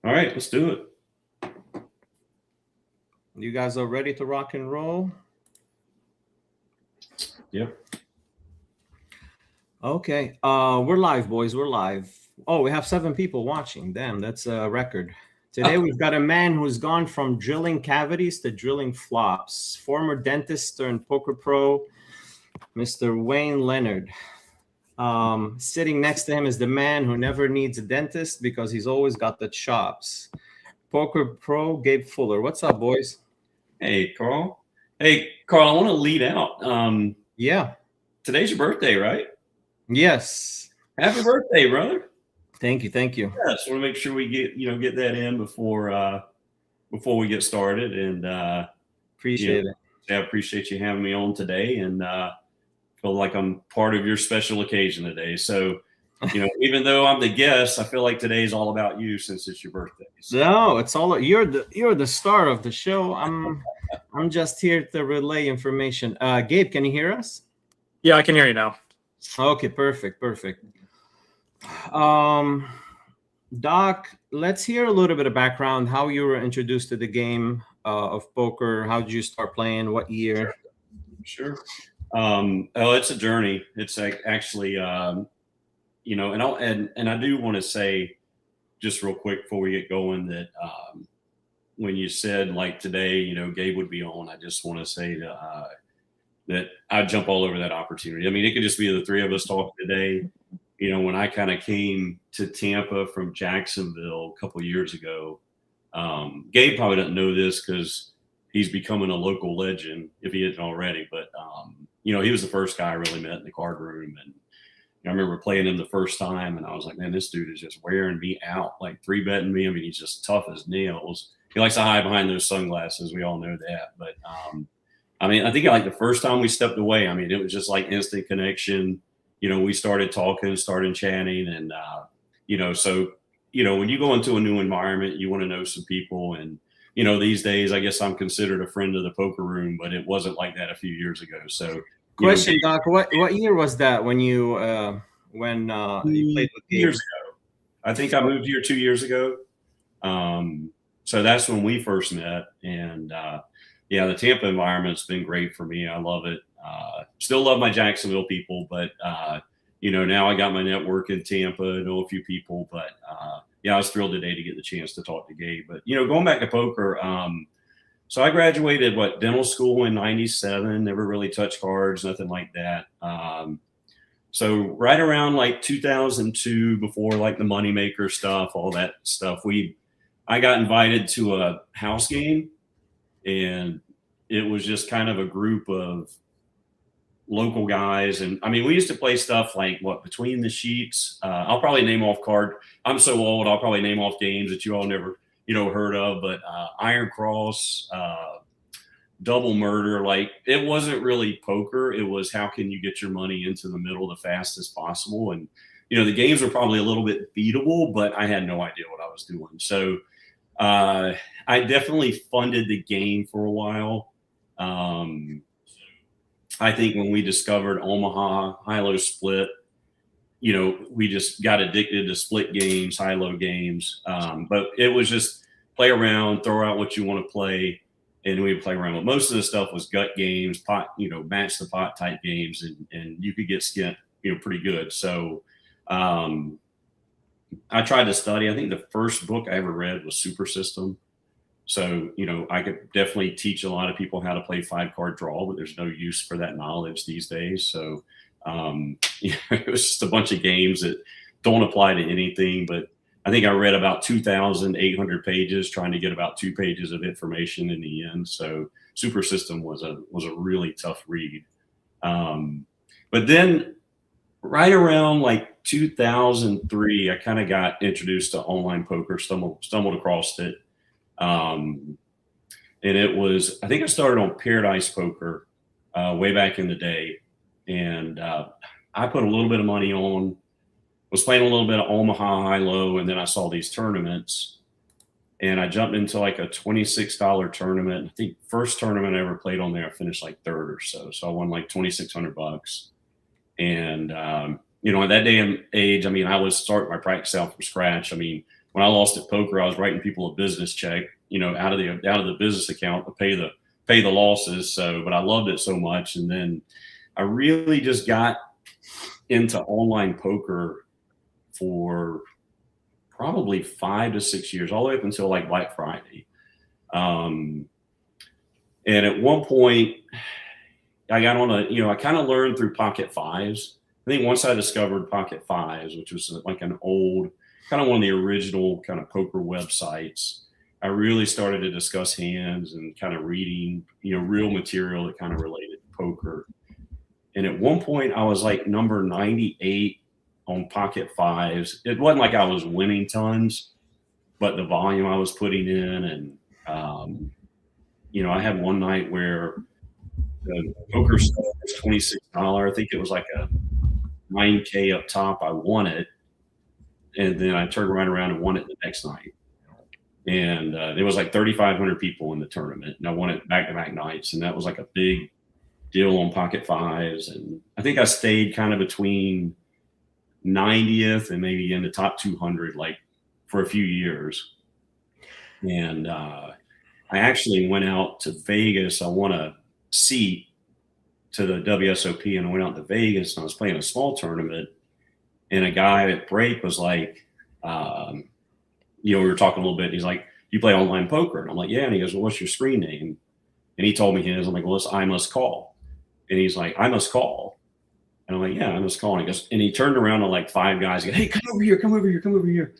All right, let's do it. You guys are ready to rock and roll? Yep. Okay. We're live, boys. We're live. Oh, we have 7 people watching. Damn, that's a record. Today we've got a man who's gone from drilling cavities to drilling flops. Former dentist turned poker pro, Mr. Wayne Leonard. Sitting next to him is the man who never needs a dentist because he's always got the chops. Poker pro Gabe Fuller. What's up, boys? Hey, Carl. Hey, Carl, I want to lead out. Yeah. Today's your birthday, right? Yes. Happy birthday, brother. Thank you. Thank you. Yeah, so want to make sure we get that in before we get started. And Appreciate it. I appreciate you having me on today, and feel like I'm part of your special occasion today. So, even though I'm the guest, I feel like today's all about you since it's your birthday. So. No, it's all you're the star of the show. I'm just here to relay information. Gabe, can you hear us? Yeah, I can hear you now. Okay, perfect. Doc, let's hear a little bit of background, how you were introduced to the game of poker. How did you start playing? What year? Sure. It's a journey. It's actually, and I do want to say just real quick before we get going that when you said like today, Gabe would be on, I just want to say that I'd jump all over that opportunity. I mean, it could just be the three of us talking today. When I kind of came to Tampa from Jacksonville a couple of years ago, Gabe probably doesn't know this because he's becoming a local legend if he isn't already. But, he was the first guy I really met in the card room. And I remember playing him the first time and I was like, man, this dude is just wearing me out, like 3-betting me. I mean, he's just tough as nails. He likes to hide behind those sunglasses. We all know that. But, I think like the first time we stepped away, it was just like instant connection. We started talking, started chatting. And, so, when you go into a new environment, you want to know some people. And, these days, I guess I'm considered a friend of the poker room, but it wasn't like that a few years ago. So, question, Doc, what year was that when you played with Gabe? Years ago. I think I moved here 2 years ago. So that's when we first met. And, the Tampa environment's been great for me. I love it. Still love my Jacksonville people, but, now I got my network in Tampa, know a few people, but, I was thrilled today to get the chance to talk to Gabe. But, going back to poker, so I graduated, dental school in 97, never really touched cards, nothing like that. So right around like 2002, before like the moneymaker stuff, all that stuff, I got invited to a house game, and it was just kind of a group of local guys. And we used to play stuff like Between the Sheets. I'll probably name off I'm so old, I'll probably name off games that you all never, heard of, but Iron Cross, Double Murder. Like, it wasn't really poker. It was how can you get your money into the middle the fastest possible. And, the games were probably a little bit beatable, but I had no idea what I was doing. So I definitely funded the game for a while. I think when we discovered Omaha high-low split, we just got addicted to split games, high-low games. But it was just play around, throw out what you want to play, and we would play around. But most of the stuff was gut games, pot, match the pot type games, and you could get skint, pretty good. So I tried to study. I think the first book I ever read was Super System. So, I could definitely teach a lot of people how to play 5-card draw, but there's no use for that knowledge these days. So, it was just a bunch of games that don't apply to anything. But I think I read about 2,800 pages trying to get about 2 pages of information in the end. So Super System was a really tough read. But then right around like 2003, I kind of got introduced to online poker, stumbled across it. And it was, I think I started on Paradise Poker way back in the day. And I put a little bit of money on, was playing a little bit of Omaha high-low, and then I saw these tournaments. And I jumped into like a $26 tournament. I think first tournament I ever played on there, I finished like third or so. So I won like $2,600. And, at that day and age, I was starting my practice out from scratch. when I lost at poker, I was writing people a business check, out of the business account to pay the losses. So, but I loved it so much. And then I really just got into online poker for probably 5 to 6 years, all the way up until like Black Friday. And at one point I got on I kind of learned through Pocket Fives. I think once I discovered Pocket Fives, which was like an old, kind of one of the original kind of poker websites, I really started to discuss hands and kind of reading, real material that kind of related to poker. And at one point I was like number 98 on Pocket Fives. It wasn't like I was winning tons, but the volume I was putting in, and I had one night where the poker stuff was $26. I think it was like a 9K up top. I won it, and then I turned right around and won it the next night. And there was like 3,500 people in the tournament, and I won it back-to-back nights, and that was like a big deal on Pocket Fives. And I think I stayed kind of between 90th and maybe in the top 200 like for a few years. And I actually went out to Vegas. I won a seat to the WSOP, and I went out to Vegas, and I was playing a small tournament, and a guy at break was like, we were talking a little bit. He's like, "You play online poker?" And I'm like, "Yeah." And he goes, "Well, what's your screen name?" And he told me his. I'm like, "Well, it's I Must Call." And he's like, "I Must Call." And I'm like, "Yeah, I Must Call." And he goes, and he turned around to like 5 guys. He goes, "Hey, come over here, come over here, come over here."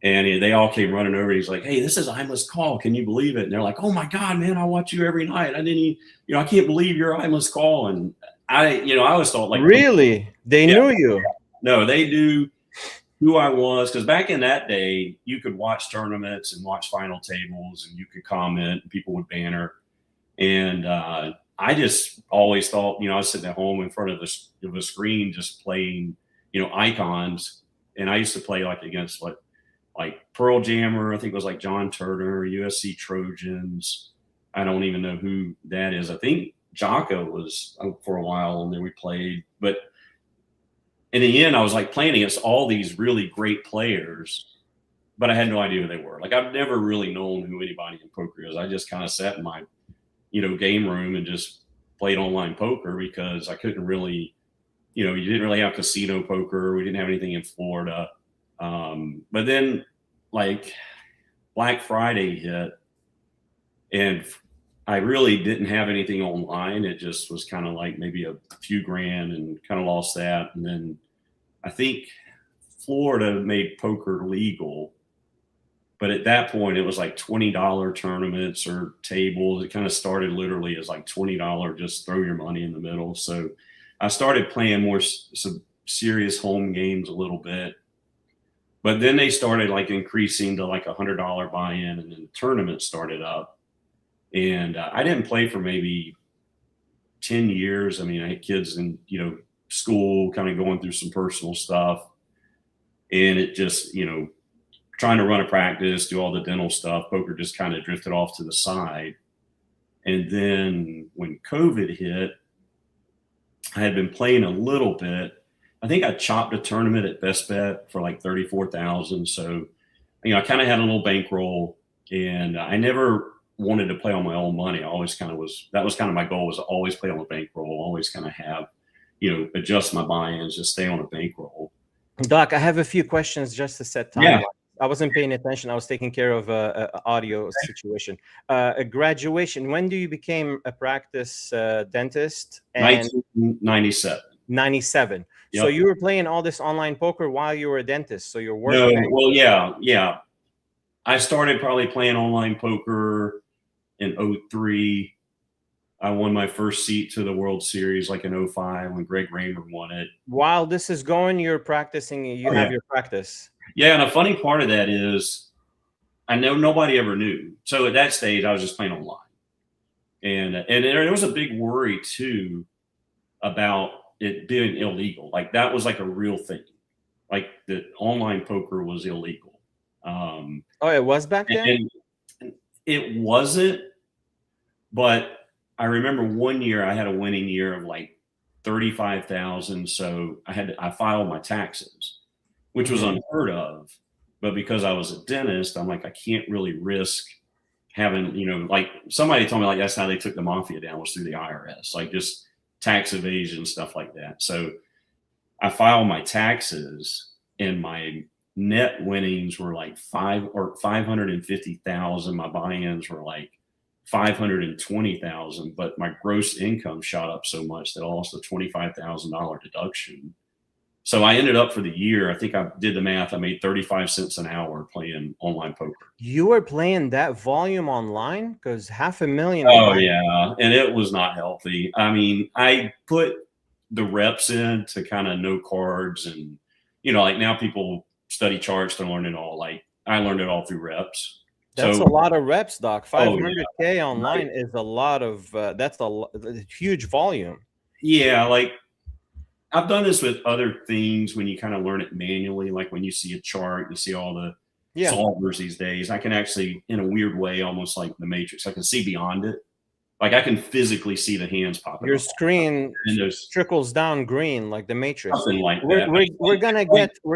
And they all came running over. He's like, "Hey, this is I Must Call. Can you believe it?" And they're like, "Oh my God, man, I watch you every night. I didn't even, I can't believe you're I Must Call." And I always thought like, really, they knew you. No, they knew who I was, because back in that day, you could watch tournaments and watch final tables, and you could comment, and people would banner. And I just always thought, I was sitting at home in front of the screen, just playing, icons. And I used to play like against like Pearl Jammer. I think it was like John Turner, USC Trojans. I don't even know who that is. I think Jocko was for a while, and then we played. But in the end, I was like playing against all these really great players, but I had no idea who they were. Like, I've never really known who anybody in poker is. I just kind of sat in my, game room and just played online poker, because I couldn't really, you didn't really have casino poker. We didn't have anything in Florida. But then like Black Friday hit, and I really didn't have anything online. It just was kind of like maybe a few grand, and kind of lost that. And then I think Florida made poker legal, but at that point it was like $20 tournaments or tables. It kind of started literally as like $20, just throw your money in the middle. So I started playing some serious home games a little bit. But then they started like increasing to like $100 buy-in, and then the tournament started up. And I didn't play for maybe 10 years. I mean, I had kids in, school, kind of going through some personal stuff. And it just, trying to run a practice, do all the dental stuff, poker just kind of drifted off to the side. And then when COVID hit, I had been playing a little bit. I think I chopped a tournament at Best Bet for like 34,000. So, I kind of had a little bankroll, and I never wanted to play on my own money. I always that was kind of my goal, was to always play on a bankroll, always kind of have, adjust my buy-ins, just stay on a bankroll. Doc, I have a few questions just to set time. Yeah. I wasn't paying attention. I was taking care of a audio situation. A graduation. When do you became a practice dentist? 1997. 97. Yep. So you were playing all this online poker while you were a dentist. So you're working. No, well, yeah. I started probably playing online poker in 2003. I won my first seat to the World Series like in 2005 when Greg Raymer won it. While this is going, you're practicing. You have your practice. Yeah, and a funny part of that is, I know nobody ever knew. So at that stage, I was just playing online, and there was a big worry too about it being illegal. Like, that was like a real thing. Like, that online poker was illegal. Oh, it was back then? And it wasn't, but I remember one year I had a winning year of like 35,000. So I filed my taxes, which was unheard of. But because I was a dentist, I'm like, I can't really risk having, like somebody told me like that's how they took the mafia down was through the IRS, like just tax evasion, stuff like that. So I filed my taxes and my net winnings were like 550,000. My buy-ins were like 520,000, but my gross income shot up so much that I lost a $25,000 deduction. So I ended up for the year, I think I did the math, I made 35 cents an hour playing online poker. You were playing that volume online? Because 500,000. Oh yeah, and it was not healthy. I mean, I put the reps in to kind of know cards, and like now people study charts to learn it all. Like I learned it all through reps. That's So, a lot of reps, Doc. oh 500K yeah, online right. is a lot of, that's a huge volume. Yeah, like I've done this with other things when you kind of learn it manually, like when you see a chart, you see all the Yeah. solvers these days. I can actually, in a weird way, almost like the Matrix, I can see beyond it. Like I can physically see the hands popping Your up. screen And there's trickles down green like the Matrix. something like We're, that. we're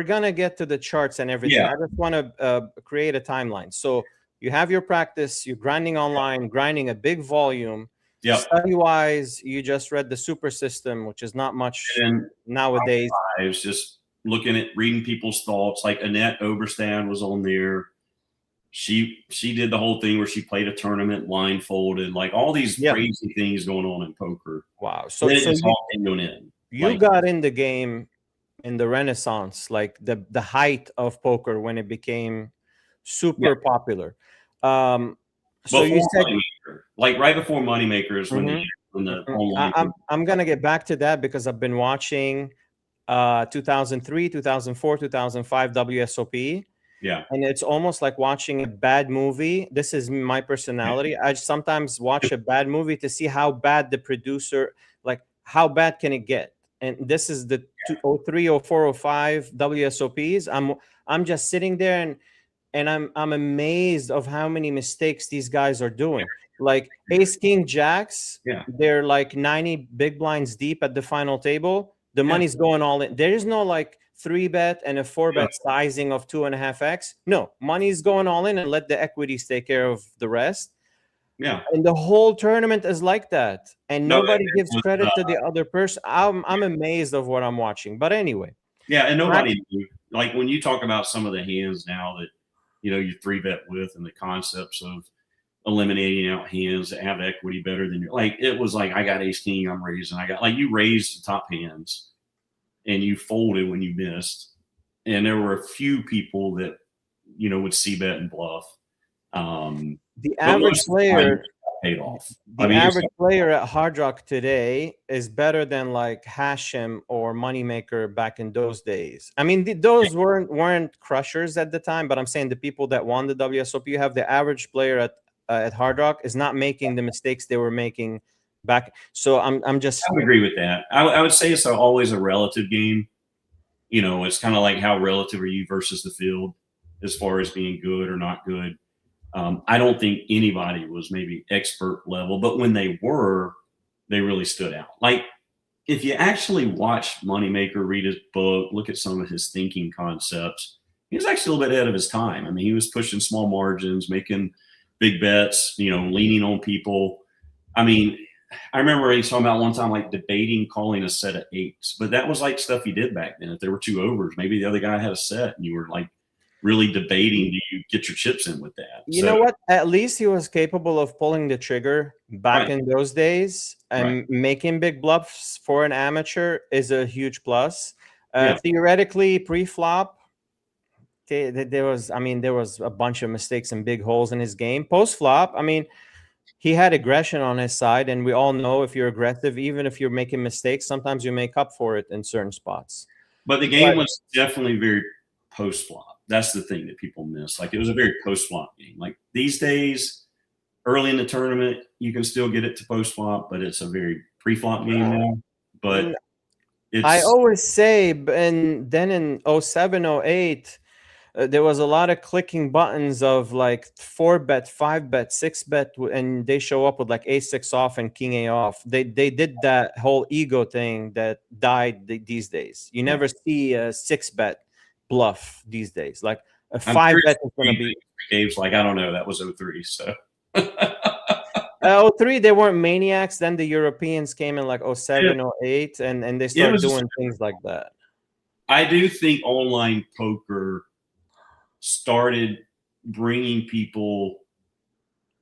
gonna get to the charts and everything. Yeah. I just want to create a timeline. So you have your practice, you're grinding online, grinding a big volume. Yep. Study wise, you just read the super system, which is not much And nowadays. I was just looking at reading people's thoughts. Like Annette Oberstad was on there. She did the whole thing where she played a tournament blindfolded, like all these crazy things going on in poker. Wow. So it's all came to an end. You got in the game in the Renaissance, like the height of poker when it became super popular. So you said Moneymaker, like right before Moneymaker is when the online. I'm gonna get back to that because I've been watching 2003, 2004, 2005 WSOP. Yeah. And it's almost like watching a bad movie. This is my personality. I sometimes watch a bad movie to see how bad the producer, like how bad can it get? And this is the 03, 04, 05 WSOPs. I'm just sitting there and I'm amazed of how many mistakes these guys are doing. Like Ace King Jacks, they're like 90 big blinds deep at the final table. The money's going all in. There is no like 3-bet and a 4-bet sizing of 2.5x. No, money's going all in and let the equities take care of the rest. Yeah. And the whole tournament is like that. And nobody gives credit to the other person. I'm amazed of what I'm watching. But anyway. Yeah, and nobody like when you talk about some of the hands now that you 3-bet with and the concepts of eliminating out hands that have equity better than your, like it was like I got Ace King, I'm raising. I got like you raised the top hands and you folded when you missed. And there were a few people that, would c-bet and bluff. The average player paid off. The average player at Hard Rock today is better than like Hashem or Moneymaker back in those days. I mean, those weren't crushers at the time, but I'm saying the people that won the WSOP, you have the average player at Hard Rock is not making the mistakes they were making back. So I'm just. I would agree with that. I would say it's always a relative game. It's kind of like how relative are you versus the field as far as being good or not good. I don't think anybody was maybe expert level, but when they were, they really stood out. Like if you actually watch Moneymaker, read his book, look at some of his thinking concepts, he was actually a little bit ahead of his time. I mean, he was pushing small margins, making big bets, leaning on people. I mean, I remember he talking about one time like debating calling a set of 8s, but that was like stuff he did back then. If there were 2 overs, maybe the other guy had a set and you were like really debating, do you get your chips in with that? You know what? At least he was capable of pulling the trigger back in those days, and making big bluffs for an amateur is a huge plus. Theoretically, pre-flop, there was a bunch of mistakes and big holes in his game. Post-flop, I mean, he had aggression on his side, and we all know if you're aggressive, even if you're making mistakes, sometimes you make up for it in certain spots. But the game was definitely very post-flop. That's the thing that people miss. Like it was a very post-flop game. Like these days, early in the tournament, you can still get it to post-flop, but it's a very pre-flop game now. But I always say, and then in 07, 08, there was a lot of clicking buttons of like 4-bet, 5-bet, 6-bet, and they show up with like A6 off and King A off. They did that whole ego thing that died these days. You never see a 6-bet bluff these days. Like I'm 5-bet curious is going to be. Gabe's like, I don't know, that was 03, so. 03, they weren't maniacs. Then the Europeans came in like 07, Yeah. 08, and they It started was doing things like that. I do think online poker started bringing people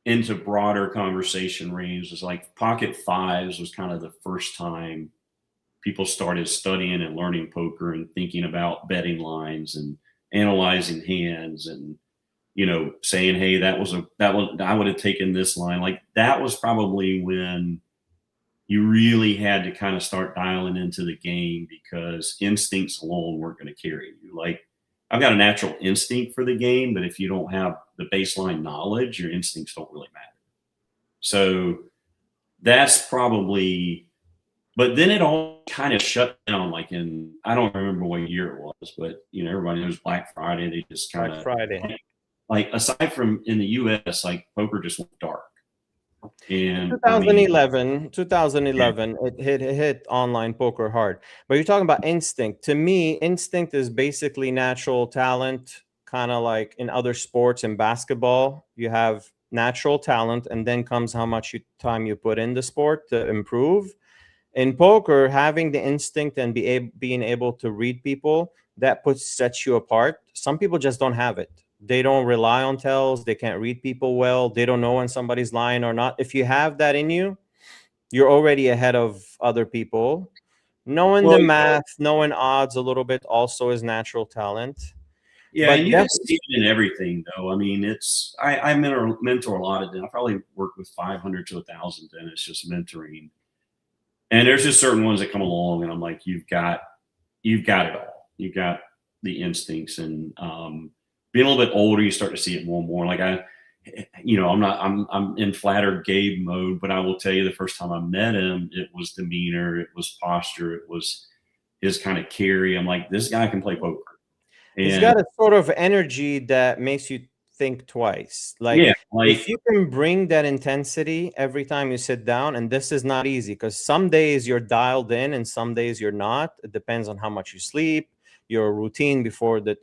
into broader conversation ranges. Like Pocket Fives was kind of the first time people started studying and learning poker and thinking about betting lines and analyzing hands and saying, hey, that was I would have taken this line. Like that was probably when you really had to kind of start dialing into the game because instincts alone weren't going to carry you. Like I've got a natural instinct for the game, but if you don't have the baseline knowledge, your instincts don't really matter. So that's probably, but then it all kind of shut down. Like I don't remember what year it was, but everybody knows Black Friday. They just kind Black of Friday. like aside from in the U.S., like poker just went dark. And 2011, it hit online poker hard. But you're talking about instinct. To me, instinct is basically natural talent, kind of like in other sports and basketball. You have natural talent, and then comes how much time you put in the sport to improve. In poker, having the instinct and being able to read people, that sets you apart. Some people just don't have it. They don't rely on tells. They can't read people well. They don't know when somebody's lying or not. If you have that in you, you're already ahead of other people. Knowing the math, knowing odds a little bit also is natural talent. Yeah, But and you can see it in everything, though. I mean, I mentor a lot of them. I probably work with 500 to 1,000 dentists just mentoring. And there's just certain ones that come along, and I'm like, you've got it all. You've got the instincts, and being a little bit older, you start to see it more and more. Like I'm in flattered Gabe mode, but I will tell you, the first time I met him, it was demeanor, it was posture, it was his kind of carry. I'm like, this guy can play poker. He's got a sort of energy that makes you think twice. Like if you can bring that intensity every time you sit down, and this is not easy because some days you're dialed in and some days you're not. It depends on how much you sleep, your routine before that.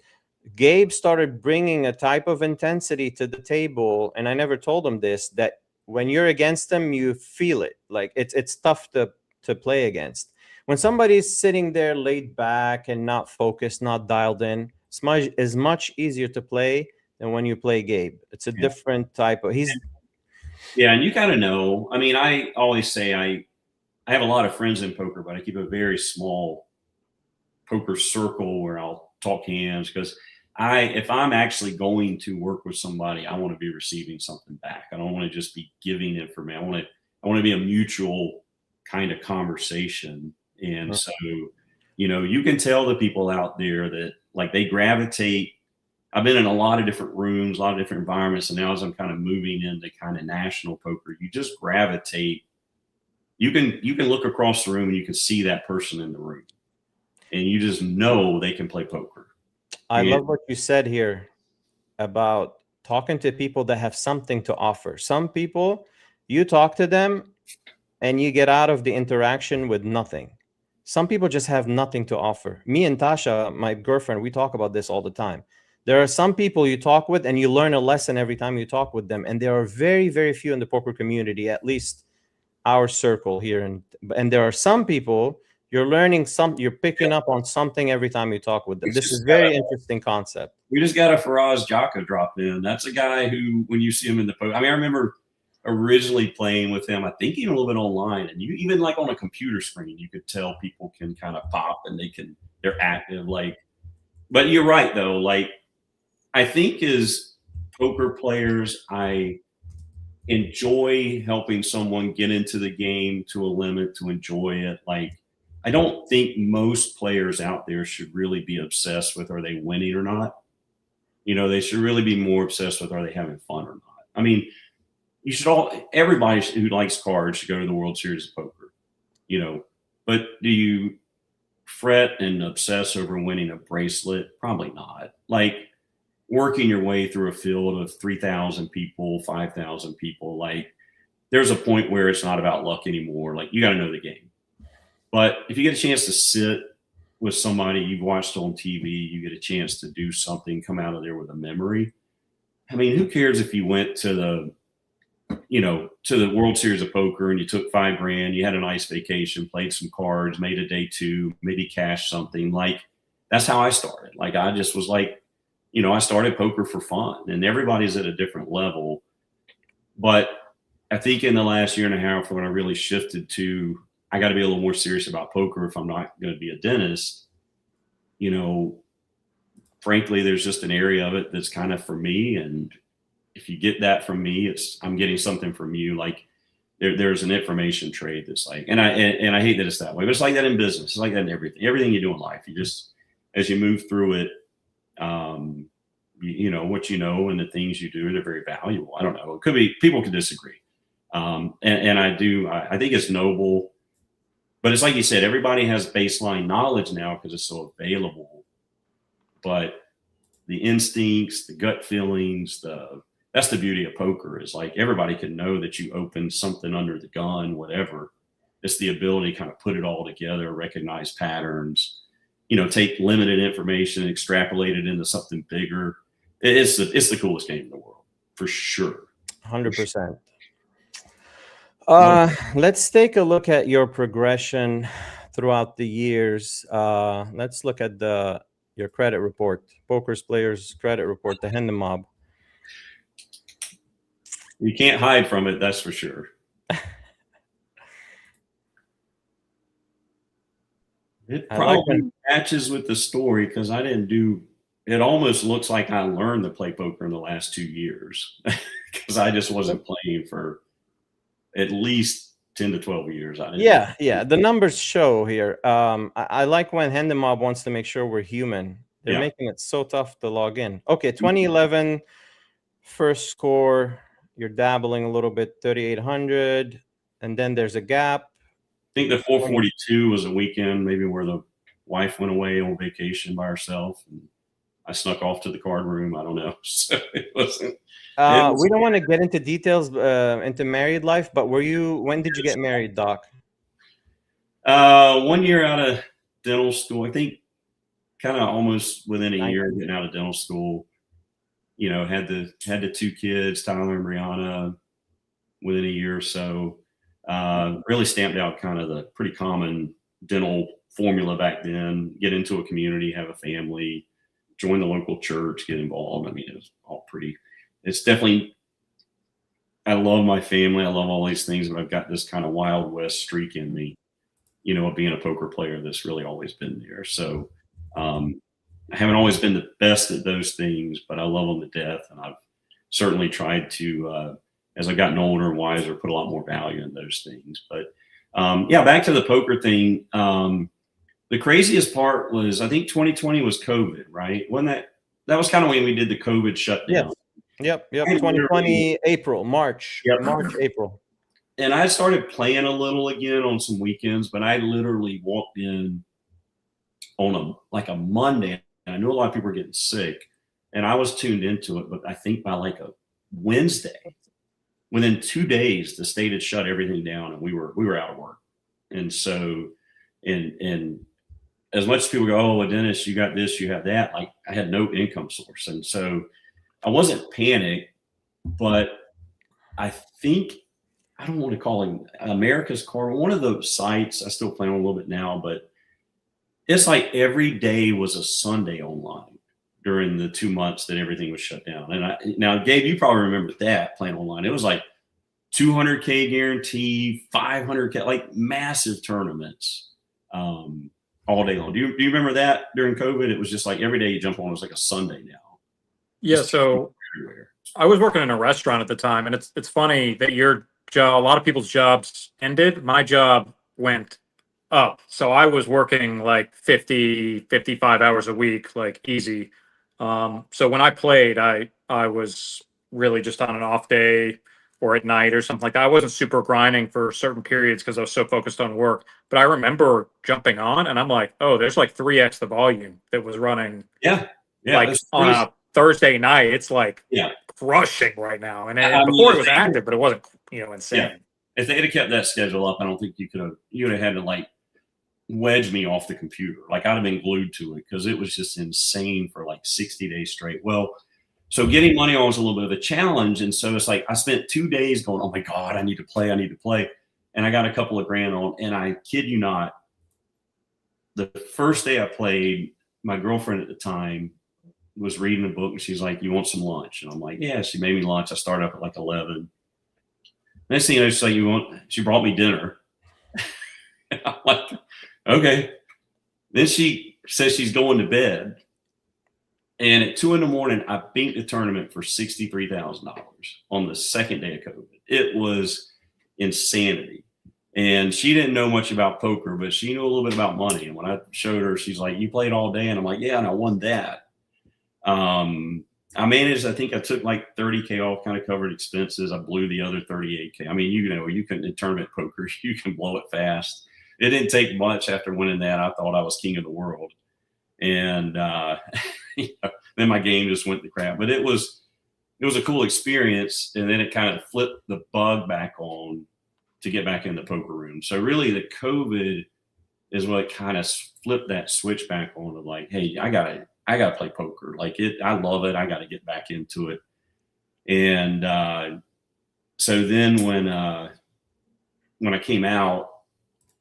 Gabe started bringing a type of intensity to the table, and I never told him this, that when you're against him, you feel it. Like it's tough to play against. When somebody's sitting there laid back and not focused, not dialed in, it's much easier to play than when you play Gabe. It's a different type of and you kind of know. I mean, I always say I have a lot of friends in poker, but I keep a very small poker circle where I'll talk hands because if I'm actually going to work with somebody, I want to be receiving something back. I don't want to just be giving information. I want to be a mutual kind of conversation. And so, you can tell the people out there that like they gravitate. I've been in a lot of different rooms, a lot of different environments. And now as I'm kind of moving into kind of national poker, you just gravitate. You can look across the room and you can see that person in the room and you just know they can play poker. I love what you said here about talking to people that have something to offer. Some people, you talk to them and you get out of the interaction with nothing. Some people just have nothing to offer. Me and Tasha, my girlfriend, we talk about this all the time. There are some people you talk with and you learn a lesson every time you talk with them. And there are very, very few in the poker community, at least our circle here. And there are some people you're picking up on something every time you talk with them. This is very interesting concept. We just got a Faraz Jaka drop in. That's a guy who, when you see him in the poker, I mean, I remember originally playing with him, I think even a little bit online, and you even like on a computer screen, you could tell people can kind of pop and they're active. Like, but you're right though. Like, I think as poker players, I enjoy helping someone get into the game to a limit to enjoy it. Like, I don't think most players out there should really be obsessed with are they winning or not. They should really be more obsessed with are they having fun or not. I mean, everybody who likes cards should go to the World Series of Poker, but do you fret and obsess over winning a bracelet? Probably not. Like working your way through a field of 3,000 people, 5,000 people, like there's a point where it's not about luck anymore. Like you got to know the game. But if you get a chance to sit with somebody you've watched on TV, you get a chance to do something, come out of there with a memory. I mean, who cares if you went to the World Series of Poker and you took $5,000, you had a nice vacation, played some cards, made a day two, maybe cashed something. Like, that's how I started. Like, I just was like, I started poker for fun, and everybody's at a different level. But I think in the last year and a half, when I really shifted to, I got to be a little more serious about poker if I'm not going to be a dentist, frankly, there's just an area of it that's kind of for me. And if you get that from me, I'm getting something from you. Like, there's an information trade that's like, and I hate that it's that way, but it's like that in business. It's like that in everything you do in life. You just, as you move through it, what and the things you do, they're very valuable. I don't know. It could be, people could disagree. And I think it's noble, but it's like you said, everybody has baseline knowledge now because it's so available. But the instincts, the gut feelings, that's the beauty of poker, is like everybody can know that you opened something under the gun, whatever. It's the ability to kind of put it all together, recognize patterns, take limited information, extrapolate it into something bigger. It's the coolest game in the world, for sure. 100%. Let's take a look at your progression throughout the years. Let's look at your credit report, Poker's Players Credit Report, the Hendon Mob. You can't hide from it, that's for sure. It probably matches with the story, because I didn't do. It almost looks like I learned to play poker in the last 2 years, because I just wasn't playing for at least 10 to 12 years. Yeah. The numbers show here. I like when Hendon Mob wants to make sure we're human. They're making it so tough to log in. Okay, 2011, first score. You're dabbling a little bit, 3,800, and then there's a gap. I think the 442 was a weekend, maybe where the wife went away on vacation by herself, and I snuck off to the card room. I don't know. So it wasn't. We don't want to get into details into married life, but when did you get married, Doc? 1 year out of dental school. I think kind of almost within a year of getting out of dental school. Had the 2 kids, Tyler and Brianna, within a year or so. Really stamped out kind of the pretty common dental formula back then. Get into a community, have a family, join the local church, get involved. I mean, it was all pretty. It's definitely, I love my family. I love all these things, but I've got this kind of Wild West streak in me, of being a poker player that's really always been there. So I haven't always been the best at those things, but I love them to death. And I've certainly tried to, as I've gotten older and wiser, put a lot more value in those things. But back to the poker thing. The craziest part was, I think 2020 was COVID, right? When that was kind of when we did the COVID shutdown. Yep. 2020, March, April. And I started playing a little again on some weekends, but I literally walked in on a Monday. And I knew a lot of people were getting sick, and I was tuned into it. But I think by like a Wednesday, within 2 days, the state had shut everything down, and we were out of work. And so, and as much as people go, "Oh, a dentist, you got this, you have that," like, I had no income source. And so I wasn't panicked, but I think, I don't want to call it America's Card, one of those sites, I still play on a little bit now, but it's like every day was a Sunday online during the 2 months that everything was shut down. And now, Gabe, you probably remember that, playing online. It was like 200K guarantee, 500K, like massive tournaments all day long. Do you remember that during COVID? It was just like every day you jump on, it was like a Sunday now. Yeah, so I was working in a restaurant at the time, and it's funny that your job, a lot of people's jobs ended. My job went up. So I was working like 50, 55 hours a week, like easy. So when I played, I was really just on an off day or at night or something like that. I wasn't super grinding for certain periods because I was so focused on work. But I remember jumping on, and I'm like, oh, there's like 3x the volume that was running. Yeah. Like on a Thursday night, it's like crushing right now. And before it was active, but it wasn't, insane. Yeah. If they had kept that schedule up, I don't think you would have had to like wedge me off the computer. Like I'd have been glued to it because it was just insane for like 60 days straight. Well, so getting money on was a little bit of a challenge. And so it's like I spent 2 days going, oh my God, I need to play. I need to play. And I got a couple of grand on. And I kid you not, the first day I played, my girlfriend at the time was reading a book and she's like, you want some lunch? And I'm like, yeah. She made me lunch. I started up at like 11. Next thing you know, she's like, she brought me dinner. And I'm like, okay. Then she says she's going to bed. And at 2 a.m, I beat the tournament for $63,000 on the second day of COVID. It was insanity. And she didn't know much about poker, but she knew a little bit about money. And when I showed her, she's like, you played all day? And I'm like, yeah, and I won that. I managed, I think I took like 30K off, kind of covered expenses. I blew the other 38K. I mean, you can, in tournament poker, you can blow it fast. It didn't take much after winning that. I thought I was king of the world. And then my game just went to crap. But it was a cool experience. And then it kind of flipped the bug back on to get back in the poker room. So really the COVID is what kind of flipped that switch back on of like, hey, I gotta play poker. Like I love it. I got to get back into it. And so then when I came out,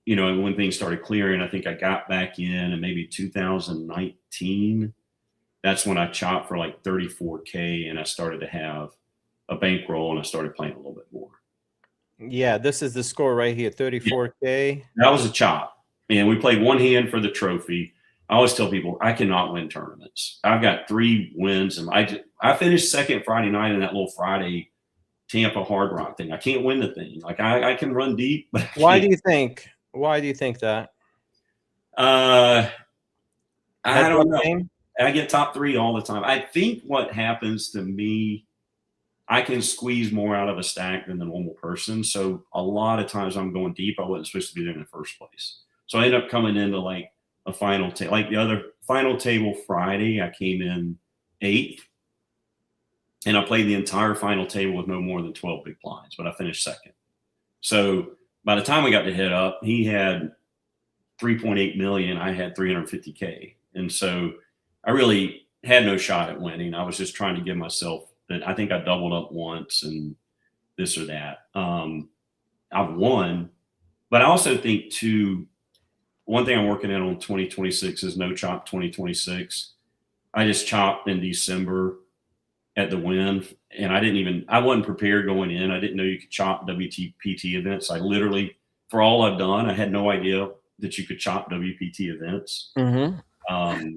when things started clearing, I think I got back in maybe 2019. That's when I chopped for like 34K and I started to have a bankroll and I started playing a little bit more. Yeah, this is the score right here, 34K. Yeah, that was a chop. And we played one hand for the trophy. I always tell people I cannot win tournaments. I've got 3 wins and I finished second Friday night in that little Friday Tampa Hard Rock thing. I can't win the thing. Like I can run deep, but Why do you think that? I don't know. Game? I get top 3 all the time. I think what happens to me, I can squeeze more out of a stack than the normal person. So a lot of times I'm going deep. I wasn't supposed to be there in the first place. So I end up coming into like a final table. Like the other final table Friday, I came in 8th. And I played the entire final table with no more than 12 big blinds, but I finished second. So by the time we got to head up, he had 3.8 million. I had 350K. And so I really had no shot at winning. I was just trying to give myself that. I think I doubled up once and this or that. I've won, but I also think too, one thing I'm working on 2026 is no chop 2026. I just chopped in December at the Win, and I wasn't prepared going in. I didn't know you could chop WPT events. I literally, for all I've done, I had no idea that you could chop WPT events. Mm-hmm.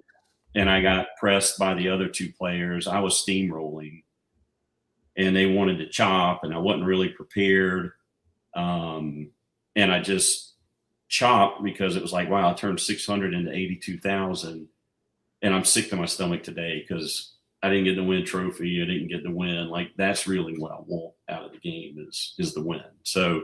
And I got pressed by the other 2 players. I was steamrolling and they wanted to chop and I wasn't really prepared. And I just chopped because it was like, wow, I turned 600 into 82,000 and I'm sick to my stomach today because I didn't get the win trophy. I didn't get the win. Like that's really what I want out of the game is the win. So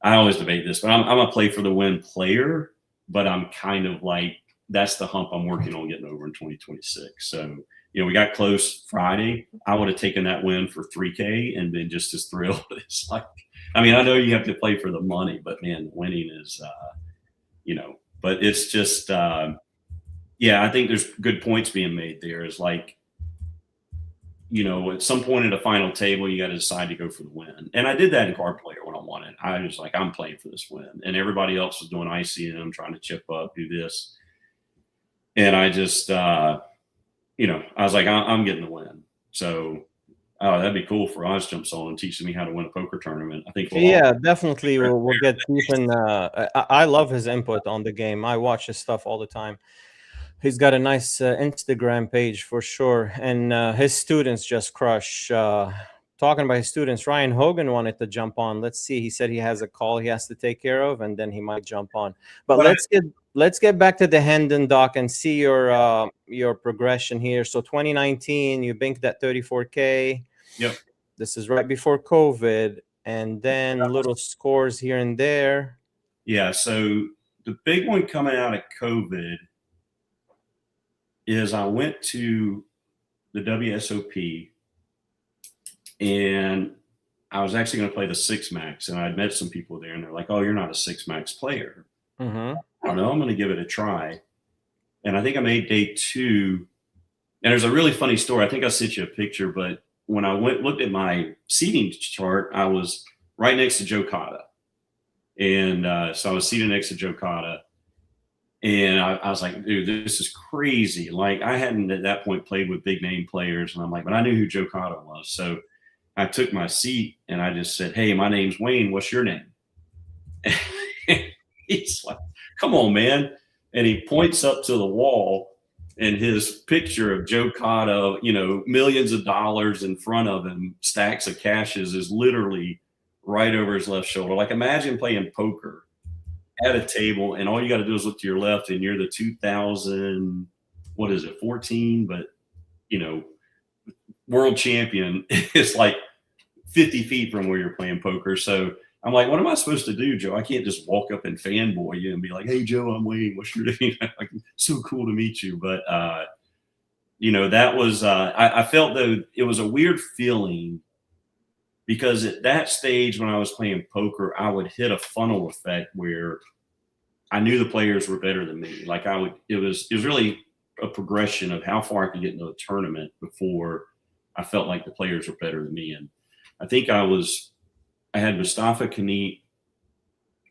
I always debate this, but I'm a play for the win player, but I'm kind of like, that's the hump I'm working on getting over in 2026. So, we got close Friday. I would have taken that win for 3K and been just as thrilled. It's like, I mean, I know you have to play for the money, but man, winning is, but it's just, I think there's good points being made there. Is like, at some point at a final table, you got to decide to go for the win. And I did that in card player when I won it. I was like, I'm playing for this win. And everybody else was doing ICM, trying to chip up, do this. And I just, I was like, I'm getting the win. So, that'd be cool for Oz jumps on and teaching me how to win a poker tournament. I think. Definitely. We'll get deep in. I love his input on the game. I watch his stuff all the time. He's got a nice Instagram page for sure. And his students just crush. Talking about his students, Ryan Hogan wanted to jump on. Let's see. He said he has a call he has to take care of, and then he might jump on. But let's get back to the Hendon, Doc, and see your progression here. So 2019, you banked that 34K. Yep. This is right before COVID, and then little scores here and there. Yeah. So the big one coming out of COVID is I went to the WSOP and I was actually going to play the 6 max, and I'd met some people there and they're like, oh, you're not a 6 max player. Mm-hmm. I don't know, I'm going to give it a try. And I think I made day 2. And there's a really funny story. I think I sent you a picture, but when I looked at my seating chart, I was right next to Joe Cotta. And so I was seated next to Joe Cotta. And I was like, dude, this is crazy. Like, I hadn't at that point played with big name players. And I'm like, but I knew who Joe Cotta was. So I took my seat and I just said, hey, my name's Wayne. What's your name? He's like, come on, man. And he points up to the wall, and his picture of Joe Cotta, you know, millions of dollars in front of him, stacks of cashes, is literally right over his left shoulder. Like, imagine playing poker at a table, and all you got to do is look to your left, and you're the 2000, what is it, 14, but, you know, world champion is like 50 feet from where you're playing poker. So I'm like, what am I supposed to do, Joe? I can't just walk up and fanboy you and be like, hey, Joe, I'm Wayne. What's your name? Like, so cool to meet you. But, you know, that was, I felt though it was a weird feeling, because at that stage when I was playing poker, I would hit a funnel effect where I knew the players were better than me. Like, it was really a progression of how far I could get into a tournament before I felt like the players were better than me. And I think I had Mustafa Khanit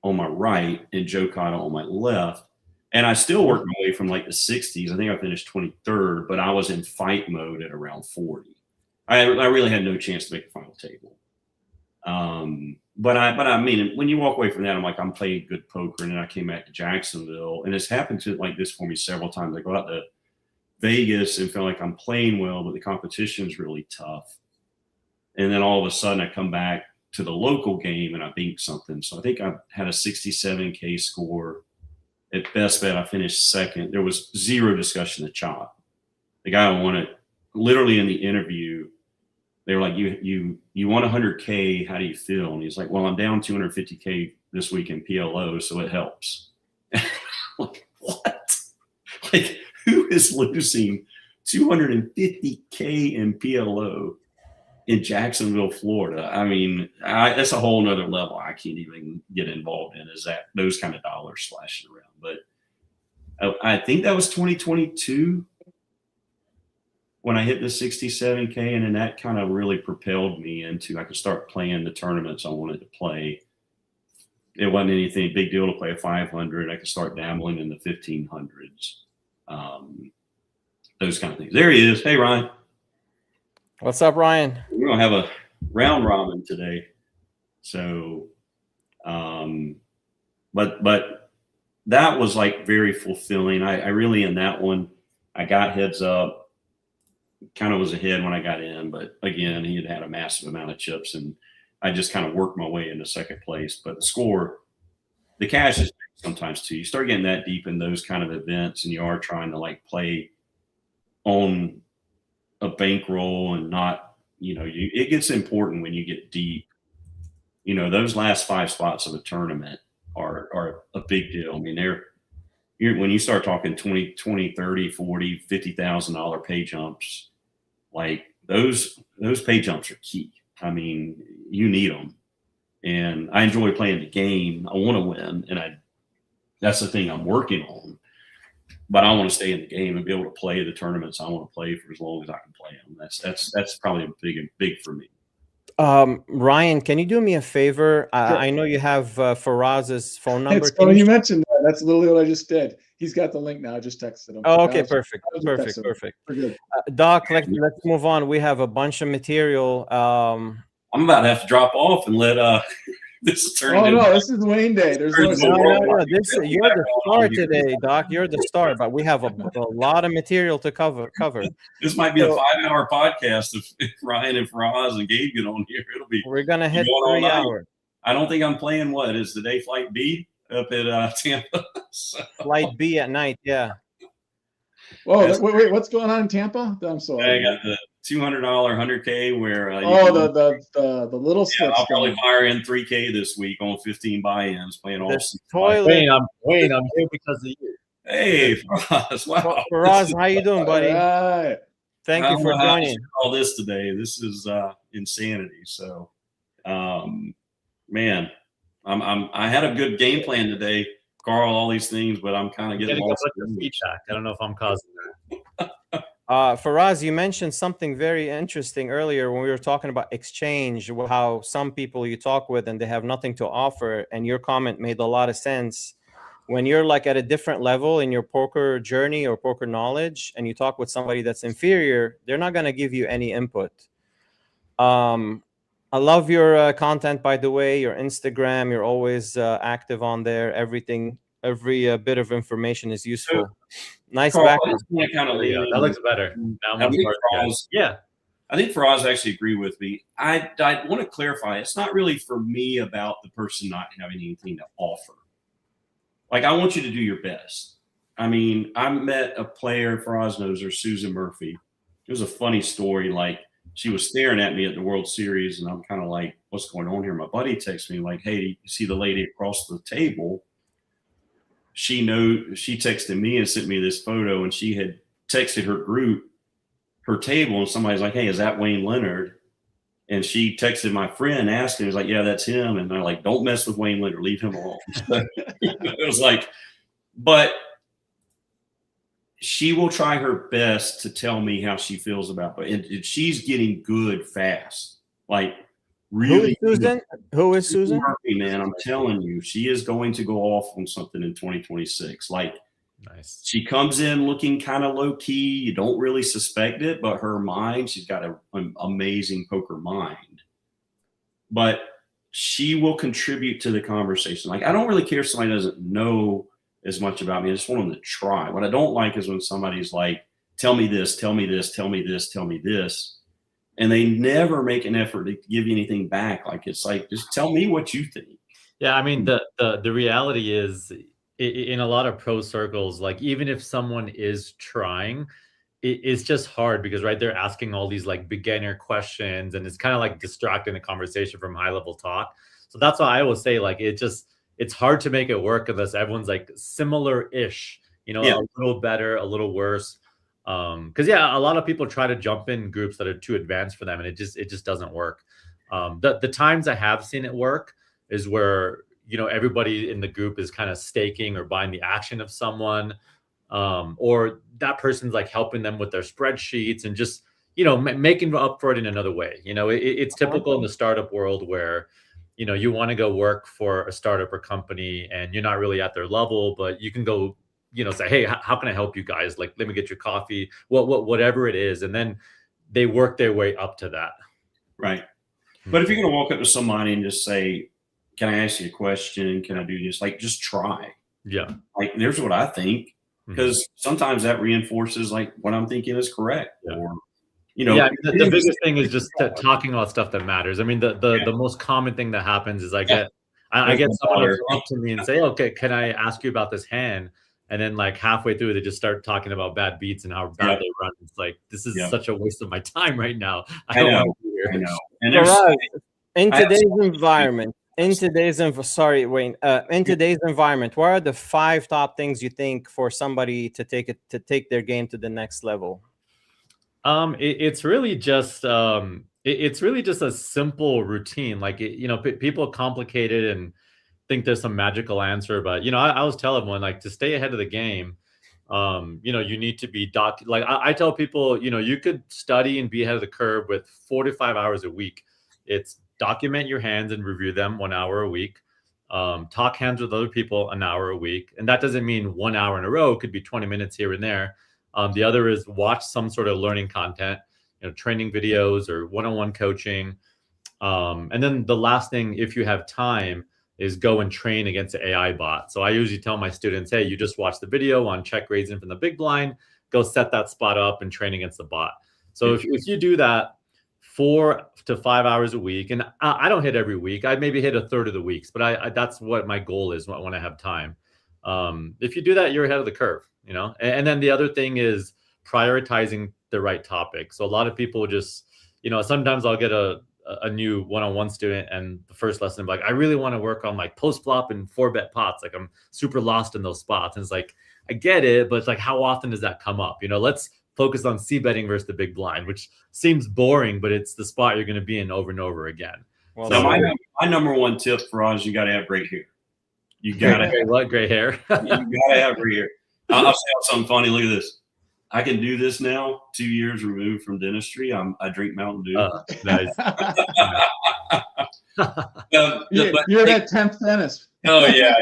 on my right and Joe Cotta on my left. And I still worked my way from like the 60s. I think I finished 23rd, but I was in fight mode at around 40. I really had no chance to make the final table. But I mean, when you walk away from that, I'm like, I'm playing good poker. And then I came back to Jacksonville, and it's happened to like this for me several times. I go out to Vegas and feel like I'm playing well, but the competition is really tough. And then all of a sudden I come back to the local game and I beat something. So I think I had a 67K score. At best bet, I finished second. There was zero discussion of chop. The guy won it literally in the interview. They were like, you won 100K. How do you feel? And he's like, well, I'm down 250K this week in PLO, so it helps. Like, what? Like, who is losing 250K in PLO in Jacksonville, Florida? I mean, that's a whole nother level I can't even get involved in, is that those kind of dollars slashing around. But I think that was 2022 when I hit the 67K, and then that kind of really propelled me into, I could start playing the tournaments I wanted to play. It wasn't anything big deal to play a 500. I could start dabbling in the 1500s. Those kind of things. There he is. Hey, Ryan. What's up, Ryan? We're going to have a round robin today. So, but that was like very fulfilling. I really, in that one, I got heads up. Kind of was ahead when I got in, but again, he had a massive amount of chips, and I just kind of worked my way into second place. But the score, the cash is sometimes too. You start getting that deep in those kind of events, and you are trying to like play on a bankroll and not, you know, it gets important when you get deep. You know, those last 5 spots of a tournament are a big deal. I mean, when you start talking 20, 30, 40, $50,000 pay jumps, like those pay jumps are key. I mean, you need them. And I enjoy playing the game. I want to win, and that's the thing I'm working on. But I want to stay in the game and be able to play the tournaments I want to play for as long as I can play them. That's probably big for me. Ryan, can you do me a favor? Sure. I know you have Faraz's phone number. It's funny you mentioned that. That's literally what I just did. He's got the link now. I just texted him. Oh, okay, perfect. We're good. Doc, let's move on. We have a bunch of material. I'm about to have to drop off and let this turn. Oh no, this is Wayne Day. There's no. You're the star today, Doc. You're the star, but we have a lot of material to cover. This might be a 5-hour podcast if Ryan and Faraz and Gabe get on here. We're gonna hit 3 hours. I don't think I'm playing. What is today? Flight B up at Tampa. So. Flight B at night. Yeah. Whoa! Wait. What's going on in Tampa? I'm sorry. I got the $200 100K where. The little slips. Yeah, I'll probably fire in 3K this week on 15 buy-ins playing all. Wayne, I'm here because of you. Hey, Faraz. Wow. Faraz, how you doing, buddy? Right. Thank you for joining. All this today. This is insanity. So, man, I had a good game plan today. Carl, all these things, but I'm kind of getting Getting a lost. bunch of feedback. I don't know if I'm causing that. Faraz, you mentioned something very interesting earlier when we were talking about exchange, how some people you talk with and they have nothing to offer. And your comment made a lot of sense. When you're like at a different level in your poker journey or poker knowledge, and you talk with somebody that's inferior, they're not going to give you any input. I love your content, by the way, your Instagram. You're always active on there. Every bit of information is useful. Nice Carl, background. kind of Yeah, that looks better. Now I'm on the part again. Yeah. I think Faraz actually agree with me. I want to clarify. It's not really for me about the person not having anything to offer. Like, I want you to do your best. I mean, I met a player, Faraz knows her, Susan Murphy. It was a funny story. Like, she was staring at me at the World Series, and I'm kind of like, what's going on here? My buddy texts me like, hey, you see the lady across the table? She texted me and sent me this photo, and she had texted her group, her table, and somebody's like, hey, is that Wayne Leonard? And she texted my friend, asking, was like, yeah, that's him. And they're like, don't mess with Wayne Leonard, leave him alone. So, it was like, but she will try her best to tell me how she feels about it. And she's getting good fast. Like, really. Who is Susan? Who is Susan? Murphy, man, I'm telling you, she is going to go off on something in 2026. Like, Nice. she comes in looking kind of low key. You don't really suspect it, but her mind, she's got an amazing poker mind. But she will contribute to the conversation. Like, I don't really care if somebody doesn't know as much about me. I just want them to try. What I don't like is when somebody's like, tell me this, tell me this, tell me this, tell me this. And they never make an effort to give you anything back. Like, it's like, just tell me what you think. Yeah, I mean, the reality is, in a lot of pro circles, like, even if someone is trying, it's just hard because, right, they're asking all these like beginner questions, and it's kind of like distracting the conversation from high level talk. So that's why I always say, like, it's hard to make it work unless everyone's like similar-ish, you know, a little better, a little worse. Because a lot of people try to jump in groups that are too advanced for them, and it just doesn't work. The times I have seen it work is where, you know, everybody in the group is kind of staking or buying the action of someone, or that person's like helping them with their spreadsheets and just, you know, making up for it in another way. You know, it's typical in the startup world where, you know, you want to go work for a startup or company and you're not really at their level, but you can go, you know, say, hey, how can I help you guys? Like, let me get your coffee, whatever it is. And then they work their way up to that. Right. But if you're going to walk up to somebody and just say, can I ask you a question? Can I do this? Like, just try. Yeah. Like, there's what I think. Because sometimes that reinforces like what I'm thinking is correct. Yeah. Or, you know, the biggest thing is just talking about stuff that matters. I mean, the most common thing that happens is I get someone to come up to me and say, okay, can I ask you about this hand? And then like halfway through, they just start talking about bad beats and how bad they run. It's like, this is such a waste of my time right now. I know. And in today's environment, in today's environment, what are the 5 top things you think for somebody to take their game to the next level? It's really just a simple routine. Like, you know, people complicate it and think there's some magical answer, but, you know, I always tell everyone, like, to stay ahead of the game, you know, you need to be like I tell people, you know, you could study and be ahead of the curve with 4 to 5 hours a week. It's document your hands and review them 1 hour a week. Talk hands with other people an hour a week. And that doesn't mean 1 hour in a row. It could be 20 minutes here and there. The other is watch some sort of learning content, you know, training videos or one-on-one coaching. And then the last thing, if you have time, is go and train against the AI bot. So I usually tell my students, hey, you just watch the video on check raising from the big blind, go set that spot up and train against the bot. So if you do that 4 to 5 hours a week, and I don't hit every week, I maybe hit a third of the weeks, but that's what my goal is when I have time. If you do that, you're ahead of the curve, you know? And then the other thing is prioritizing the right topic. So a lot of people just, you know, sometimes I'll get a new one-on-one student and the first lesson, like, I really want to work on like post flop and 4-bet pots. Like, I'm super lost in those spots. And it's like, I get it, but it's like, how often does that come up? You know, let's focus on c-betting versus the big blind, which seems boring, but it's the spot you're going to be in over and over again. Well, so my number one tip for us, you got to have great hair. You gotta what gray hair? you gotta have gray hair. I'll say something funny. Look at this. I can do this now. 2 years removed from dentistry. I drink Mountain Dew. Nice. You're that 10th dentist. Oh yeah.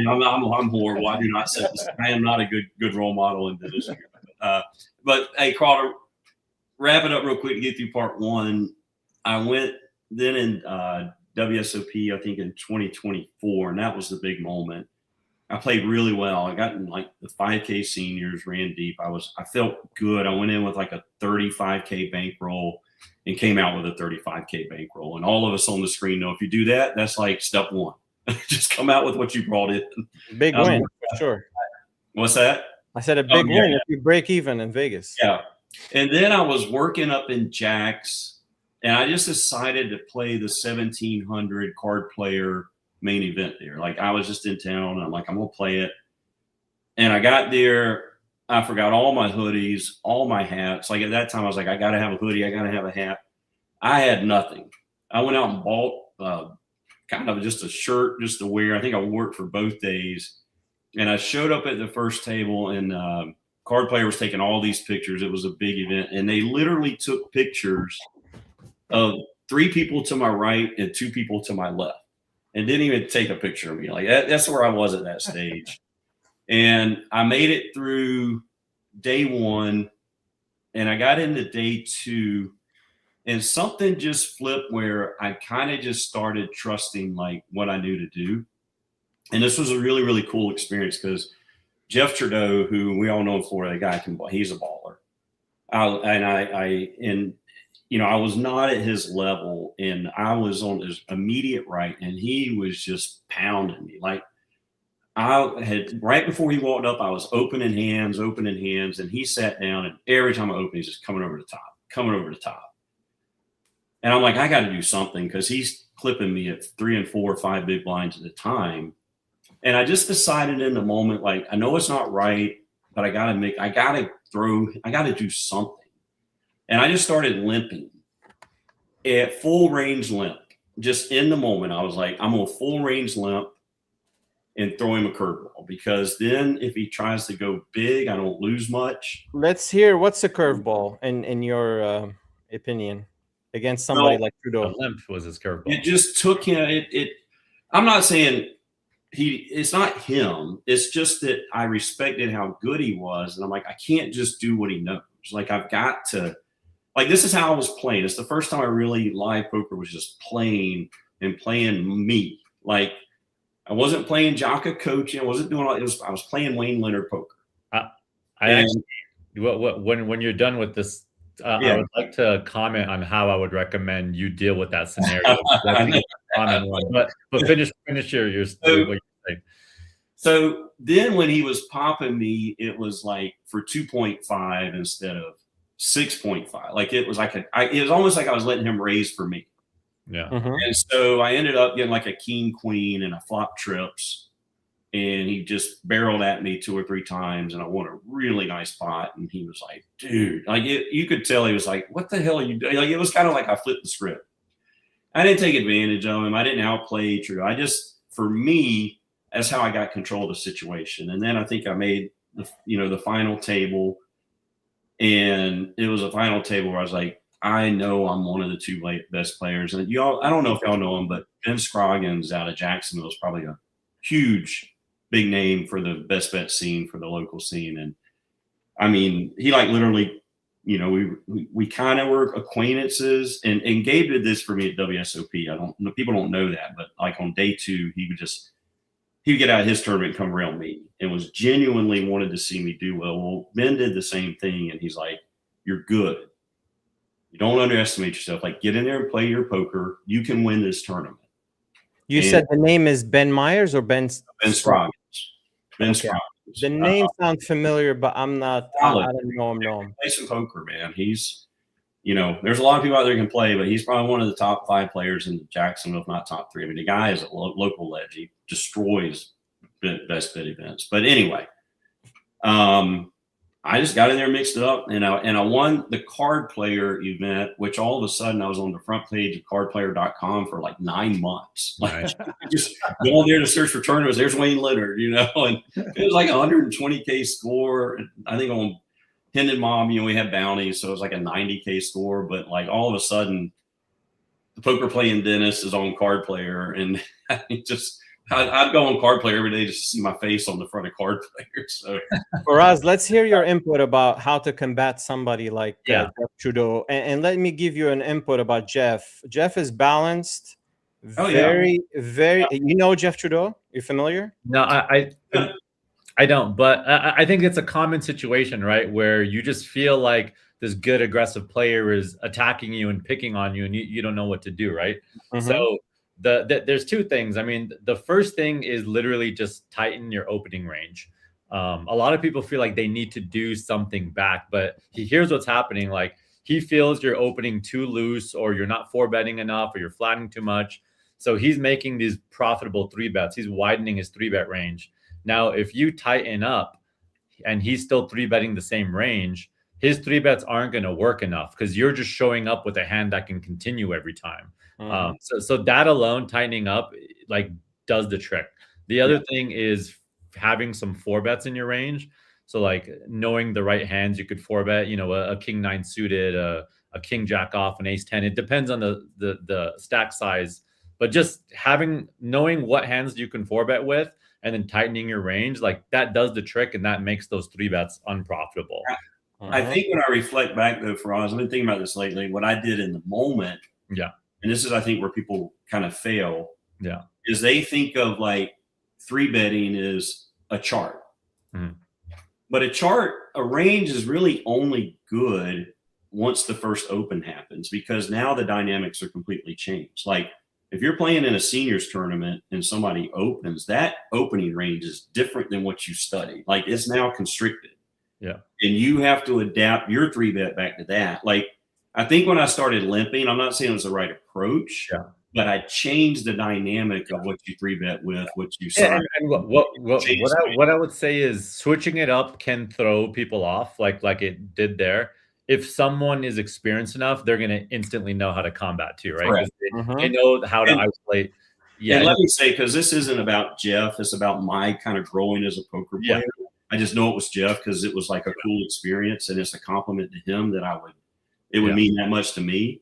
I'm horrible. I do not set this. I am not a good role model in dentistry. But hey, Carl, to wrap it up real quick to get through part one. I went then in WSOP, I think in 2024, and that was the big moment. I played really well. I got in like the 5K seniors, ran deep. I felt good. I went in with like a 35K bankroll and came out with a 35K bankroll. And all of us on the screen know if you do that, that's like step one. Just come out with what you brought in. Big win for sure. What's that? I said a big win if you break even in Vegas. Yeah. And then I was working up in Jax, and I just decided to play the 1,700 card player main event there. Like I was just in town, and I'm like, I'm gonna play it. And I got there, I forgot all my hoodies, all my hats. Like at that time, I was like, I gotta have a hoodie, I gotta have a hat. I had nothing. I went out and bought kind of just a shirt just to wear. I think I wore it for both days. And I showed up at the first table, and card player was taking all these pictures. It was a big event, and they literally took pictures of 3 people to my right and 2 people to my left, and didn't even take a picture of me. Like that's where I was at that stage. And I made it through day 1, and I got into day 2, and something just flipped where I kind of just started trusting like what I knew to do. And this was a really, really cool experience because Jeff Trudeau, who we all know in Florida, the guy he's a baller. And I was not at his level, and I was on his immediate right, and he was just pounding me. Like I had right before he walked up, I was opening hands, and he sat down, and every time I opened, he's just coming over the top. And I'm like, I got to do something because he's clipping me at 3 and 4 or 5 big blinds at a time. And I just decided in the moment, like, I know it's not right, but I got to do something. And I just started limping at full range limp. Just in the moment, I was like, I'm on full range limp and throw him a curveball, because then if he tries to go big, I don't lose much. Let's hear what's the curveball in your opinion against somebody like Trudeau. The limp was his curveball. It just took him. I'm not saying it's not him. It's just that I respected how good he was. And I'm like, I can't just do what he knows. Like I've got to, like, this is how I was playing. It's the first time I really live poker was just playing me. Like I wasn't playing Jocka coaching. I wasn't doing all I was playing Wayne Leonard poker. When you're done with this, I would like to comment on how I would recommend you deal with that scenario. But finish your what you're saying. So then when he was popping me, it was like for 2.5 instead of 6.5. Like it was it was almost like I was letting him raise for me. Yeah. Mm-hmm. And so I ended up getting like a king queen and a flop trips, and he just barreled at me 2 or 3 times, and I won a really nice pot. And he was like, dude, like you could tell he was like, what the hell are you doing? Like it was kind of like I flipped the script. I didn't take advantage of him. I didn't outplay Trudeau. For me, that's how I got control of the situation. And then I think I made the final table, and it was a final table where I was like, I know I'm one of the 2 best players. And I don't know if y'all know him, but Ben Scroggins out of Jacksonville is probably a huge, big name for the best bet scene, for the local scene. And I mean, he like literally, we kind of were acquaintances, and Gabe did this for me at WSOP. People don't know that, but like on day 2, he would get out of his tournament and come around me, and was genuinely wanted to see me do well. Well, Ben did the same thing, and he's like, you're good. You don't underestimate yourself. Like, get in there and play your poker. You can win this tournament. You said the name is Ben Myers or Ben Scroggins. Ben Okay. Scroggins. The name sounds familiar, but I'm not. I don't know him. Play some poker, man. He's, there's a lot of people out there who can play, but he's probably one of the top 5 players in Jacksonville, if not top 3. I mean, the guy is a local ledge. He destroys best bet events. But anyway, I just got in there, mixed it up, and I won the card player event, which all of a sudden I was on the front page of cardplayer.com for like 9 months. Like Nice. just go on there to search for tournaments. There's Wayne Leonard, you know, and it was like 120K score. I think on Hendon Mom, you know, we had bounties, so it was like a 90K score. But like all of a sudden, the poker playing Dennis is on card player, and I'd go on card player every day just to see my face on the front of card player. So, Faraz, let's hear your input about how to combat somebody like Yeah. Jeff Trudeau. And let me give you an input about Jeff. Jeff is balanced, Oh, yeah. very, very. You know Jeff Trudeau? You familiar? No, I don't, but I think it's a common situation, right? Where you just feel like this good aggressive player is attacking you and picking on you, and you don't know what to do, right? Mhm. So there's two things. I mean, the first thing is literally just tighten your opening range. A lot of people feel like they need to do something back, but here's what's happening. Like he feels you're opening too loose, or you're not 4-betting enough, or you're flattening too much. So he's making these profitable 3-bets. He's widening his 3-bet range. Now, if you tighten up and he's still 3-betting the same range, his 3-bets aren't going to work enough because you're just showing up with a hand that can continue every time. So that alone, tightening up, like does the trick. The other thing is having some 4-bets in your range. So like knowing the right hands you could 4-bet, you know, a king 9 suited, a king jack off, an ace 10. It depends on the stack size, but just knowing what hands you can 4-bet with and then tightening your range, like that does the trick, and that makes those 3-bets unprofitable. I think when I reflect back though, Faraz, I've been thinking about this lately. What I did in the moment, and this is I think where people kind of fail, is they think of like 3-betting is a chart, but a range is really only good once the first open happens, because now the dynamics are completely changed. Like if you're playing in a seniors tournament and somebody opens, that opening range is different than what you studied. Like it's now constricted. Yeah. And you have to adapt your 3-bet back to that. Like I think when I started limping, I'm not saying it was the right approach, but I changed the dynamic of what you 3-bet with, what you And what I would say is switching it up can throw people off like it did there. If someone is experienced enough, they're going to instantly know how to combat too, right? They know how to isolate. Yeah. And let me say, because this isn't about Jeff, it's about my kind of growing as a poker player. I just know it was Jeff because it was like a cool experience, and it's a compliment to him that it would mean that much to me.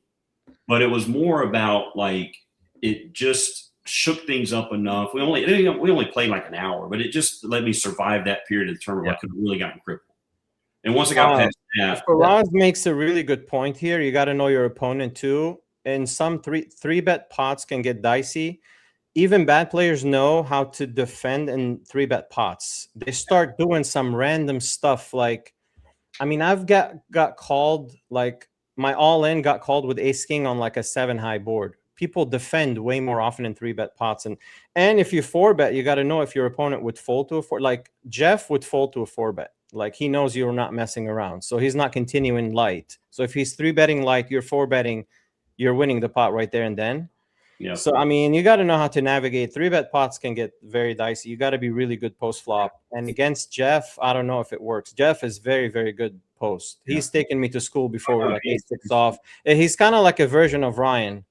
But it was more about like it just shook things up enough. We only played like an hour, but it just let me survive that period of the tournament where I could have really gotten crippled. And once I got past that, Faraz makes a really good point here. You got to know your opponent too. And some 3-bet pots can get dicey. Even bad players know how to defend in 3-bet pots. They start doing some random stuff. Like, I mean, I've got called, like my all-in got called with ace king on like a 7-high board. People defend way more often in 3-bet pots. And if you 4-bet, you got to know if your opponent would fold to a 4. Like Jeff would fold to a 4-bet. Like he knows you're not messing around. So he's not continuing light. So if he's 3-betting light, you're 4-betting, you're winning the pot right there and then. Yeah. So, I mean, you got to know how to navigate. 3-bet pots can get very dicey. You got to be really good post-flop. And against Jeff, I don't know if it works. Jeff is very, very good post. He's taken me to school before with like ace-6 off. He's kind of like a version of Ryan.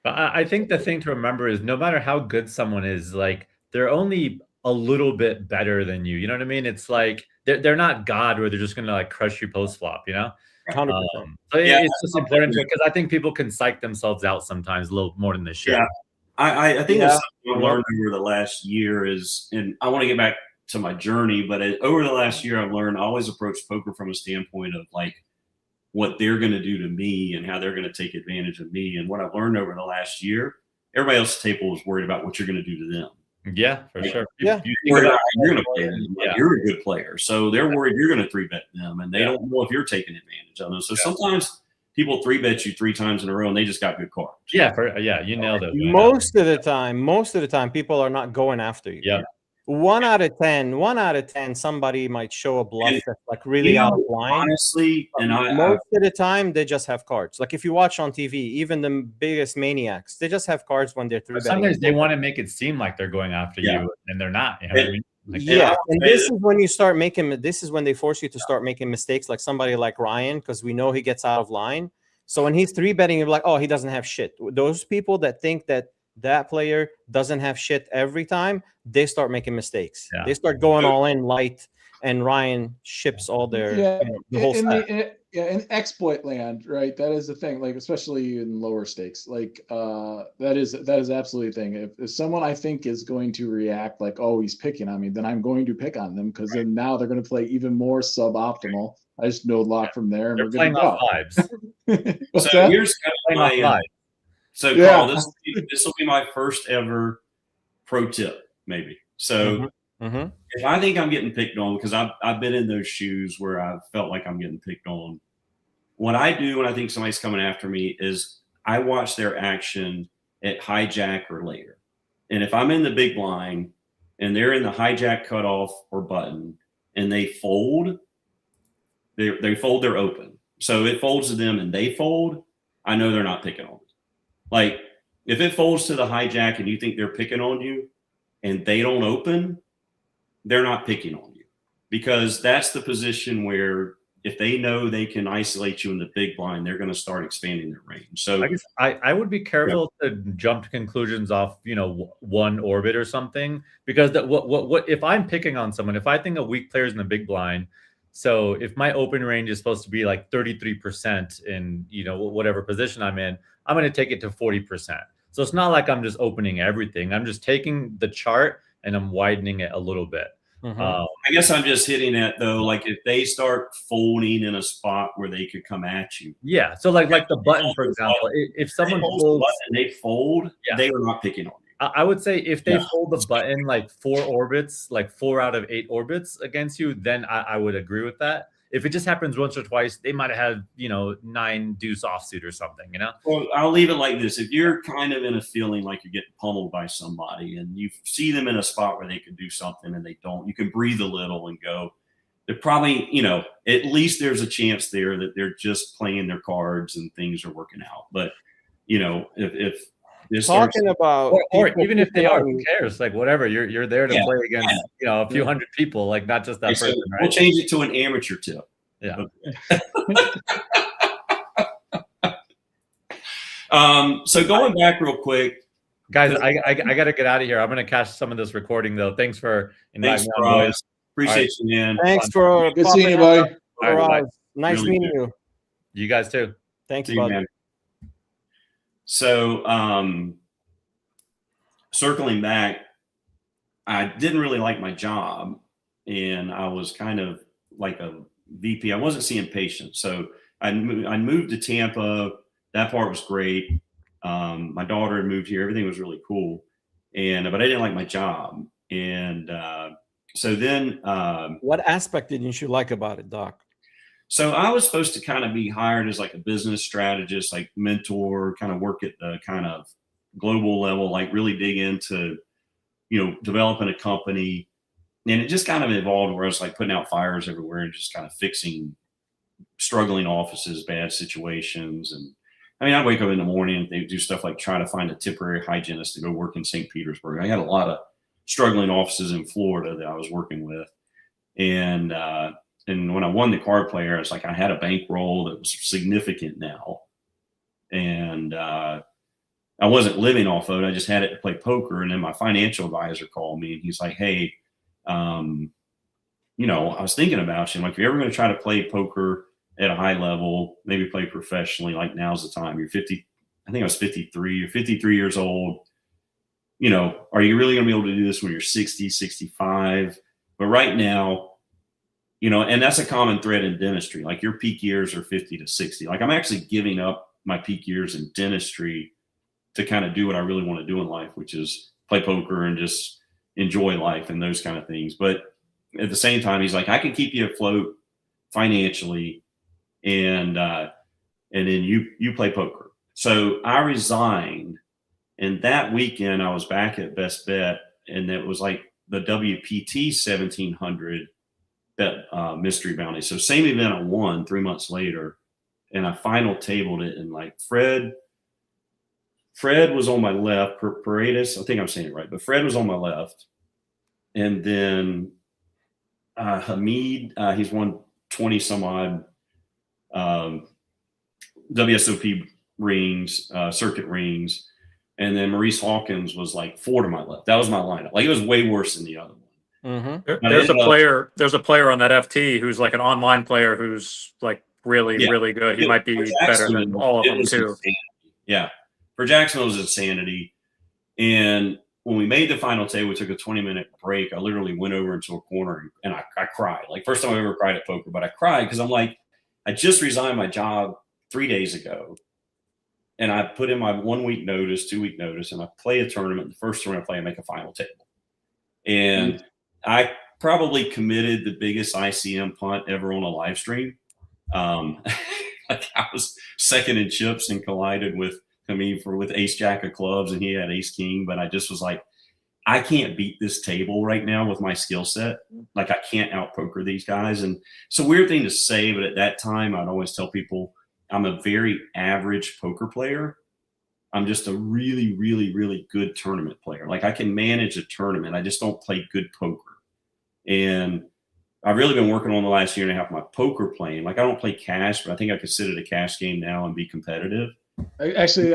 But I think the thing to remember is no matter how good someone is, like they're only a little bit better than you. You know what I mean? It's like they're not God where they're just going to like crush you post-flop, you know? 100%. So it's just important because I think people can psych themselves out sometimes a little more than they should. Yeah. I think that's something I learned over the last year is, and I want to get back to my journey, but over the last year, I've learned I always approach poker from a standpoint of like what they're going to do to me and how they're going to take advantage of me. And what I've learned over the last year, everybody else at the table is worried about what you're going to do to them. Yeah, for sure. Yeah. You're going to play them. Like, you're a good player. So they're worried you're going to 3-bet them, and they don't know if you're taking advantage of them. So sometimes people 3-bet you 3 times in a row, and they just got good cards. Yeah, you nailed it. Most of the time, people are not going after you. Yeah. 1 out of 10, somebody might show a bluff that's like really out of line. Honestly, and most of the time they just have cards. Like if you watch on TV, even the biggest maniacs, they just have cards when they're 3-betting. Sometimes they want to make it seem like they're going after you, and they're not. You know what I mean? Yeah, and this is when you start making. This is when they force you to start making mistakes, like somebody like Ryan, because we know he gets out of line. So when he's 3-betting, you're like, oh, he doesn't have shit. Those people that think that that player doesn't have shit every time, they start making mistakes. Yeah. They start going all in light, and Ryan ships all their the whole stack. In exploit land, right? That is the thing. Like especially in lower stakes, like that is absolutely the thing. If someone I think is going to react like, oh, he's picking on me, then I'm going to pick on them because then now they're going to play even more suboptimal. I just no lock from there, and They're we're good playing to go. off vibes. What's So that? here's kind of my, so Yeah. Carl, this will be my first ever pro tip, maybe. So if I think I'm getting picked on, because I've been in those shoes where I felt like I'm getting picked on, what I do when I think somebody's coming after me is I watch their action at hijack or later. And if I'm in the big blind and they're in the hijack cutoff or button and they fold, they fold, they're open. So it folds to them and they fold, I know they're not picking on me. Like if it folds to the hijack and you think they're picking on you and they don't open, they're not picking on you, because that's the position where if they know they can isolate you in the big blind, they're going to start expanding their range. So I guess I would be careful to jump to conclusions off, one orbit or something, because what if I'm picking on someone, if I think a weak player is in the big blind, so if my open range is supposed to be like 33% in, whatever position I'm in, I'm going to take it to 40%. So it's not like I'm just opening everything. I'm just taking the chart and I'm widening it a little bit. I guess I'm just hitting at though, like if they start folding in a spot where they could come at you. Yeah. So like the button, for example, if someone folds and they fold, they are not picking on you. I would say if they fold the button like 4 orbits, like 4 out of 8 orbits against you, then I would agree with that. If it just happens once or twice, they might have had, 9 deuce offsuit or something, Well, I'll leave it like this. If you're kind of in a feeling like you're getting pummeled by somebody and you see them in a spot where they could do something and they don't, you can breathe a little and go, they're probably, at least there's a chance there that they're just playing their cards and things are working out. But, if this talking about or even if they are, who cares? Like whatever, you're there to play against a few hundred people, like not just that person. Right? We'll change it to an amateur tip. Yeah. So going back real quick, guys, I got to get out of here. I'm going to catch some of this recording though. Thanks for inviting me on, boys. Appreciate you, man. Thanks for good seeing you, buddy. Nice Really meeting good. you. You guys too. Thanks, See you, buddy. man. So, circling back, I didn't really like my job, and I was kind of like a VP. I wasn't seeing patients, so I moved to Tampa. That part was great. My daughter had moved here. Everything was really cool, but I didn't like my job. And so then, what aspect didn't you like about it, Doc? So I was supposed to kind of be hired as like a business strategist, like mentor, kind of work at the kind of global level, like really dig into, developing a company. And it just kind of evolved where I was like putting out fires everywhere and just kind of fixing struggling offices, bad situations. And I mean, I'd wake up in the morning and they do stuff like try to find a temporary hygienist to go work in St. Petersburg. I had a lot of struggling offices in Florida that I was working with. And when I won the card player, it's like I had a bankroll that was significant now. And I wasn't living off of it. I just had it to play poker. And then my financial advisor called me and he's like, hey, I was thinking about you. I'm like, if you're ever going to try to play poker at a high level, maybe play professionally, like now's the time. You're 50, I think I was 53. You're 53 years old. Are you really going to be able to do this when you're 60, 65? But right now, and that's a common thread in dentistry. Like your peak years are 50 to 60. Like I'm actually giving up my peak years in dentistry to kind of do what I really want to do in life, which is play poker and just enjoy life and those kind of things. But at the same time, he's like, I can keep you afloat financially and then you play poker. So I resigned, and that weekend I was back at Best Bet, and it was like the WPT 1700 bet mystery bounty. So same event I won 3 months later, and I final tabled it. And like Fred was on my left. Paredes, I think I'm saying it right, but Fred was on my left, and then Hamid, he's won 20 some odd WSOP rings, circuit rings. And then Maurice Hawkins was like 4 to my left. That was my lineup. Like, it was way worse than the other one. There's a player on that FT who's like an online player who's like really good. He might be better than all of them too. Insanity. Yeah. For Jacksonville, it was insanity. And when we made the final table, we took a 20-minute break. I literally went over into a corner and I cried. Like, first time I ever cried at poker, but I cried because I'm like, I just resigned my job 3 days ago. And I put in my 1 week notice, 2 week notice, and I play a tournament. The first tournament I play, I make a final table. And I probably committed the biggest ICM punt ever on a live stream. Like, I was second in chips and collided with with ace jack of clubs, and he had ace king. But I just was like, I can't beat this table right now with my skill set. Like, I can't out poker these guys. And it's a weird thing to say, but at that time, I'd always tell people I'm a very average poker player. I'm just a really, really, really good tournament player. Like, I can manage a tournament. I just don't play good poker. And I've really been working on the last year and a half my poker playing. Like, I don't play cash, but I think I could sit at a cash game now and be competitive. Actually,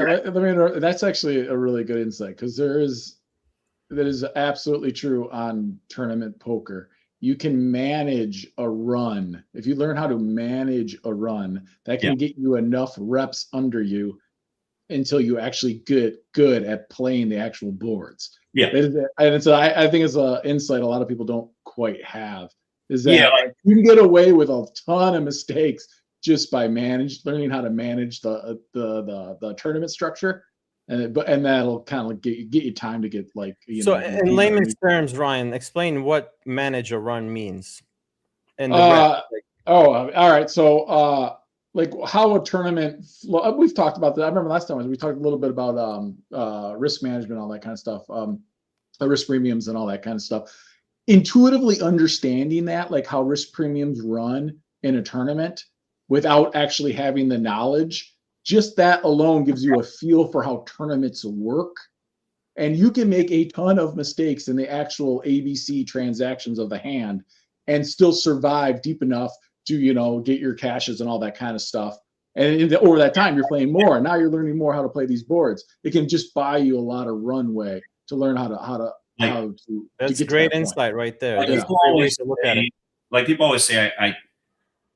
that's actually a really good insight, because that is absolutely true on tournament poker. You can manage a run. If you learn how to manage a run, that can get you enough reps under you until you actually get good at playing the actual boards. Yeah. And I think it's an insight a lot of people don't quite have, is that you can get away with a ton of mistakes just by learning how to manage the tournament structure. And that'll kind of get you time to get, like, so in layman's terms, Ryan, explain what manage a run means. And all right. So like how a tournament we've talked about that. I remember last time we talked a little bit about risk management, all that kind of stuff, risk premiums and all that kind of stuff. Intuitively understanding that, like how risk premiums run in a tournament without actually having the knowledge, just that alone gives you a feel for how tournaments work. And you can make a ton of mistakes in the actual ABC transactions of the hand and still survive deep enough to, get your cashes and all that kind of stuff. And over that time, you're playing more. And now you're learning more how to play these boards. It can just buy you a lot of runway to learn how to That's great insight right there. Like, people always say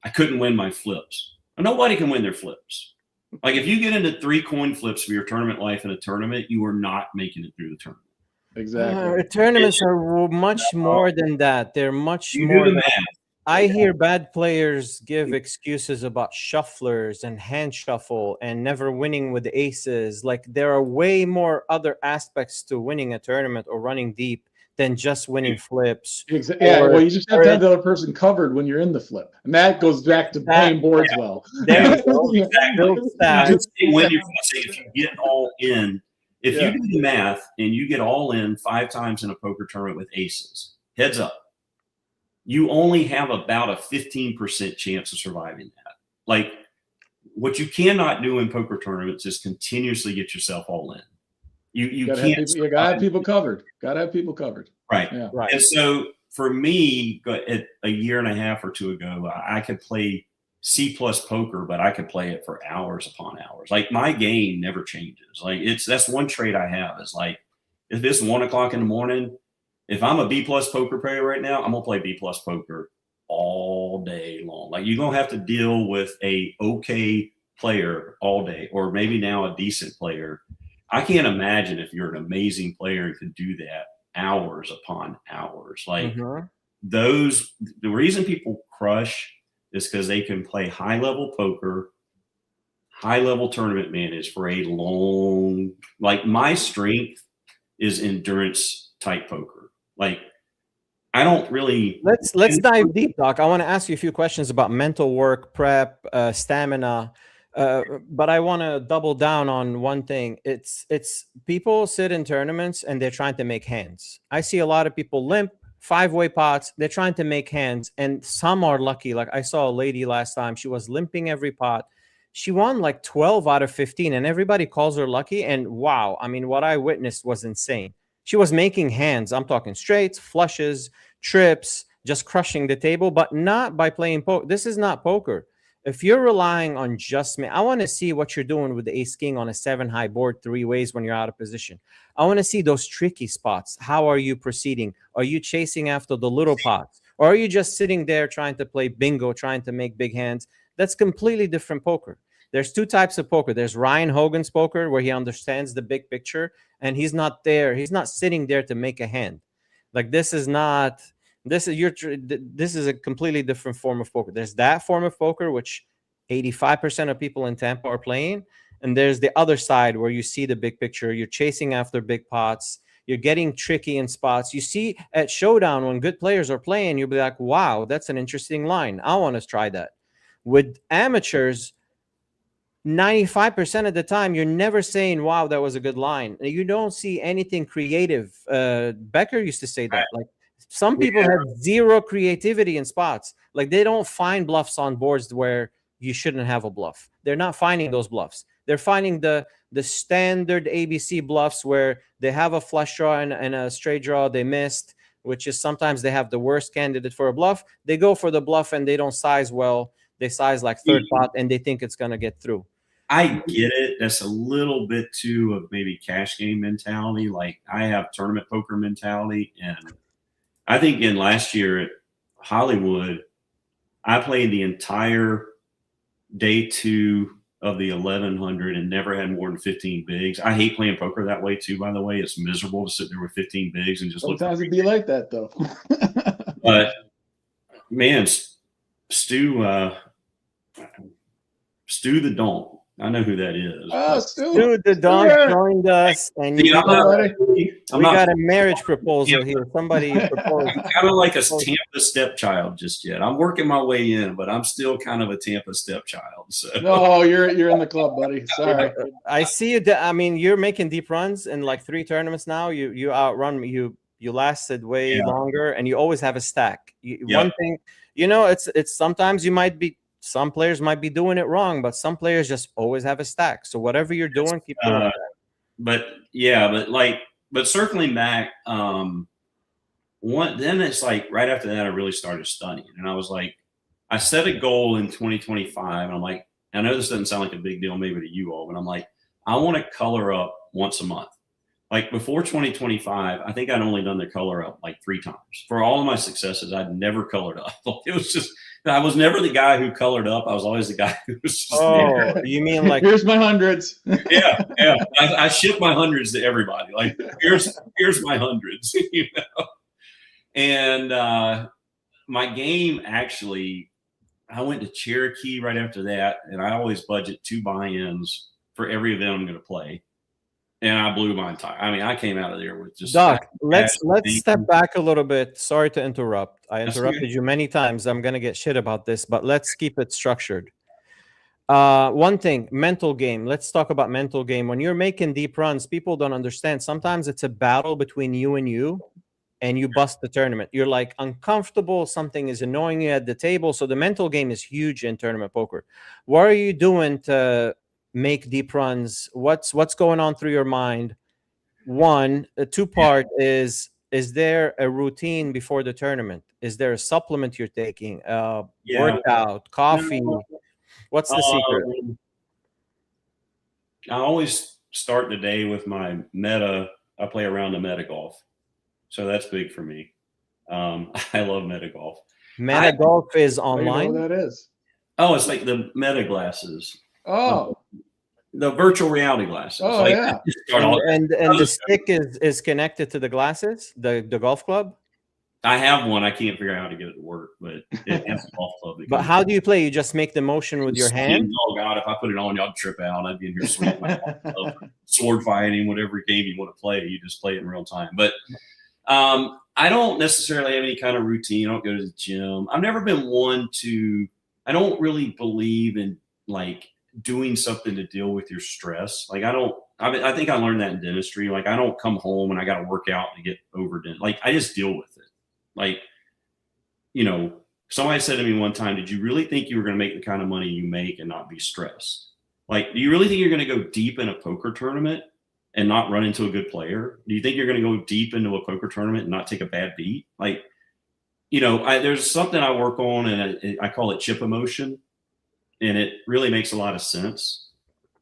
I couldn't win my flips. Nobody can win their flips. Like, if you get into 3 coin flips for your tournament life in a tournament, you are not making it through the tournament. Exactly. Tournaments are much more than that. They're much more. I hear bad players give excuses about shufflers and hand shuffle and never winning with aces. Like, there are way more other aspects to winning a tournament or running deep than just winning flips. Yeah, well, you just have to have the other person covered when you're in the flip, and that goes back to playing boards well. There you go. If you get all in, if you do the math and you get all in 5 times in a poker tournament with aces, heads up, you only have about a 15% chance of surviving that. Like, what you cannot do in poker tournaments is continuously get yourself all in. You gotta have people covered. Gotta have people covered. Right. Yeah. Right. And so for me, a year and a half or 2 ago, I could play C+ poker, but I could play it for hours upon hours. Like, my game never changes. Like, that's one trait I have, is like, if it's 1 o'clock in the morning, if I'm a B+ poker player right now, I'm gonna play B+ poker all day long. Like, you're gonna have to deal with a okay player all day, or maybe now a decent player. I can't imagine if you're an amazing player and could do that hours upon hours. Like, the reason people crush is because they can play high level poker, high level tournament manage for a long, like, my strength is endurance type poker. Like, I don't really. Let's dive deep, Doc. I want to ask you a few questions about mental work, prep, stamina. But I want to double down on one thing. It's people sit in tournaments and they're trying to make hands. I see a lot of people limp 5-way pots. They're trying to make hands, and some are lucky. Like, I saw a lady last time. She was limping every pot. She won like 12 out of 15, and everybody calls her lucky. And wow, I mean, what I witnessed was insane. She was making hands. I'm talking straights, flushes, trips, just crushing the table, but not by playing poker. This is not poker. If you're relying on just me, I want to see what you're doing with the ace king on a 7-high board 3 ways when you're out of position. I want to see those tricky spots. How are you proceeding? Are you chasing after the little pots? Or are you just sitting there trying to play bingo, trying to make big hands? That's completely different poker. There's 2 types of poker. There's Ryan Hogan's poker, where he understands the big picture, and he's not there. He's not sitting there to make a hand. Like, this is not, this is a completely different form of poker. There's that form of poker, which 85% of people in Tampa are playing. And there's the other side where you see the big picture. You're chasing after big pots. You're getting tricky in spots. You see at Showdown, when good players are playing, you'll be like, wow, that's an interesting line. I want to try that. With amateurs, 95% of the time, you're never saying, wow, that was a good line. You don't see anything creative. Becker used to say that. Like, some people have zero creativity in spots. Like, they don't find bluffs on boards where you shouldn't have a bluff. They're not finding those bluffs. They're finding the standard ABC bluffs where they have a flush draw and a straight draw they missed, which is sometimes they have the worst candidate for a bluff. They go for the bluff and they don't size well. They size like third pot and they think it's going to get through. I get it. That's a little bit too of maybe cash game mentality. Like, I have tournament poker mentality. And I think in last year at Hollywood, I played the entire day 2 of the 1100 and never had more than 15 bigs. I hate playing poker that way too, by the way. It's miserable to sit there with 15 bigs and just Sometimes it'd be like that, though. But man, Stu the Donk. I know who that is. Oh, Stu. Dude, the dog joined us, and See, we got a marriage proposal here. Somebody proposed. I'm kind of like a Tampa stepchild just yet. I'm working my way in, but I'm still kind of a Tampa stepchild. So No, you're in the club, buddy. Sorry. I see you. I mean, you're making deep runs in like 3 tournaments now. You outrun me. You lasted way longer, and you always have a stack. One thing, it's sometimes you might be. Some players might be doing it wrong, but some players just always have a stack. So whatever you're doing, keep doing it. But certainly Mac. Then it's like right after that, I really started studying, and I was like, I set a goal in 2025, and I'm like, I know this doesn't sound like a big deal maybe to you all, but I'm like, I want to color up once a month. Like, before 2025, I think I'd only done the color up like 3 times. For all of my successes, I'd never colored up. It was just, I was never the guy who colored up. I was always the guy who was just there. You mean like, here's my hundreds? Yeah. I ship my hundreds to everybody. Like, here's my hundreds, And my game, actually, I went to Cherokee right after that, and I always budget 2 buy-ins for every event I'm going to play. And I blew my entire. I mean, I came out of there with just. Doc, let's step back a little bit. Sorry to interrupt. I interrupted you many times. I'm gonna get shit about this, but let's keep it structured. One thing, mental game. Let's talk about mental game. When you're making deep runs, people don't understand. Sometimes it's a battle between you, and you bust the tournament. You're like uncomfortable. Something is annoying you at the table. So the mental game is huge in tournament poker. What are you doing to make deep runs? What's going on through your mind? One, a 2-part is there a routine before the tournament? Is there a supplement you're taking? Workout, coffee? What's the secret? I always start the day with my meta. I play around the meta golf, so that's big for me. I love meta golf. Meta golf is online. I know what that is. Oh, it's like the meta glasses. Oh, the virtual reality glasses. Oh, yeah. And the stick is connected to the glasses, the golf club? I have one. I can't figure out how to get it to work, but it has a golf club. But how do you play? You just make the motion with your hand? Oh, God, if I put it on, y'all trip out. I'd be in here swinging my sword fighting, whatever game you want to play. You just play it in real time. But I don't necessarily have any kind of routine. I don't go to the gym. I've never been one to – I don't really believe in, like, doing something to deal with your stress. Like, I think I learned that in dentistry. Like, I don't come home and I got to work out to get over it. Like, I just deal with it. Like, somebody said to me one time, did you really think you were going to make the kind of money you make and not be stressed? Like, do you really think you're going to go deep in a poker tournament and not run into a good player? Do you think you're going to go deep into a poker tournament and not take a bad beat? Like, there's something I work on, and I call it chip emotion, and it really makes a lot of sense.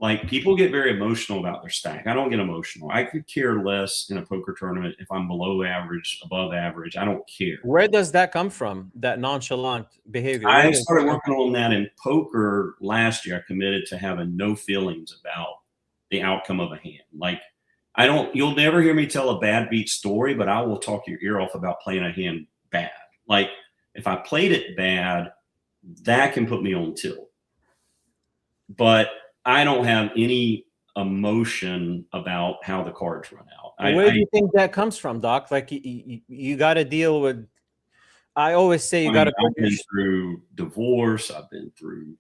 Like, people get very emotional about their stack. I don't get emotional. I could care less in a poker tournament if I'm below average, above average. I don't care. Where does that come from? That nonchalant behavior? I started working on that in poker last year. I committed to having no feelings about the outcome of a hand. Like, you'll never hear me tell a bad beat story, but I will talk your ear off about playing a hand bad. Like, if I played it bad, that can put me on tilt. But I don't have any emotion about how the cards run out. Where do you think that comes from, Doc? Like, you got to deal with. I always say you got to. I've been through divorce. I've been through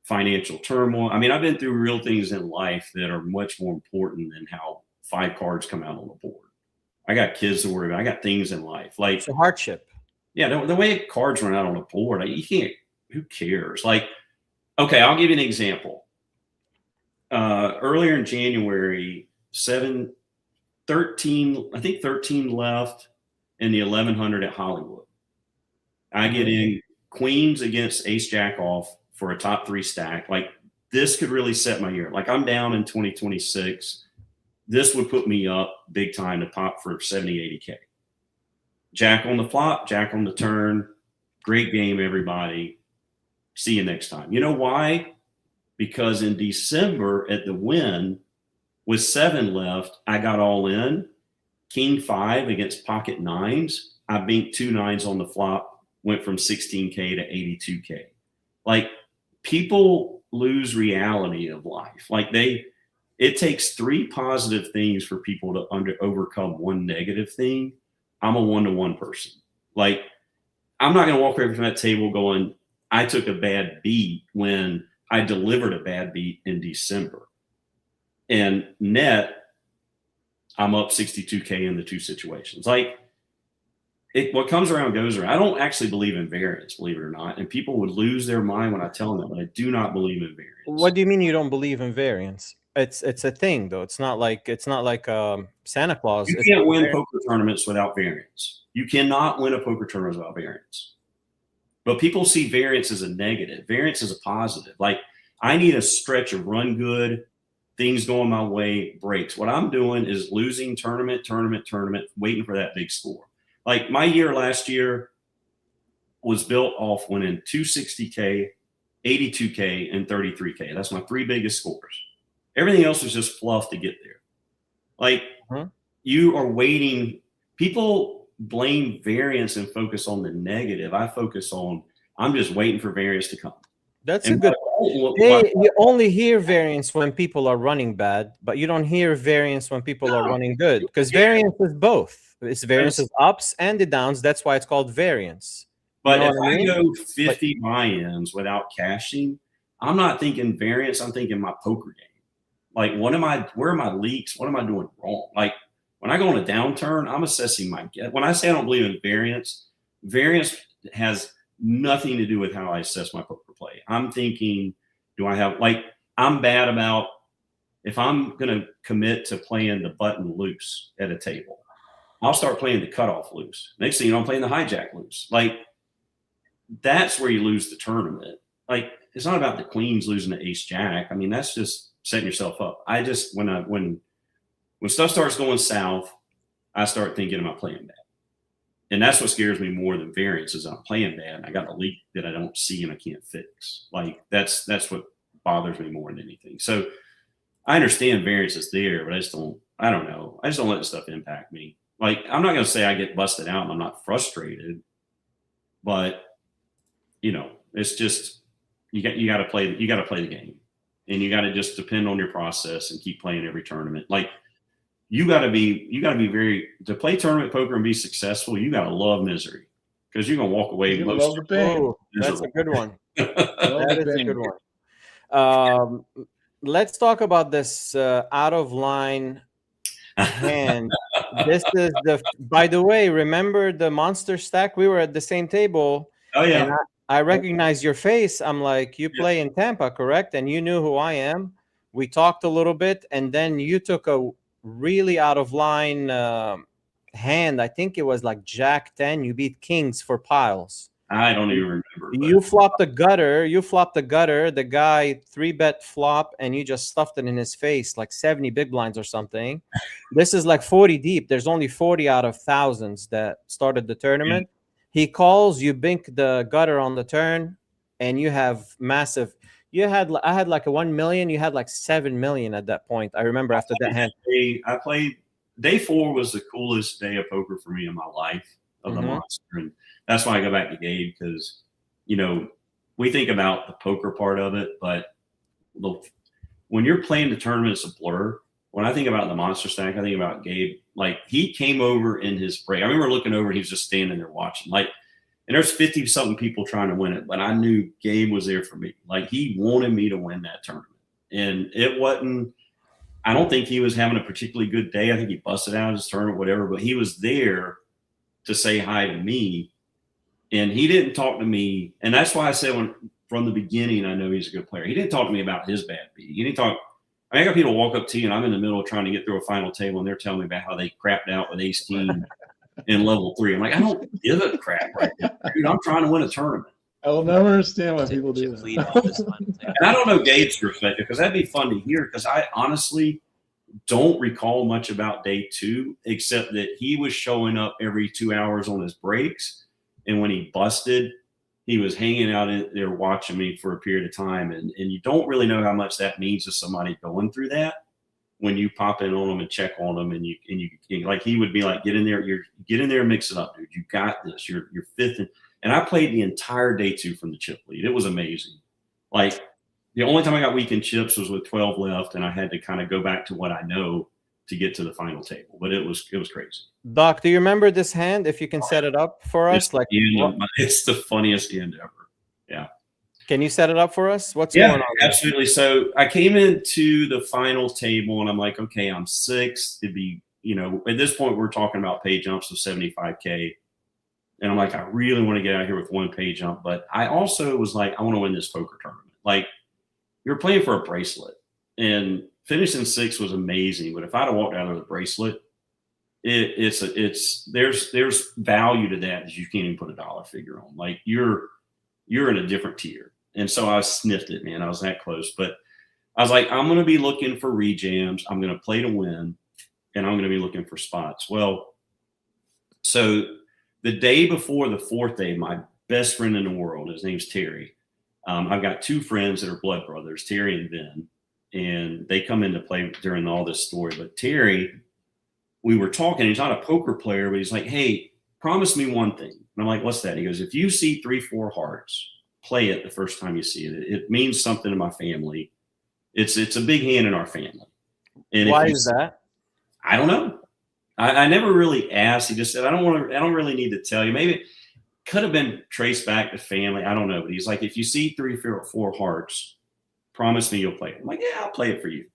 financial turmoil. I mean, I've been through real things in life that are much more important than how 5 cards come out on the board. I got kids to worry about. I got things in life. Like, it's a hardship. Yeah, the way cards run out on the board, you can't. Who cares? Like, okay, I'll give you an example. Earlier in January, 13 left in the 1100 at Hollywood. I get in queens against ace jack off for a top 3 stack. Like, this could really set my year. Like, I'm down in 2026. This would put me up big time to pop for 70, 80K. Jack on the flop, jack on the turn. Great game, everybody. See you next time. You know why? Because in December at the win, with 7 left, I got all in. King 5 against pocket 9s. I banked 2 9s on the flop, went from 16K to 82K. Like, people lose reality of life. Like, it takes 3 positive things for people to overcome 1 negative thing. I'm a 1-to-1 person. Like, I'm not going to walk away from that table going, I took a bad beat when I delivered a bad beat in December. And net, I'm up 62K in the 2 situations. Like, what comes around goes around. I don't actually believe in variance, believe it or not. And people would lose their mind when I tell them that, but I do not believe in variance. What do you mean you don't believe in variance? It's a thing, though. It's not like Santa Claus. You can't win poker tournaments without variance. You cannot win a poker tournament without variance. But people see variance as a negative. Variance is a positive. Like, I need a stretch of run good, things going my way, breaks. What I'm doing is losing tournament, waiting for that big score. Like, my year last year was built off winning 260K, 82K, and 33K. That's my 3 biggest scores. Everything else was just fluff to get there. Like, you are waiting. People blame variance and focus on the negative. I focus on, I'm just waiting for variance to come. That's a good. You only hear variance when people are running bad, but you don't hear variance when people are running good, because variance is both. It's variance is ups and the downs. That's why it's called variance. But if I go 50 buy-ins without cashing, I'm not thinking variance. I'm thinking my poker game. Like, where are my leaks? What am I doing wrong? Like, when I go on a downturn, I'm assessing my get. When I say I don't believe in variance has nothing to do with how I assess my poker play. I'm thinking, I'm bad about, if I'm going to commit to playing the button loose at a table, I'll start playing the cutoff loose. Next thing you know, I'm playing the hijack loose. Like, that's where you lose the tournament. Like, it's not about the queens losing to ace jack. I mean, that's just setting yourself up. I just, when stuff starts going south, I start thinking, am I playing bad? And that's what scares me more than variance, is I'm playing bad and I got a leak that I don't see and I can't fix. Like, that's what bothers me more than anything. So I understand variance is there, but I don't know. I just don't let the stuff impact me. Like, I'm not going to say I get busted out and I'm not frustrated, but it's just, you got to play the game, and you got to just depend on your process and keep playing every tournament. Like, you got to be to play tournament poker and be successful. You got to love misery, because you're going to walk away. Love the pain. That's a good one. That is a good one. Let's talk about this out of line hand. This is by the way, remember the monster stack? We were at the same table. Oh yeah. And I recognize your face. I'm like, you play in Tampa, correct? And you knew who I am. We talked a little bit, and then you took a really out of line hand. I think it was like Jack 10. You beat kings for piles. I don't even remember. You flopped the gutter. The guy 3-bet flop, and you just stuffed it in his face like 70 big blinds or something. This is like 40 deep. There's only 40 out of thousands that started the tournament. He calls, you bink the gutter on the turn, and you have massive. I had like a 1 million. You had like 7 million at that point. I remember after that hand. I played day 4 was the coolest day of poker for me in my life of the monster, and that's why I go back to Gabe, because we think about the poker part of it, but when you're playing the tournament, it's a blur. When I think about the monster stack, I think about Gabe. Like, he came over in his break. I remember looking over and he was just standing there watching. Like, and there's 50 something people trying to win it, but I knew Gabe was there for me. Like, he wanted me to win that tournament, and it wasn't. I don't think he was having a particularly good day. I think he busted out his tournament, whatever, but he was there to say hi to me. And he didn't talk to me. And that's why I said from the beginning, I know he's a good player. He didn't talk to me about his bad beat. He didn't talk. I got people walk up to you, and I'm in the middle of trying to get through a final table, and they're telling me about how they crapped out with ace king in level 3. I'm like, I don't give a crap right now, dude. I'm trying to win a tournament. I will never understand why people do that. And I don't know Gabe's perspective, because that'd be fun to hear, because I honestly don't recall much about day 2, except that he was showing up every 2 hours on his breaks. And when he busted, he was hanging out in there watching me for a period of time. And you don't really know how much that means to somebody going through that when you pop in on them and check on them. And you like, he would be like, get in there, and mix it up, dude. You got this. You're fifth. And I played the entire day 2 from the chip lead. It was amazing. Like, the only time I got weekend chips was with 12 left, and I had to kind of go back to what I know to get to the final table. But it was crazy. Doc, do you remember this hand? If you can set it up for us, It's the funniest end ever. Yeah. Can you set it up for us? What's going on? Absolutely. So I came into the final table, and I'm like, okay, I'm 6th. To be, at this point, we're talking about pay jumps of 75K. And I'm like, I really want to get out of here with 1 pay jump. But I also was like, I want to win this poker tournament. Like, you're playing for a bracelet, and finishing 6th was amazing. But if I'd have walked out of the bracelet, there's value to that you can't even put a dollar figure on. Like, you're in a different tier. And so I sniffed it, man. I was that close. But I was like, I'm going to be looking for rejams. I'm going to play to win, and I'm going to be looking for spots. Well, so the day before the 4th day, my best friend in the world, his name's Terry. I've got 2 friends that are blood brothers, Terry and Ben, and they come into play during all this story. But Terry, we were talking, he's not a poker player, but he's like, hey, promise me one thing. And I'm like, what's that? He goes, if you see 3-4 hearts, play it the first time you see it. It means something to my family. It's a big hand in our family. And why is that? I don't know. I never really asked. He just said, I don't really need to tell you. Maybe it could have been traced back to family. I don't know. But he's like, if you see 3-4 hearts, promise me you'll play it. I'm like, yeah, I'll play it for you.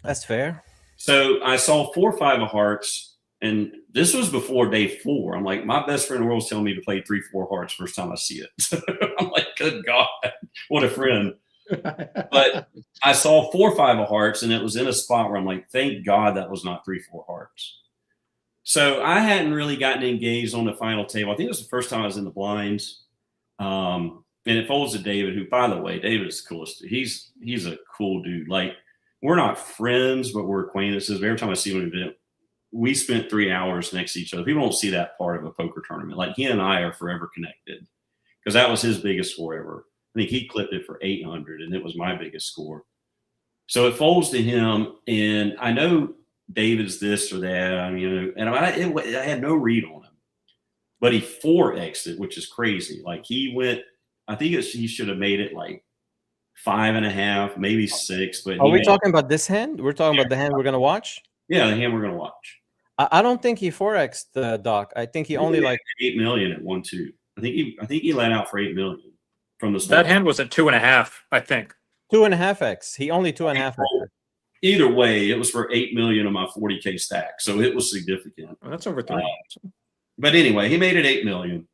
That's fair. So I saw 4-5 of hearts, and this was before day 4. I'm like, my best friend in the world's telling me to play 3-4 hearts first time I see it. So I'm like, good God, what a friend. But I saw 4-5 of hearts, and it was in a spot where I'm like, thank God that was not 3-4 hearts. So I hadn't really gotten engaged on the final table. I think it was the first time I was in the blinds. And it folds to David, who, by the way, David is the coolest. He's a cool dude. Like, we're not friends, but we're acquaintances. Every time I see him, we spent 3 hours next to each other. People don't see that part of a poker tournament. Like, he and I are forever connected, because that was his biggest score ever. I think he clipped it for 800, and it was my biggest score. So it folds to him, and I know David's this or that. I mean, and I had no read on him, but he 4x'd it, which is crazy. Like, he went, I think he should have made it like 5.5, maybe 6. But are we talking about this hand? We're talking about the hand we're gonna watch. Yeah, the hand we're gonna watch. I don't think he 4x'd the Doc. I think he only like 8 million at 1-2. I think he let out for 8 million from the That hand was at 2.5, I think. 2.5x. He only 2.5x. Either way, it was for 8 million of my 40K stack, so it was significant. Well, that's over 3. But anyway, he made it 8 million,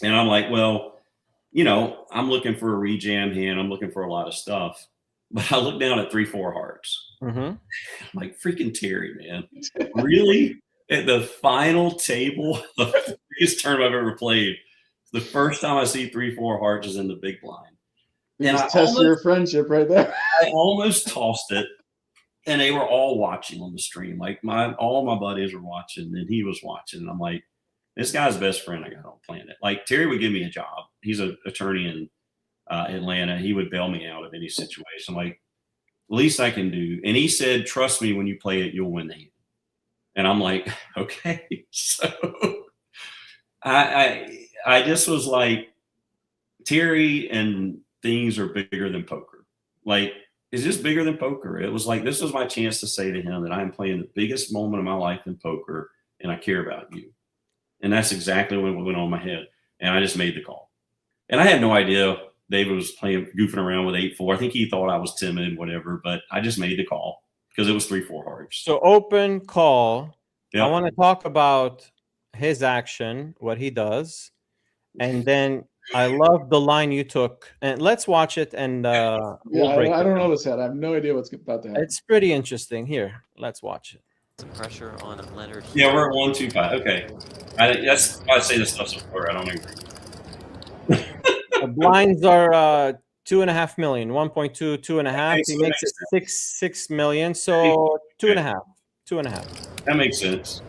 and I'm like, well, I'm looking for a rejam hand. I'm looking for a lot of stuff. But I looked down at 3-4 hearts. Mm-hmm. I'm like, freaking Terry, man. Really? At the final table, the biggest tournament I've ever played, the first time I see 3-4 hearts is in the big blind. You And just test your friendship right there. I almost tossed it, and they were all watching on the stream. Like all my buddies were watching, and he was watching. And I'm like, this guy's best friend I got on planet. Like Terry would give me a job. He's an attorney in Atlanta. He would bail me out of any situation. I'm like, least I can do. And he said, trust me, when you play it, you'll win the hand. And I'm like, okay. So I just was like, Terry and things are bigger than poker. Like, it's just bigger than poker. It was like, this was my chance to say to him that I'm playing the biggest moment of my life in poker, and I care about you. And that's exactly what went on in my head. And I just made the call. And I had no idea David was goofing around with 8-4. I think he thought I was timid, whatever, but I just made the call because it was 3-4 hearts. So open call. Yep. I want to talk about his action, what he does. And then I love the line you took. And let's watch it, and we'll break I it don't down. know this head. I have no idea what's about to happen. It's pretty interesting. Here, let's watch it. Some pressure on Leonard. Yeah, we're at 1-2-5. Okay. That's why I say this stuff's a quarter. I don't agree. The blinds are 2.5 million, 1.2, 2.5. Okay, so He makes it 6 million. So 2.5, 2.5. That makes sense.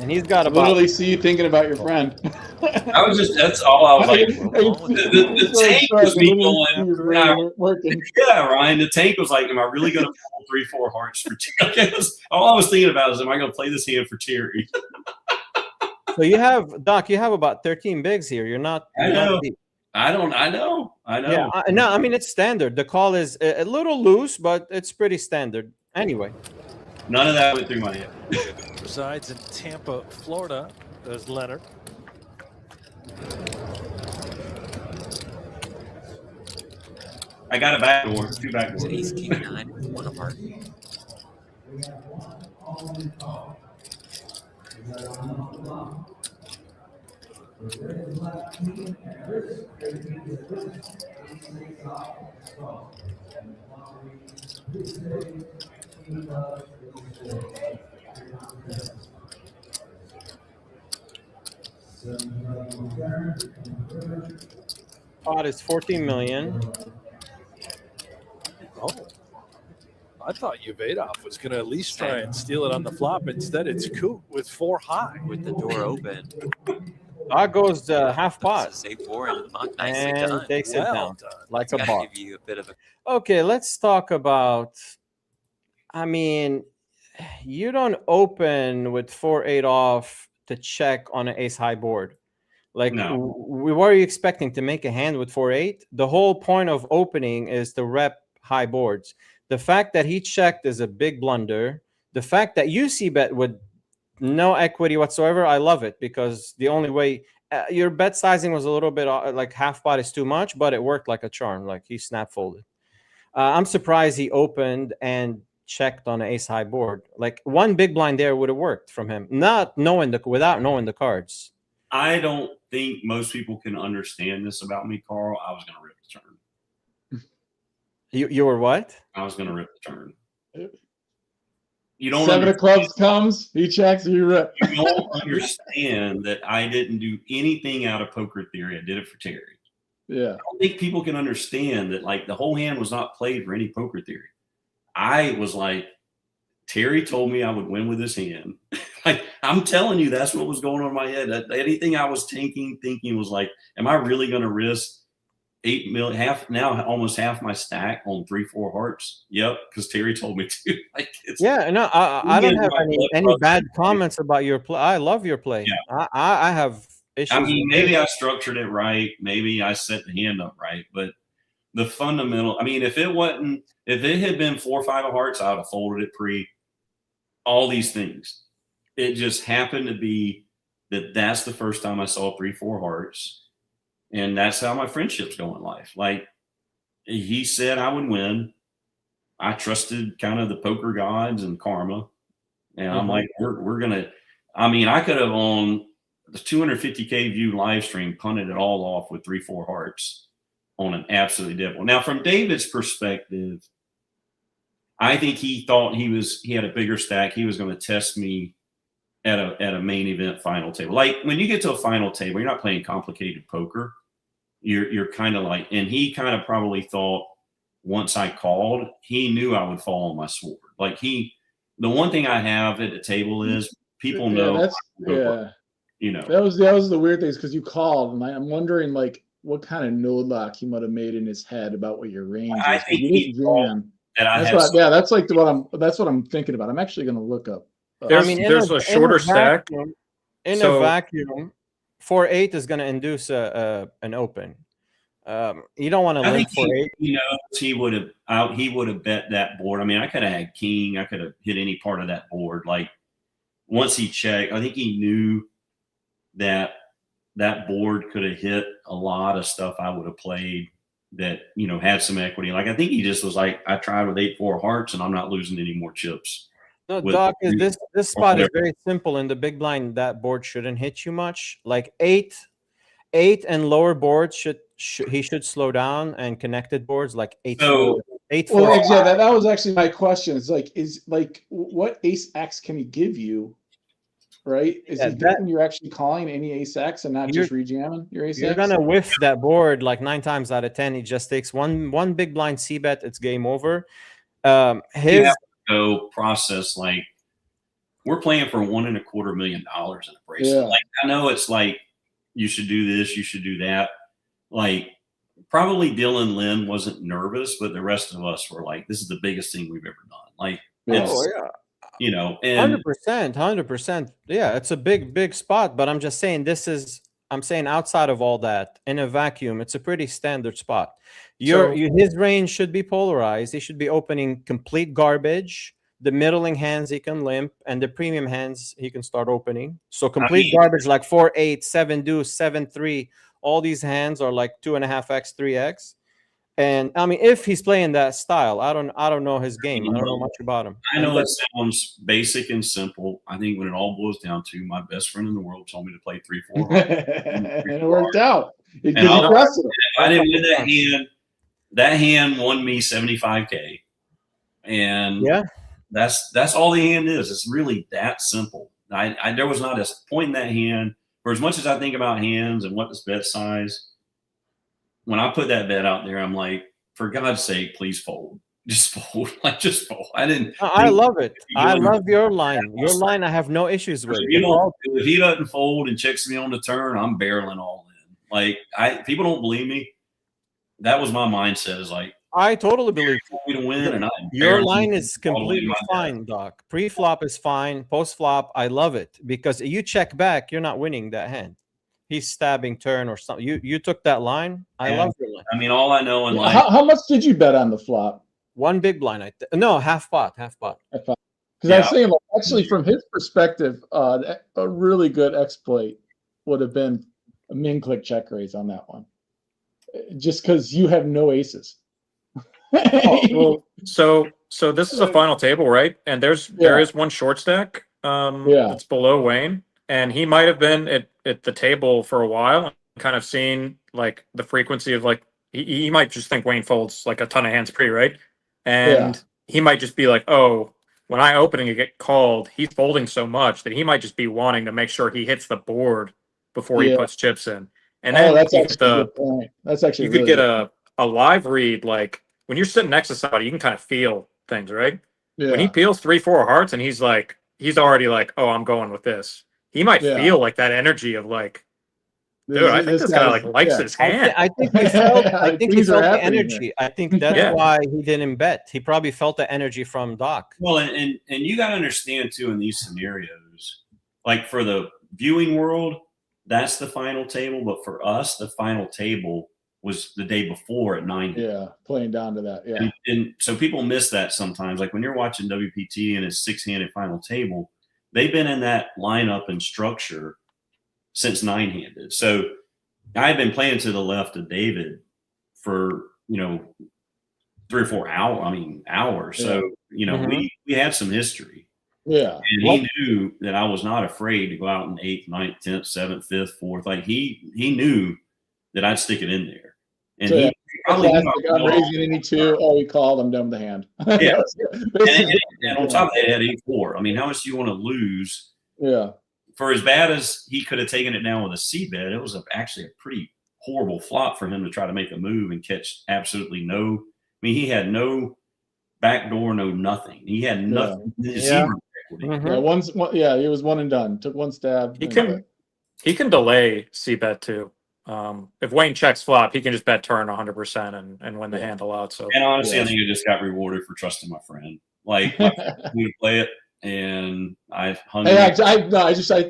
And he's got I about. literally see you thinking about your friend. That's all I was like. The tank was me going, working. yeah, Ryan, the tank was like, am I really going to pull 3-4 hearts for Terry? All I was thinking about is, am I going to play this hand for Terry? So you have, Doc, you have about 13 bigs here. You're not. I know. I know. Yeah, no, I mean, it's standard. The call is a little loose, but it's pretty standard. Anyway. None of that went through my head. Resides in Tampa, Florida. There's Leonard. I got a backdoor, 2 backdoors. Ace King 9 with 1 apart. Pot is 14 million. Oh, I thought Yuvadov was going to at least try and steal it on the flop. Instead, it's Coot with 4 high. With the door open. That goes half pot. This is A4 and Muck nicely And done. takes it down done. like a Gotta bar. give you a bit of a Okay, let's talk about. I mean, you don't open with 4-8 off to check on an ace high board. Like, No. what are you expecting to make a hand with 4-8? The whole point of opening is to rep high boards. The fact that he checked is a big blunder. The fact that you see bet with no equity whatsoever, I love it, because the only way your bet sizing was a little bit like half pot is too much, but it worked like a charm. Like he snap folded. I'm surprised he opened and checked on an ace high board. Like one big blind there would have worked from him, without knowing the cards. I don't think most people can understand this about me, Carl. I was going to rip the turn. You were what? I was going to rip the turn. You don't 7 of clubs comes, he checks, you rip. You don't understand that I didn't do anything out of poker theory. I did it for Terry. Yeah. I don't think people can understand that, like, the whole hand was not played for any poker theory. I was like, Terry told me I would win with this hand. Like, I'm telling you, that's what was going on in my head. Anything I was thinking was like, am I really going to risk 8 million, almost half my stack on 3-4 hearts? Yep, because Terry told me to. Like, Yeah, no, I don't have any bad comments about your play. I love your play. Yeah. I have issues. I mean, maybe I structured it right. Maybe I set the hand up right. But the fundamental, I mean, if it had been 4 or 5 of hearts, I would have folded it pre. All these things. It just happened to be that's the first time I saw 3-4 hearts. And that's how my friendships go in life. Like, he said I would win. I trusted kind of the poker gods and karma. And I'm like, we're going to, I mean, I could have on the 250K view live stream punted it all off with 3-4 hearts. on an absolutely different. Now, from David's perspective, I think he thought he had a bigger stack. He was going to test me at a main event final table. Like when you get to a final table, you're not playing complicated poker. You're kind of like, and he kind of probably thought once I called, he knew I would fall on my sword. Like the one thing I have at the table is people know. That's you know, that was the weird things because you called, and I'm wondering like what kind of no lock he might have made in his head about what your range is. I think You he didn't thought jam. that I That's had. that's like that's what I'm thinking about. I'm actually going to look up. There's a shorter stack. In a vacuum, 4-8 is going to induce an open. You don't want to limp 4-8. He would have bet that board. I mean, I could have had king. I could have hit any part of that board. Like once he checked, I think he knew that board could have hit a lot of stuff I would have played that, had some equity. Like, I think he just was like, I tried with 8-4 hearts and I'm not losing any more chips. No, Doc, this spot is very simple. In the big blind, that board shouldn't hit you much. Like 8 and lower boards he should slow down, and connected boards like 8-4. 8-4. Well, yeah, that was actually my question. It's like what ace X can he give you? Right? Is he thinking you're actually calling any ace X and not just rejamming your ace X? You're gonna whiff that board like 9 times out of 10. He just takes one big blind C bet. It's game over. You have to go process, like, we're playing for $1.25 million in a bracelet. Yeah. Like, I know it's like you should do this, you should do that. Like, probably Dylan Lynn wasn't nervous, but the rest of us were like, this is the biggest thing we've ever done. Like, and 100%. Yeah, it's a big spot, but I'm just saying I'm saying outside of all that, in a vacuum, it's a pretty standard spot. His range should be polarized. He should be opening complete garbage. The middling hands he can limp, and the premium hands he can start opening. So complete garbage like 4-8, 7 deuce, 7-3. All these hands are like 2.5x, 3x. And I mean, if he's playing that style, I don't know his game. I don't know much about him. I know it sounds basic and simple. I think when it all boils down to, my best friend in the world told me to play 3-4. And it worked out. It And was impressive. I didn't win that hand. That hand won me $75K. And yeah, that's all the hand is. It's really that simple. There was not a point in that hand, for as much as I think about hands and what this bet size, when I put that bet out there, I'm like, for God's sake, please fold. Just fold. Like, just fold. I love it. I love your line. Your line I have no issues with. If he doesn't fold and checks me on the turn, I'm barreling all in. Like, people don't believe me. That was my mindset, is like, I totally believe you to win, and your line is completely fine, Doc. Pre-flop is fine. Post-flop, I love it, because you check back, you're not winning that hand. He's stabbing turn or something. You took that line. I love your line. I mean, all I know in life. How much did you bet on the flop? One big blind. No, half pot. Because I was saying, like, actually, from his perspective, a really good exploit would have been a min click check raise on that one, just because you have no aces. Well, so this is a final table, right? And there is one short stack that's below Wayne, and he might have been at the table for a while, and kind of seen like the frequency of, like, he might just think Wayne folds like a ton of hands pre, right? And he might just be like, oh, when I open and get called, he's folding so much that he might just be wanting to make sure he hits the board before he puts chips in. And then that's actually a good point. That's actually you could get a live read, like when you're sitting next to somebody, you can kind of feel things, right? Yeah. When he peels 3-4 hearts and he's already like, oh, I'm going with this. He might feel like that energy of like, dude, I think this guy like likes his hand. I think he felt the energy. I think that's why he didn't bet. He probably felt the energy from Doc. Well, and you got to understand too, in these scenarios, like for the viewing world, that's the final table. But for us, the final table was the day before at 9. Yeah, playing down to that. Yeah. And so people miss that sometimes. Like when you're watching WPT and it's 6-handed final table, they've been in that lineup and structure since 9-handed. So I've been playing to the left of David for, 3 or 4 hours. So, we had some history. Yeah. And he knew that I was not afraid to go out in 8th, 9th, 10th, 7th, 5th, 4th. Like he knew that I'd stick it in there. And he probably Classic, I'm raising any two. Oh, he called. I'm done with the hand. Yeah. Basically, And on top of that, he had 8-4. I mean, how much do you want to lose? yeah. For as bad as he could have taken it down with a C bet, it was actually a pretty horrible flop for him to try to make a move and catch absolutely no. I mean, he had no backdoor, no nothing. He had nothing. Zero equity. Mhm. He was one and done. Took one stab. He can delay C bet too. If Wayne checks flop, he can just bet turn 100% and win the hand a lot. So And honestly, I think I just got rewarded for trusting my friend. Like, we would play it, and I hung. I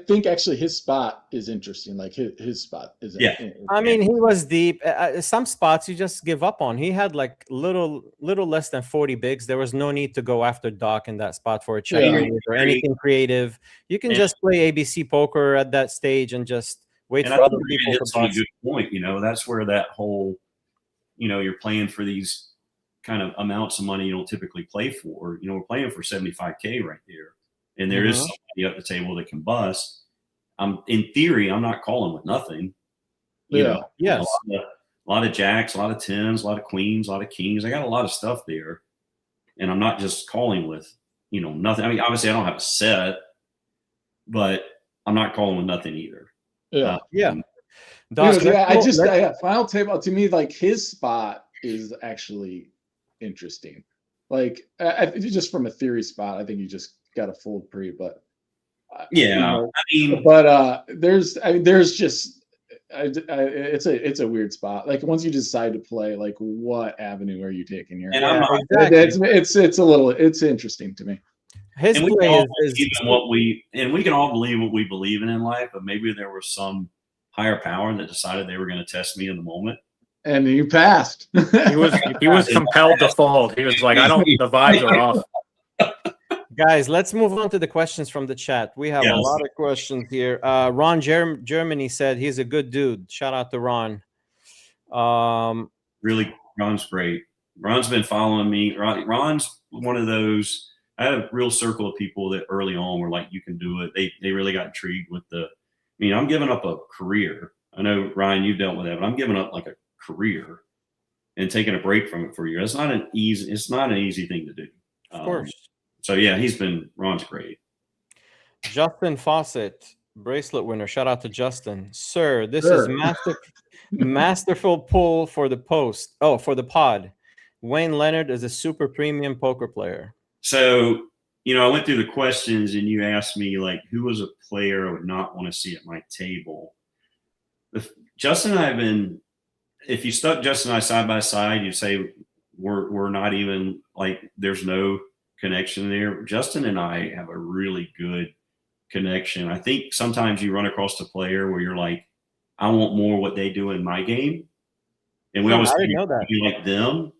think actually his spot is interesting. Like his spot is. Yeah. I mean, he was deep. Some spots you just give up on. He had like little less than 40 bigs. There was no need to go after Doc in that spot for a check or anything creative. You can just play ABC poker at that stage and just wait for other people to bust. A good point. You know, that's where that whole, you know, you're playing for these kind of amounts of money you don't typically play for. You know, we're playing for 75K right there, and there is somebody up the table that can bust. In theory, I'm not calling with nothing. You know, yes, a lot of jacks, a lot of tens, a lot of queens, a lot of kings. I got a lot of stuff there, and I'm not just calling with, you know, nothing. I mean, obviously, I don't have a set, but I'm not calling with nothing either. Doc, final table to me, like his spot is actually interesting. Like just from a theory spot, I think you just got to fold pre, but it's a weird spot. Like once you decide to play, like what avenue are you taking here? And it's interesting to me. His and we play can all is believe in we can all believe what we believe in life, but maybe there was some higher power that decided they were going to test me in the moment. And you passed. he was compelled to fold. He was like, the vibes are off. Guys, let's move on to the questions from the chat. We have a lot of questions here. Ron Germany said he's a good dude. Shout out to Ron. Really, Ron's great. Ron's been following me. Ron's one of those. I had a real circle of people that early on were like, you can do it. They really got intrigued with I'm giving up a career. I know, Ryan, you've dealt with that, but I'm giving up like a career and taking a break from it for a year. It's not an easy thing to do. Of course. So yeah, Ron's great. Justin Fawcett, bracelet winner. Shout out to Justin. Sir, this is masterful pull for the post. Oh, for the pod. Wayne Leonard is a super premium poker player. So, I went through the questions and you asked me like, who was a player I would not want to see at my table? Justin and I have been, if you stuck Justin and I side by side, you'd say we're not even like, there's no connection there. Justin and I have a really good connection. I think sometimes you run across a player where you're like, I want more what they do in my game. And we always know that. Be like them.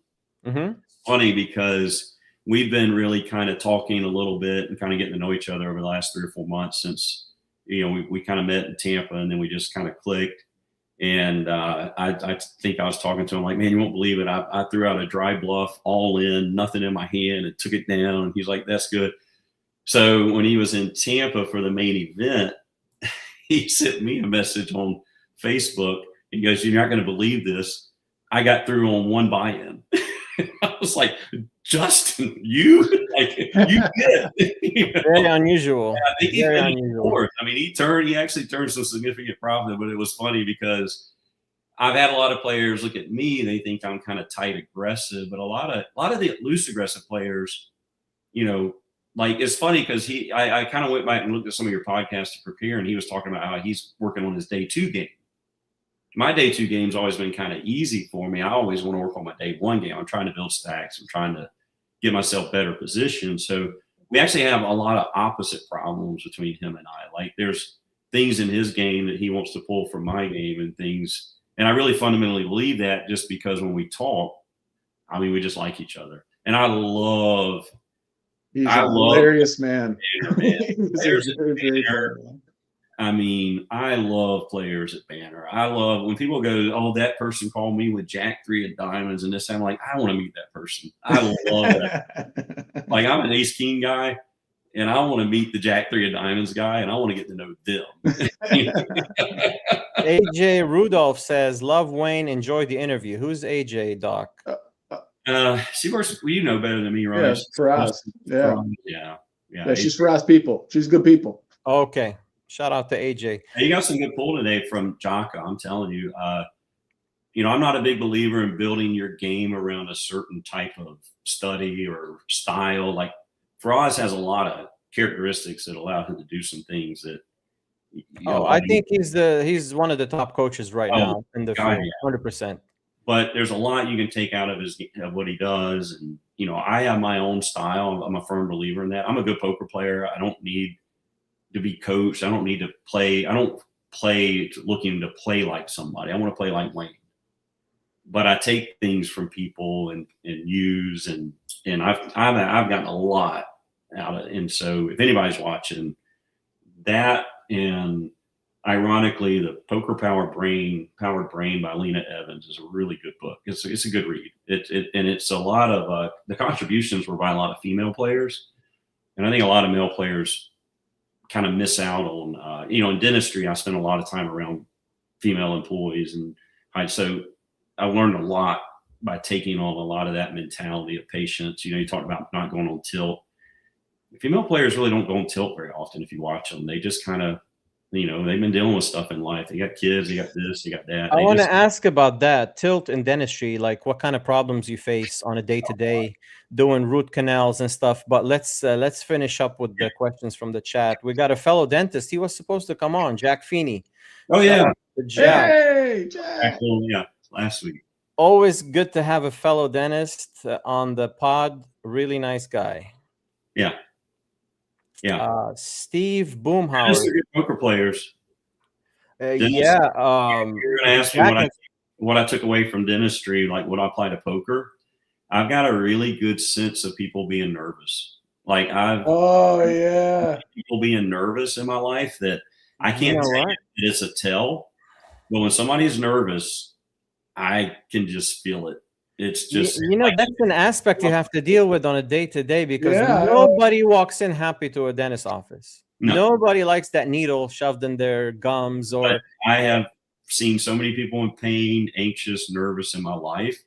Mm-hmm. It's funny because we've been really kind of talking a little bit and kind of getting to know each other over the last 3 or 4 months since, we kind of met in Tampa and then we just kind of clicked. And I think I was talking to him like, man, you won't believe it. I threw out a dry bluff all in, nothing in my hand, and took it down. And he's like, that's good. So when he was in Tampa for the main event, he sent me a message on Facebook. He goes, you're not going to believe this. I got through on one buy-in. I was like, Justin, you did. Very unusual. Yeah, I think very unusual. I mean, he actually turned some significant profit, but it was funny because I've had a lot of players look at me, they think I'm kind of tight aggressive, but a lot of the loose aggressive players, like it's funny because I kind of went back and looked at some of your podcasts to prepare, and he was talking about how he's working on his day 2 game. My day 2 game's always been kind of easy for me. I always want to work on my day 1 game. I'm trying to build stacks. I'm trying to get myself better positioned. So we actually have a lot of opposite problems between him and I. Like there's things in his game that he wants to pull from my game and things. And I really fundamentally believe that just because when we talk, we just like each other. And I love He's a hilarious man. I love players at Banner. I love when people go, oh, that person called me with Jack 3 of diamonds and this. I'm like, I want to meet that person. I love that. Like I'm an ace king guy and I want to meet the Jack 3 of diamonds guy and I want to get to know them. AJ Rudolph says, "Love Wayne. Enjoy the interview." Who's AJ, Doc? She works. Well, you know better than me, right? Yeah, for us. Yeah. Yeah. Yeah, she's for us people. She's good people. Okay. Shout out to AJ. Hey, you got some good pull today from Jaka. I'm telling you. I'm not a big believer in building your game around a certain type of study or style. Like Faraz has a lot of characteristics that allow him to do some things that. I think he's one of the top coaches right now in the field, 100%. But there's a lot you can take out of what he does, and I have my own style. I'm a firm believer in that. I'm a good poker player. I don't need to be coached. I don't need to play. I don't play looking to play like somebody. I want to play like Wayne. But I take things from people and use and I've gotten a lot out of it. And so if anybody's watching that, and ironically, the Powered Brain by Leonard Evans is a really good book. It's a good read. And it's a lot of the contributions were by a lot of female players, and I think a lot of male players kind of miss out on in dentistry. I spent a lot of time around female employees, and so I learned a lot by taking on a lot of that mentality of patience. You talk about not going on tilt. Female players really don't go on tilt very often. If you watch them, they just kind of, they've been dealing with stuff in life. They got kids, they got this, they got that. I want to ask about that tilt in dentistry, like what kind of problems you face on a day-to-day doing root canals and stuff. But let's finish up with the questions from the chat. We got a fellow dentist. He was supposed to come on, Jack Feeney. Oh yeah, Jack. Hey, Jack. Yeah, last week. Always good to have a fellow dentist on the pod. Really nice guy. Yeah. Steve Boomhauer. They're good poker players. Yeah. You're going to ask me what I took away from dentistry, like what I apply to poker. I've got a really good sense of people being nervous. Like people being nervous in my life that I can't say that it's a tell, but when somebody's nervous, I can just feel it. It's just that's an aspect you have to deal with on a day-to-day because nobody walks in happy to a dentist office. No. Nobody likes that needle shoved in their gums. Or I have seen so many people in pain, anxious, nervous in my life.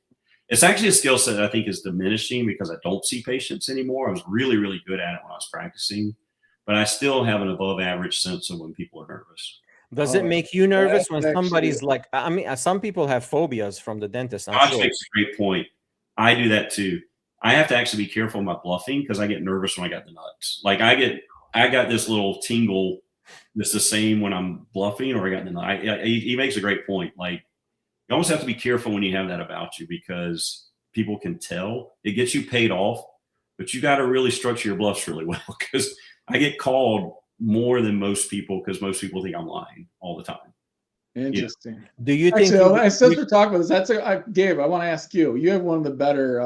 It's actually a skill set that I think is diminishing because I don't see patients anymore. I was really, really good at it when I was practicing, but I still have an above average sense of when people are nervous. Does it make you nervous when somebody's like, I mean, some people have phobias from the dentist. Josh makes a great point. I do that too. I have to actually be careful about bluffing because I get nervous when I got the nuts. Like I got this little tingle that's the same when I'm bluffing or I got the nuts. He makes a great point. Like you almost have to be careful when you have that about you because people can tell. It gets you paid off, but you got to really structure your bluffs really well because I get called more than most people because most people think I'm lying all the time. Interesting. Do you think? Actually, since we're talking about this, Gabe. I want to ask you. You have one of the better.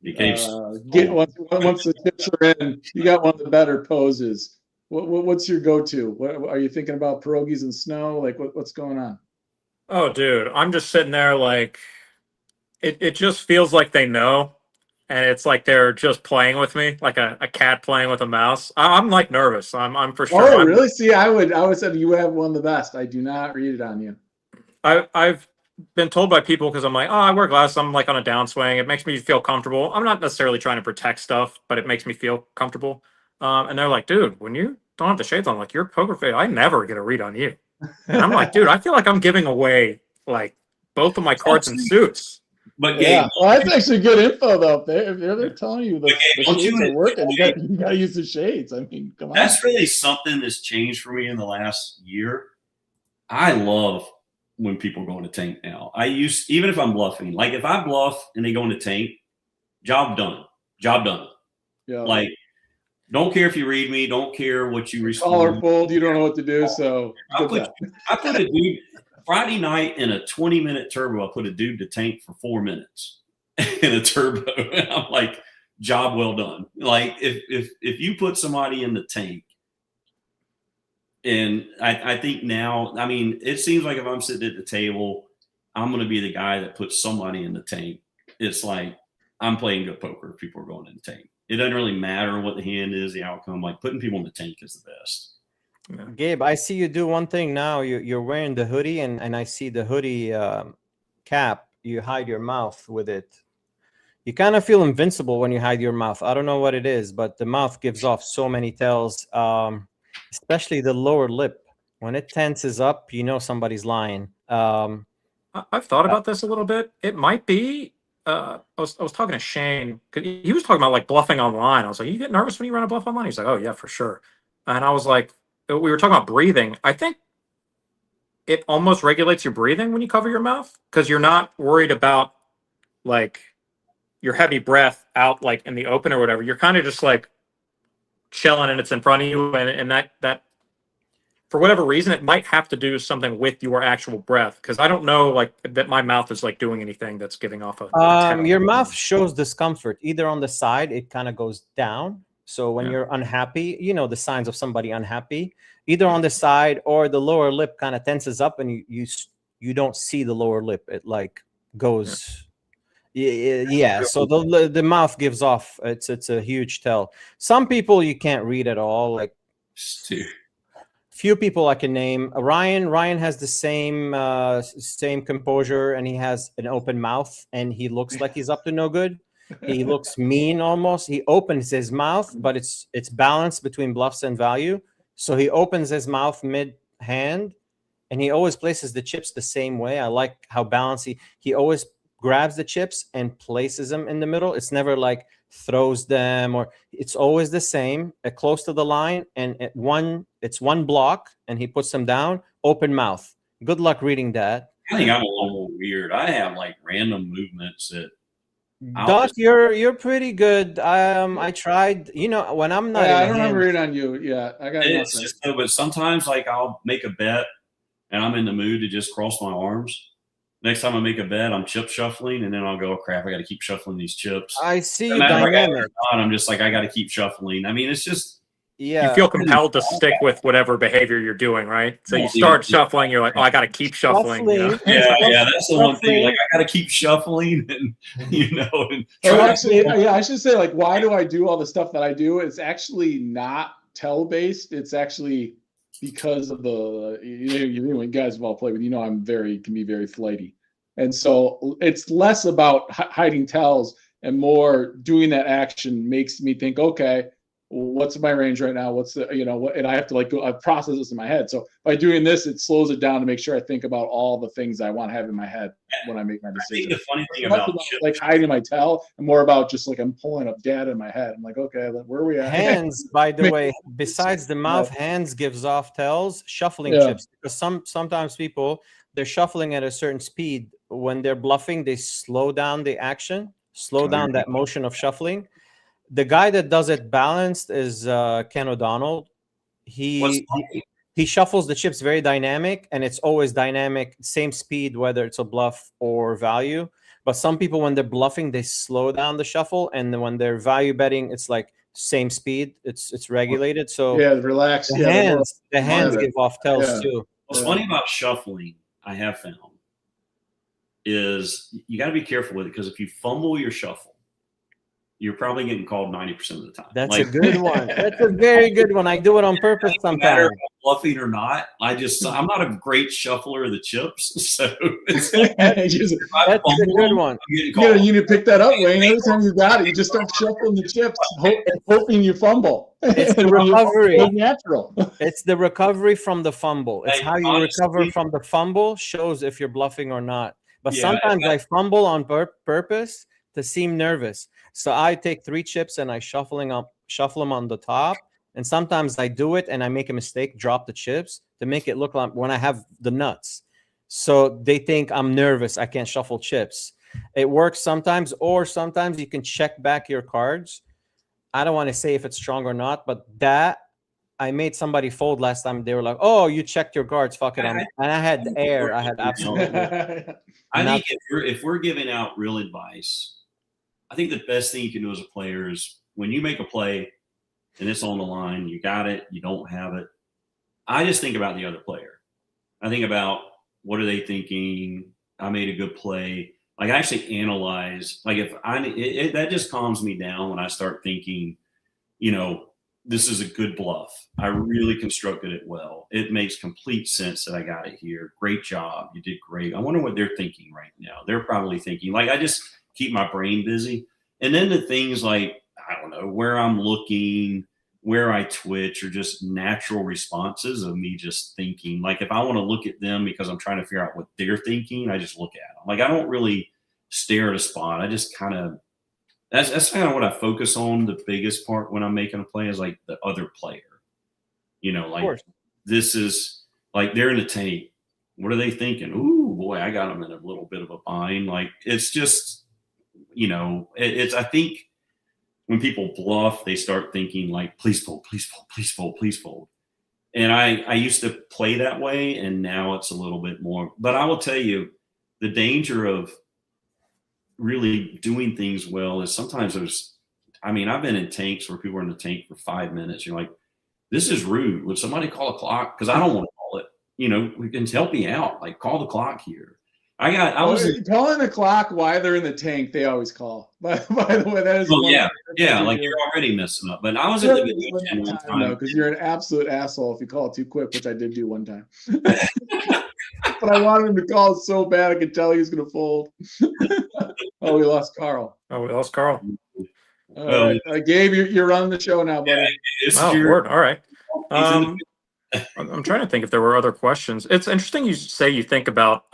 Once the tips are in, you got one of the better poses. What's your go-to? What are you thinking about? Pierogies and snow? Like what's going on? Oh, dude, I'm just sitting there like it just feels like they know. And it's like they're just playing with me, like a cat playing with a mouse. I'm like nervous. I'm for sure. Oh, really? See, I would say you have one of the best. I do not read it on you. I've been told by people because I'm like, I wear glasses. I'm like on a downswing. It makes me feel comfortable. I'm not necessarily trying to protect stuff, but it makes me feel comfortable. And they're like, dude, when you don't have the shades on, like you're poker face, I never get a read on you. And I'm like, dude, I feel like I'm giving away like both of my cards and suits. But Gabe, well, that's actually good info though. If they're telling you the shades are working, you got to use the shades. I mean, come on. That's really something that's changed for me in the last year. I love when people go into tank now. Even if I'm bluffing, like if I bluff and they go into tank, job done. Yeah. Like, don't care if you read me. Don't care what you respond. Colorful. You don't know what to do. So I put a dude. Friday night in a 20-minute turbo, I put a dude to tank for 4 minutes in a turbo. And I'm like, job well done. Like if you put somebody in the tank, and I think now, I mean, it seems like if I'm sitting at the table, I'm going to be the guy that puts somebody in the tank. It's like I'm playing good poker if people are going in the tank. It doesn't really matter what the hand is, the outcome. Like putting people in the tank is the best. Gabe, I see you do one thing now. You're wearing the hoodie, and I see the hoodie cap. You hide your mouth with it. You kind of feel invincible when you hide your mouth. I don't know what it is, but the mouth gives off so many tells, especially the lower lip. When it tenses up, you know somebody's lying. I've thought about this a little bit. It might be. I was talking to Shane because he was talking about like bluffing online. I was like, "You get nervous when you run a bluff online?" He's like, "Oh yeah, for sure." And I was like, we were talking about breathing. I think it almost regulates your breathing when you cover your mouth because you're not worried about like your heavy breath out like in the open or whatever. You're kind of just like chilling and it's in front of you, and that for whatever reason, it might have to do something with your actual breath because I don't know like that my mouth is like doing anything that's giving off a tell. Your mouth shows discomfort. Either on the side, it kind of goes down. So when Yeah. you're unhappy, you know the signs of somebody unhappy. Either on the side or the lower lip kind of tenses up, and you don't see the lower lip. It like goes. Yeah. So the mouth gives off. It's a huge tell. Some people you can't read at all. Like few people I can name. Ryan has the same composure, and he has an open mouth, and he looks like he's up to no good. He looks mean almost. He opens his mouth, but it's balanced between bluffs and value. So he opens his mouth mid hand, and he always places the chips the same way. I like how balanced he always grabs the chips and places them in the middle. It's never like throws them, or it's always the same, close to the line, and it's one block, and he puts them down, open mouth. Good luck reading that. I think I'm a little more weird. I have like random movements that Doc, you're pretty good. I tried, when I'm not. Yeah, in I don't hand, have a read on you. Yeah, I got it's nothing. just, but sometimes like I'll make a bet and I'm in the mood to just cross my arms. Next time I make a bet, I'm chip shuffling, and then I'll go, oh, crap, I got to keep shuffling these chips. I see No you matter if I got it or dynamic. not, I'm just like, I got to keep shuffling. I mean, it's just, Yeah. You feel compelled to stick with whatever behavior you're doing, right? So you start shuffling, you're like, oh, I got to keep shuffling. You know? yeah, that's the one thing. Like, I got to keep shuffling, and And Oh, actually, yeah, I should say, like, why do I do all the stuff that I do? It's actually not tell based. It's actually because of the when guys have all played with, I'm can be very flighty, and so it's less about hiding tells and more doing that action makes me think, okay, what's my range right now? What's the and I have to like go, I process this in my head. So by doing this, it slows it down to make sure I think about all the things I want to have in my head when I make my decision. I think the funny thing about chip like hiding my tell, and more about just like I'm pulling up data in my head. I'm like, okay, where are we at? Hands, by the way, besides the mouth, hands gives off tells, shuffling chips. Because sometimes people, they're shuffling at a certain speed. When they're bluffing, they slow down the action, slow down that motion of shuffling. The guy that does it balanced is Ken O'Donnell. He shuffles the chips very dynamic, and it's always dynamic, same speed, whether it's a bluff or value. But some people, when they're bluffing, they slow down the shuffle, and then when they're value betting, it's like same speed. It's regulated. So relax. The hands give off tells too. What's funny about shuffling, I have found, is you got to be careful with it, because if you fumble your shuffle, you're probably getting called 90% of the time. That's a good one. That's a very good one. I do it on purpose sometimes. No matter if I'm bluffing or not, I'm not a great shuffler of the chips. So that's a good one. You need to pick that up, Wayne. Every time you got it, you just start shuffling the chips, hoping you fumble. It's the recovery. It's natural. It's the recovery from the fumble. It's how you recover from the fumble shows if you're bluffing or not. But sometimes I fumble on purpose to seem nervous. So I take 3 chips and I shuffle them on the top. And sometimes I do it and I make a mistake, drop the chips to make it look like when I have the nuts. So they think I'm nervous, I can't shuffle chips. It works sometimes, or sometimes you can check back your cards. I don't want to say if it's strong or not, but that I made somebody fold last time. They were like, "Oh, you checked your cards, fuck it." And I had the air. I had absolutely. I think if we're giving out real advice, I think the best thing you can do as a player is when you make a play and it's on the line, you got it, you don't have it. I just think about the other player. I think about, what are they thinking? I made a good play. Like, I actually analyze. Like, if that just calms me down when I start thinking, this is a good bluff. I really constructed it well. It makes complete sense that I got it here. Great job. You did great. I wonder what they're thinking right now. They're probably thinking, like, I just keep my brain busy. And then the things like, I don't know, where I'm looking, where I twitch, are just natural responses of me just thinking. Like, if I want to look at them because I'm trying to figure out what they're thinking, I just look at them. Like, I don't really stare at a spot. I just kind of, that's kind of what I focus on. The biggest part when I'm making a play is like the other player. You know, like this is like they're in the tank. What are they thinking? Ooh, boy, I got them in a little bit of a bind. Like, it's just, you know, it's, I think when people bluff, they start thinking like, please fold, please fold, please fold, please fold. And I used to play that way, and now it's a little bit more. But I will tell you, the danger of really doing things well is sometimes there's, I mean, I've been in tanks where people are in the tank for 5 minutes. You're like, this is rude. Would somebody call a clock? Because I don't want to call it. You know, we can help me out. Like, call the clock here. I was calling the clock while they're in the tank. They always call. By the way, that is. Oh, yeah. Like, you're already messing up. But I was at the video gym one time. Because you're an absolute asshole if you call it too quick, which I did do one time. But I wanted him to call it so bad I could tell he was going to fold. Oh, we lost Carl. Oh, we lost Carl. All right. Gabe, you're running the show now, buddy. Word. All right. I'm trying to think if there were other questions. It's interesting you say you think about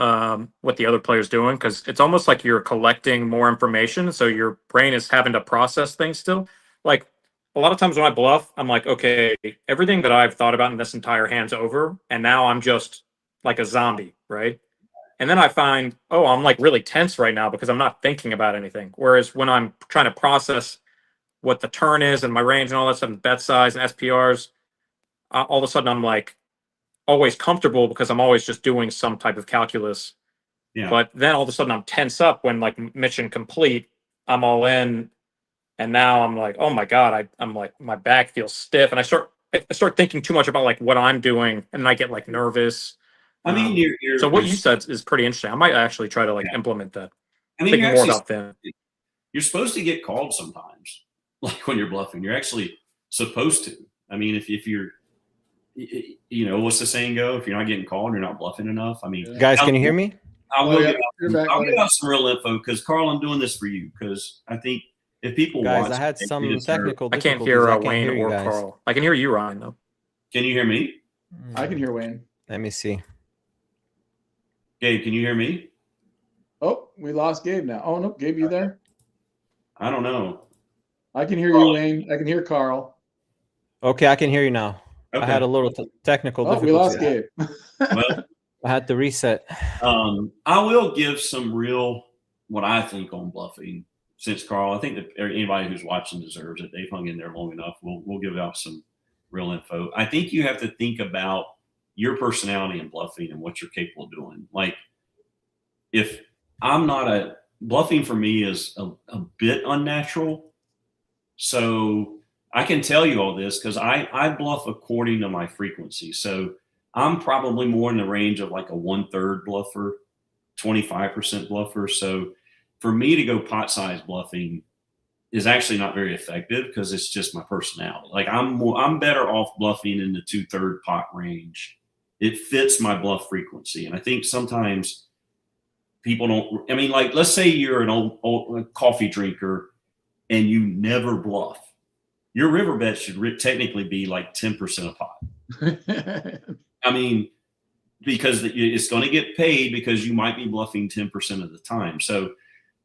what the other player's doing, because it's almost like you're collecting more information, so your brain is having to process things still. Like, a lot of times when I bluff, I'm like, okay, everything that I've thought about in this entire hand's over, and now I'm just like a zombie, right? And then I find, oh, I'm like really tense right now because I'm not thinking about anything. Whereas when I'm trying to process what the turn is and my range and all that stuff, and bet size and SPRs, all of a sudden I'm like always comfortable because I'm always just doing some type of calculus. Yeah. But then all of a sudden I'm tense up when, like, mission complete, I'm all in, and now I'm like, oh my God, I'm like, my back feels stiff, and I start thinking too much about like what I'm doing, and I get like nervous. I mean, so what you said is pretty interesting. I might actually try to implement that. I mean, thinking more about them. You're supposed to get called sometimes, like when you're bluffing. You're actually supposed to. I mean, if you're, you know, what's the saying go? If you're not getting called, you're not bluffing enough. I mean, guys, can you hear me? I'll give out some real info, because Carl, I'm doing this for you, because I think if people guys, watch, I had some technical I difficulties. can't hear I can't Wayne hear you or guys. Carl. I can hear you, Ryan, though. Can you hear me? I can hear Wayne. Let me see. Gabe, can you hear me? Oh, we lost Gabe now. Oh, no. Gabe, you there? I don't know. I can hear you, Wayne. I can hear Carl. Okay, I can hear you now. Okay. I had a little technical difficulty. We lost Gabe. Well, I had to reset. I will give some real, what I think on bluffing, since Carl, I think that anybody who's watching deserves it. They've hung in there long enough. We'll give out some real info. I think you have to think about your personality in bluffing and what you're capable of doing. Like, if I'm not bluffing for me is a bit unnatural. So I can tell you all this because I bluff according to my frequency. So I'm probably more in the range of like a 1/3 bluffer, 25% bluffer. So for me to go pot size bluffing is actually not very effective because it's just my personality. Like, I'm better off bluffing in the 2/3 pot range. It fits my bluff frequency. And I think sometimes people don't, I mean, like, let's say you're an old coffee drinker and you never bluff. Your river bet should technically be like 10% a pot. I mean, because it's going to get paid because you might be bluffing 10% of the time. So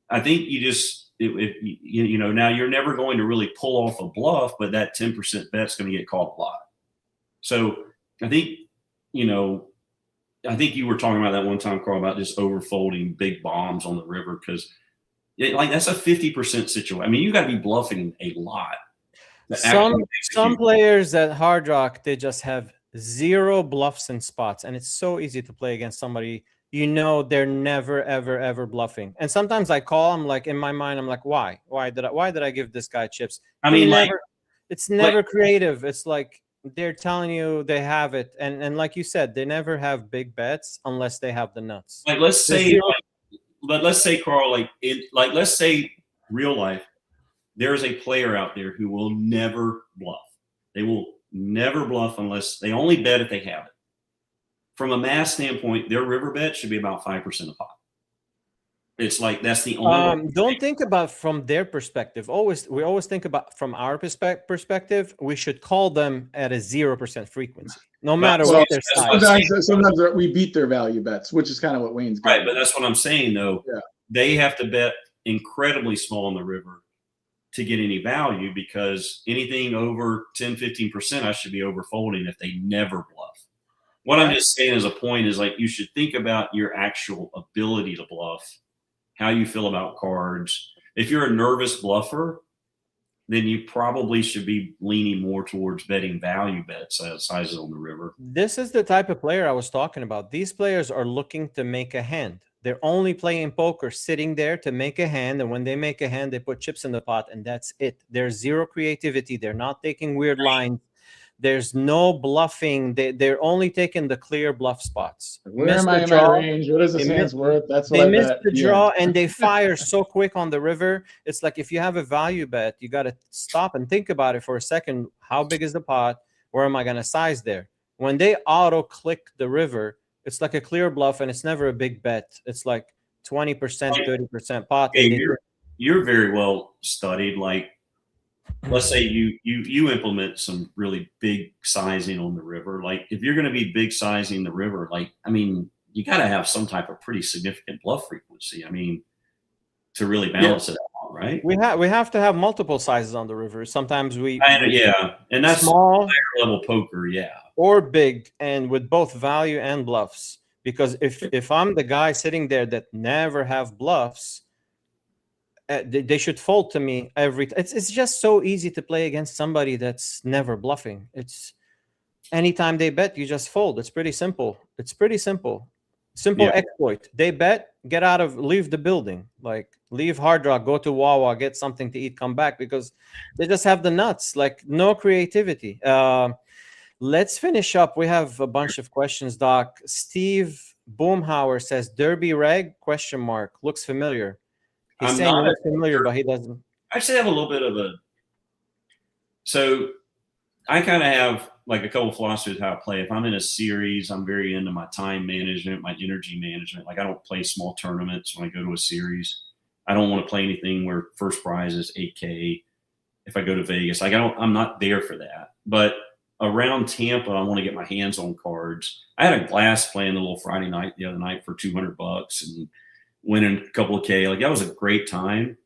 I think you just, you know, now you're never going to really pull off a bluff, but that 10% bet's going to get called a lot. So I think, you know, I think you were talking about that one time, Carl, about just overfolding big bombs on the river, because like that's a 50% situation. I mean, you got to be bluffing a lot. Some players at Hard Rock, they just have zero bluffs and spots, and it's so easy to play against somebody. You know, they're never, ever, ever bluffing. And sometimes I call, I'm like, in my mind, I'm like, why did I give this guy chips? I mean, it's never creative. It's like they're telling you they have it, and like you said, they never have big bets unless they have the nuts. Like, let's say, Carl, let's say real life, there's a player out there who will never bluff. They will never bluff unless they only bet if they have it. From a math standpoint, their river bet should be about 5% of pot. It's like that's the only. Don't think about from their perspective. We always think about from our perspective. We should call them at a 0% frequency, no matter Well, what their size. Sometimes we beat their value bets, which is kind of what Wayne's got. Right, but that's what I'm saying though. Yeah. They have to bet incredibly small in the river to get any value, because anything over 10-15%, I should be overfolding if they never bluff. What I'm just saying as a point is, like, you should think about your actual ability to bluff, how you feel about cards. If you're a nervous bluffer, then you probably should be leaning more towards betting value bets sizes on the river. This is the type of player I was talking about. These players are looking to make a hand. They're only playing poker, sitting there to make a hand. And when they make a hand, they put chips in the pot, and that's it. There's zero creativity. They're not taking weird lines. There's no bluffing. They're only taking the clear bluff spots. Where am I in my range? What is this hand's worth? That's what they I miss bet. the draw, and they fire so quick on the river. It's like if you have a value bet, you got to stop and think about it for a second. How big is the pot? Where am I going to size there? When they auto click the river, it's like a clear bluff, and it's never a big bet. It's like 20%, 30% pot. Hey, you're very well studied. Like, let's say you implement some really big sizing on the river. Like, if you're going to be big sizing the river, like, I mean, you got to have some type of pretty significant bluff frequency. I mean, to really balance it out, right? We have to have multiple sizes on the river. Sometimes and that's small, higher level poker, or big, and with both value and bluffs. Because if I'm the guy sitting there that never have bluffs, they should fold to me it's just so easy to play against somebody that's never bluffing. It's anytime they bet, you just fold. It's pretty simple. Exploit. They bet, leave the building, like leave Hard Rock, go to Wawa, get something to eat, come back, because they just have the nuts, like no creativity. Let's finish up. We have a bunch of questions, Doc. Steve Boomhauer says Derby Reg ? Looks familiar. He's saying it looks familiar, but he doesn't. I actually have a little bit of so I kind of have like a couple philosophies how I play. If I'm in a series, I'm very into my time management, my energy management. Like, I don't play small tournaments when I go to a series. I don't want to play anything where first prize is 8K. If I go to Vegas, like, I'm not there for that. But around Tampa, I want to get my hands on cards. I had a glass playing a little Friday night the other night for $200 and winning a couple of K. Like, that was a great time.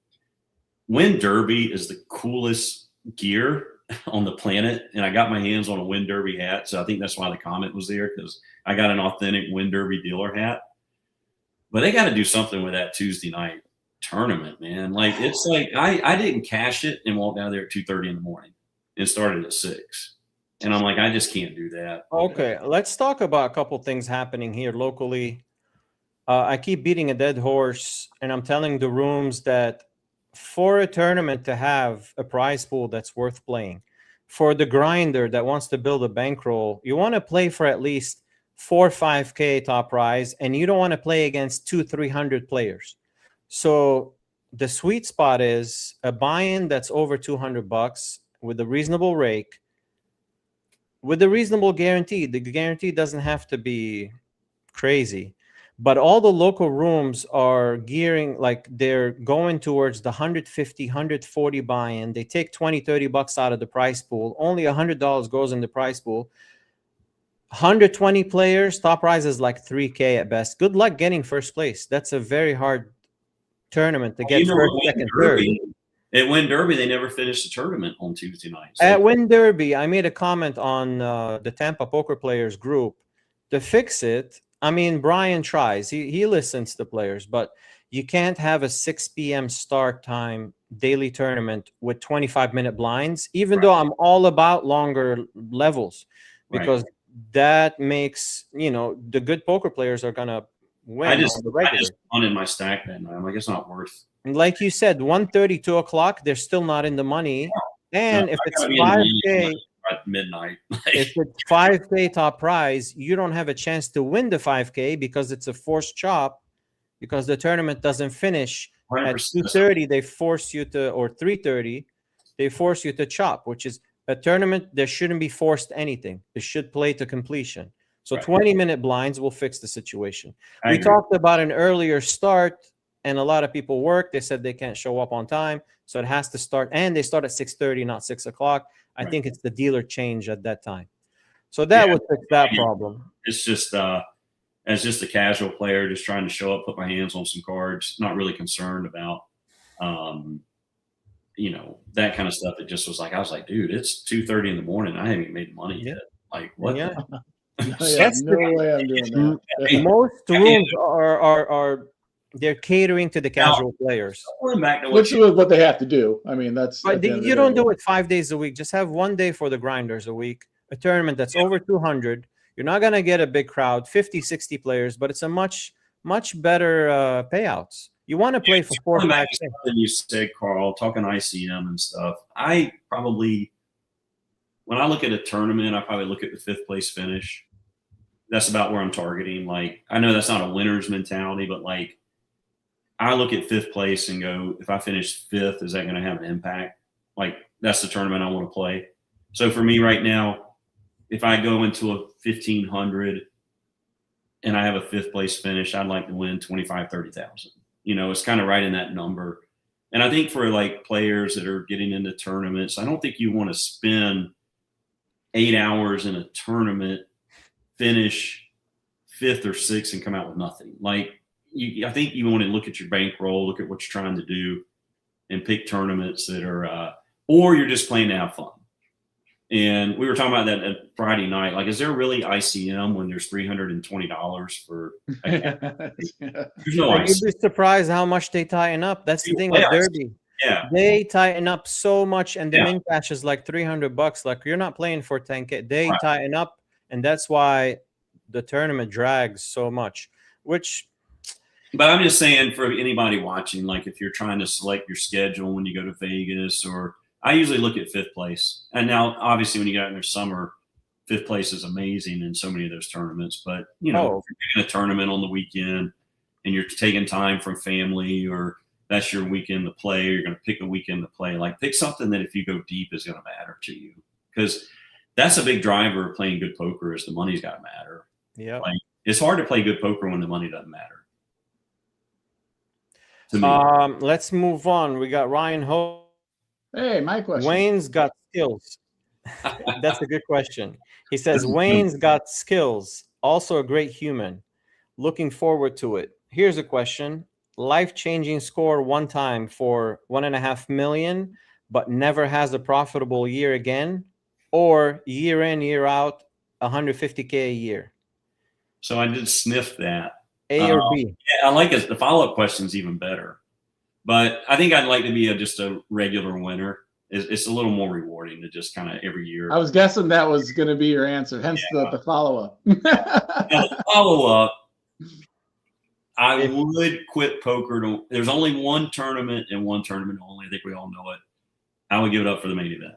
Win Derby is the coolest gear on the planet, and I got my hands on a Win Derby hat, so I think that's why the comment was there, because I got an authentic Win Derby dealer hat. But they got to do something with that Tuesday night tournament, man. Like, it's like I didn't cash it and walked out there at 2:30 in the morning and started at 6. And I'm like, I just can't do that. Okay, let's talk about a couple things happening here locally. I keep beating a dead horse, and I'm telling the rooms that for a tournament to have a prize pool that's worth playing, for the grinder that wants to build a bankroll, you want to play for at least 4 or 5K top prize, and you don't want to play against 200-300 players. So the sweet spot is a buy-in that's over $200 with a reasonable rake, with a reasonable guarantee. The guarantee doesn't have to be crazy, but all the local rooms are gearing, like they're going towards the 150, 140 buy-in. They take 20, $30 out of the prize pool. Only $100 goes in the prize pool. 120 players, top prize is like 3K at best. Good luck getting first place. That's a very hard tournament to get first, second, third. At Win Derby, they never finished the tournament on Tuesday nights. At Win Derby, I made a comment on the Tampa Poker Players group to fix it. I mean, Brian tries. He listens to players, but you can't have a 6 p.m. start time daily tournament with 25-minute blinds, even though I'm all about longer levels, because that makes, the good poker players are going to win. I just won in my stack that night. I'm like, it's not worth. Like you said, 1:30, 2 o'clock, they're still not in the money. And if it's 5K at midnight, if it's 5K top prize, you don't have a chance to win the 5K because it's a forced chop, because the tournament doesn't finish 100%. At 2:30. They force you to, or 3:30, they force you to chop, which is A tournament, there shouldn't be forced anything. It should play to completion. So Right. 20-minute blinds will fix the situation. I We agree. talked about an earlier start, and a lot of people work. They said they can't show up on time, so it has to start. And they start at 6:30, not 6 o'clock. I Right. think it's the dealer change at that time. So that Yeah. would fix that Yeah. problem. It's just as just a casual player, just trying to show up, put my hands on some cards, not really concerned about that kind of stuff. It just was like, I was like, dude, it's 2:30 in the morning. I haven't even made money Yeah. yet. Like, what? Yeah. Yeah, That's no way I'm doing that. Most rooms are they're catering to the casual players. Going back to what Which is what they have to do. I mean, that's. But at the end of you the don't day. do it 5 days a week. Just have one day for the grinders a week. A tournament that's over 200. You're not going to get a big crowd, 50, 60 players, but it's a much better payouts. You want to play for 4 or 5 days. something you said, Carl, talking ICM and stuff. I probably, when I look at a tournament, I probably look at the 5th place finish. That's about where I'm targeting. Like, I know that's not a winner's mentality, but like, I look at 5th place and go, if I finish 5th, is that going to have an impact? Like, that's the tournament I want to play. So for me right now, if I go into a 1500 and I have a 5th place finish, I'd like to win 25, 30,000. It's kind of right in that number. And I think for like players that are getting into tournaments, I don't think you want to spend 8 hours in a tournament, finish 5th or 6th and come out with nothing. Like, I think you want to look at your bankroll, look at what you're trying to do, and pick tournaments that are, or you're just playing to have fun. And we were talking about that at Friday night. Like, is there really ICM when there's $320 for? There's no You'd ICM. be surprised how much they tighten up. That's the thing with Playoffs. Derby. Yeah, They tighten up so much, and the Yeah. min cash is like $300. Like, you're not playing for 10K. They Right. tighten up, and that's why the tournament drags so much. Which, but I'm just saying for anybody watching, like if you're trying to select your schedule when you go to Vegas, or I usually look at 5th place. And now, obviously, when you get out in the summer, 5th place is amazing in so many of those tournaments. But if you're doing a tournament on the weekend and you're taking time from family, or that's your weekend to play, or you're going to pick a weekend to play, like pick something that if you go deep is going to matter to you, because that's a big driver of playing good poker. Is the money's got to matter. yeah. Like, it's hard to play good poker when the money doesn't matter. To me. Let's move on. We got Ryan Ho. Hey, my question. Wayne's got skills. That's a good question. He says Wayne's got skills. Also a great human. Looking forward to it. Here's a question. Life-changing score one time for $1.5 million, but never has a profitable year again, or year in, year out, 150K a year. So I did sniff that. A or B? Yeah, I like it. The follow-up question is even better. But I think I'd like to be just a regular winner. It's a little more rewarding to just kind of every year. I was guessing that was going to be your answer, hence the follow-up. Now, the follow-up, I would quit poker. There's only one tournament and one tournament only. I think we all know it. I would give it up for the main event.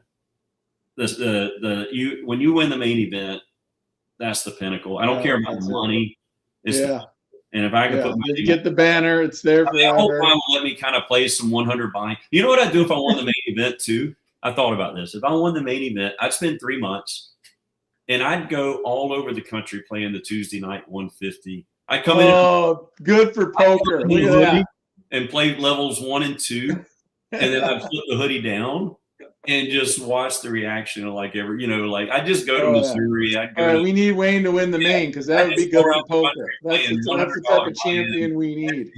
When you win the main event, that's the pinnacle. I don't care about the money. And if I can put my you get the banner, it's there forever. I hope Ryan will let me kind of play some 100 buy. You know what I'd do if I won the main event too? I thought about this. If I won the main event, I'd spend 3 months and I'd go all over the country playing the Tuesday night 150. I'd come in. Good for poker. Look at that. And play levels 1 and 2. And then I'd flip the hoodie down and just watch the reaction of like I'd just go to Missouri. I'd go. All right, we need Wayne to win the main because that would be good for poker. That's the type of champion we need.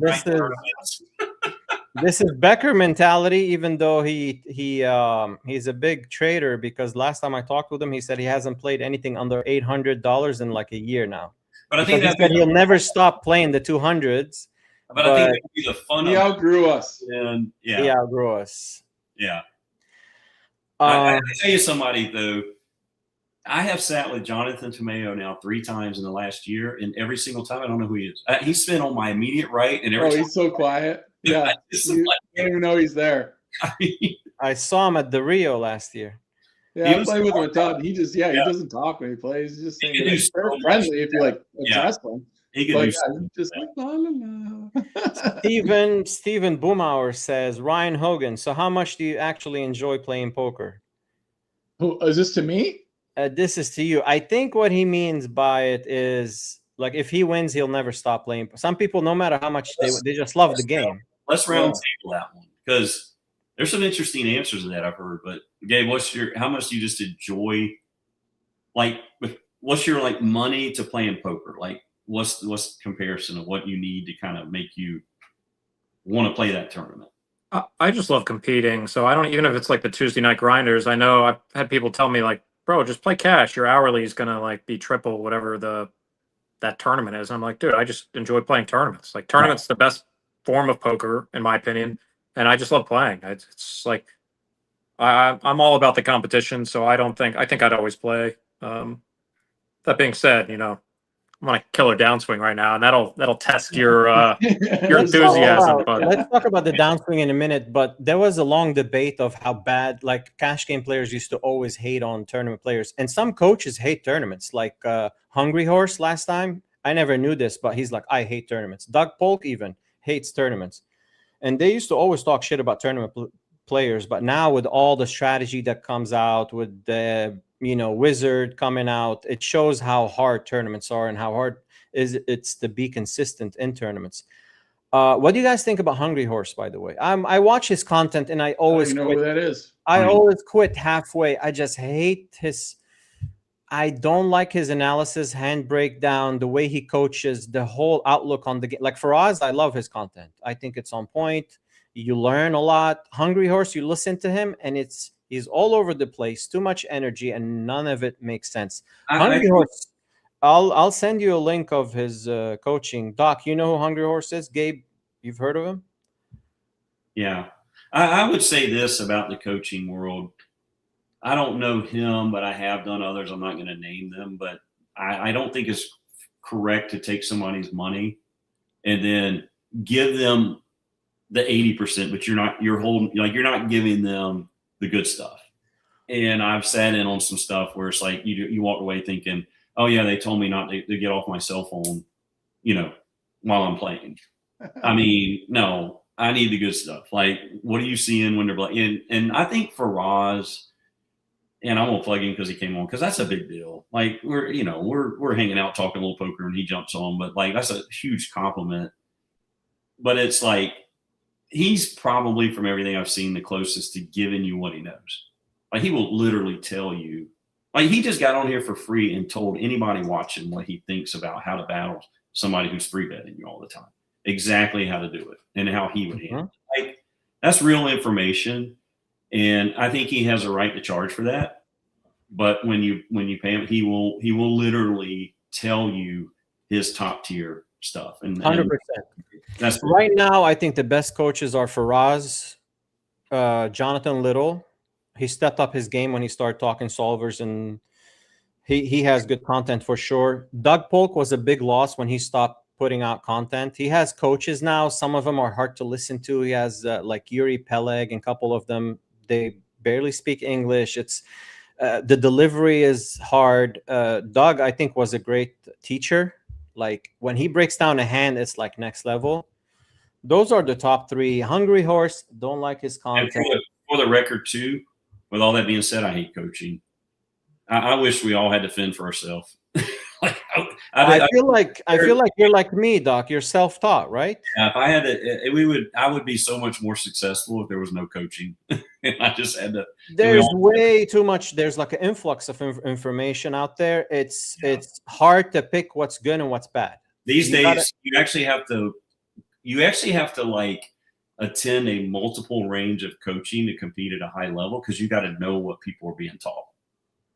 This is Becker mentality. Even though he's a big trader, because last time I talked with him, he said he hasn't played anything under $800 in like a year now. But I think he said he'll never stop playing the 200s. But I think that would be the fun. He outgrew us. And he outgrew us. Yeah. I tell you somebody, though, I have sat with Jonathan Tomeo now 3 times in the last year, and every single time I don't know who he is. He's been on my immediate right. And he's so quiet. Yeah. You don't even know he's there. I saw him at the Rio last year. Yeah, I played with him a ton. He just, he doesn't talk when he plays. He's just saying he's very friendly if you like address him. He can do just like la la la. Steven Boomauer says, Ryan Hogan, so how much do you actually enjoy playing poker? Who is this to me? This is to you. I think what he means by it is like if he wins, he'll never stop playing. Some people, no matter how much they just love the game. Let's round table that one because there's some interesting answers to that I've heard. But Gabe, how much do you just enjoy? Like, what's your like money to playing poker? Like, what's the comparison of what you need to kind of make you want to play that tournament? I just love competing. So I don't, even if it's like the Tuesday night grinders, I know I've had people tell me like, bro, just play cash. Your hourly is going to like be triple whatever that tournament is. I'm like, dude, I just enjoy playing tournaments. Like tournaments, the best form of poker in my opinion. And I just love playing. It's like, I'm all about the competition. So I think I'd always play. That being said, I'm on a killer downswing right now, and that'll test your enthusiasm. But let's talk about the downswing in a minute. But there was a long debate of how bad, like cash game players used to always hate on tournament players, and some coaches hate tournaments. Like Hungry Horse last time, I never knew this, but he's like, I hate tournaments. Doug Polk even hates tournaments, and they used to always talk shit about tournament players. But now with all the strategy that comes out, with the Wizard coming out, it shows how hard tournaments are and how hard it's to be consistent in tournaments. What do you guys think about Hungry Horse, by the way? I watch his content and I always know quit. who that is. I always quit halfway. I just hate I don't like his analysis, hand breakdown, the way he coaches, the whole outlook on the game. Like Faraz, I love his content. I think it's on point. You learn a lot. Hungry Horse, you listen to him and he's all over the place, too much energy, and none of it makes sense. Hungry Horse, I'll send you a link of his coaching. Doc, you know who Hungry Horse is? Gabe, you've heard of him? Yeah. I would say this about the coaching world. I don't know him, but I have done others. I'm not going to name them, but I don't think it's correct to take somebody's money and then give them the 80%, but you're not giving them the good stuff. And I've sat in on some stuff where it's like you walk away thinking, oh yeah, they told me not to get off my cell phone, while I'm playing. I mean, no, I need the good stuff. Like, what are you seeing when they're playing? And I think for Roz, and I won't plug him because he came on, because that's a big deal. Like we're hanging out talking a little poker and he jumps on, but like that's a huge compliment. But it's like he's probably, from everything I've seen, the closest to giving you what he knows. Like he will literally tell you, like he just got on here for free and told anybody watching what he thinks about how to battle somebody who's free betting you all the time, exactly how to do it and how he would handle it. Like that's real information. And I think he has a right to charge for that. But when you pay him, he will literally tell you his top tier stuff. And 100%. That's right now, I think the best coaches are Faraz, Jonathan Little. He stepped up his game when he started talking solvers, and he has good content for sure. Doug Polk was a big loss when he stopped putting out content. He has coaches now. Some of them are hard to listen to. He has like Yuri Peleg, and a couple of them, they barely speak English. It's the delivery is hard. Doug, I think, was a great teacher. Like when he breaks down a hand, it's like next level. Those are the top three. Hungry Horse, don't like his content. And for the record, too, with all that being said, I hate coaching. I wish we all had to fend for ourselves. I feel like you're like me, Doc. You're self-taught, right? Yeah, if I had to, I would be so much more successful if there was no coaching. And I just had to. There's way too much. There's like an influx of information out there. It's hard to pick what's good and what's bad. These days, you actually have to like attend a multiple range of coaching to compete at a high level, because you got to know what people are being taught.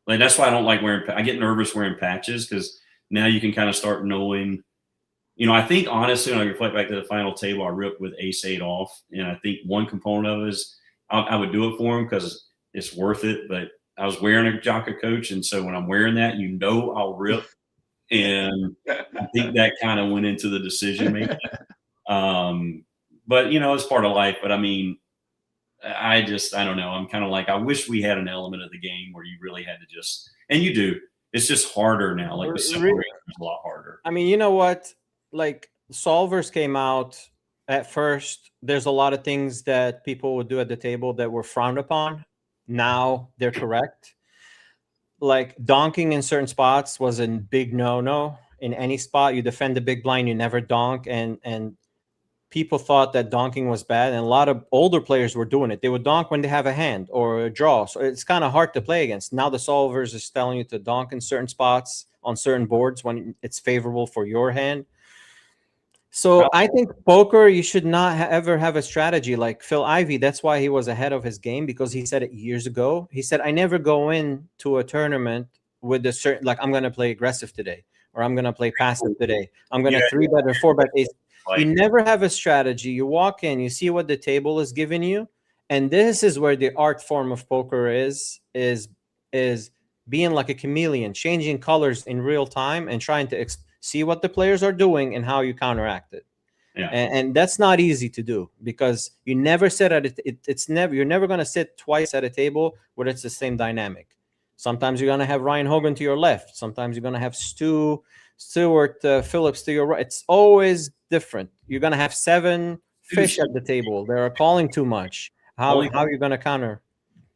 Like that's why I don't like wearing. I get nervous wearing patches, because now you can kind of start knowing. I think honestly, when I reflect back to the final table, I ripped with ace-8 off, and I think one component of it is I would do it for him because it's worth it. But I was wearing a Jaka coach, and so when I'm wearing that, I'll rip, and I think that kind of went into the decision making. But it's part of life. But I mean, I don't know. I'm kind of like, I wish we had an element of the game where you really had to and you do. It's just harder now. Like the separation is a lot harder. I mean, you know what? Like solvers came out at first. There's a lot of things that people would do at the table that were frowned upon. Now they're correct. like donking in certain spots was a big no-no. In any spot, you defend the big blind, you never donk, and people thought that donking was bad, and a lot of older players were doing it. They would donk when they have a hand or a draw, so it's kind of hard to play against. Now the solvers is telling you to donk in certain spots on certain boards when it's favorable for your hand. So I think poker, you should not ever have a strategy like Phil Ivey. That's why he was ahead of his game, because he said it years ago. He said, I never go into a tournament with a certain, like, I'm going to play aggressive today, or I'm going to play passive today. I'm going to 3-bet or 4-bet ace. You never have a strategy. You walk in, you see what the table is giving you. And this is where the art form of poker is being like a chameleon, changing colors in real time and trying to see what the players are doing and how you counteract it. Yeah. And that's not easy to do, because you never sit at it. You're never going to sit twice at a table where it's the same dynamic. Sometimes you're going to have Ryan Hogan to your left. Sometimes you're going to have Stuart Phillips to your right. It's always different. You're going to have 7 fish at the table. They're calling too much. How are you going to counter?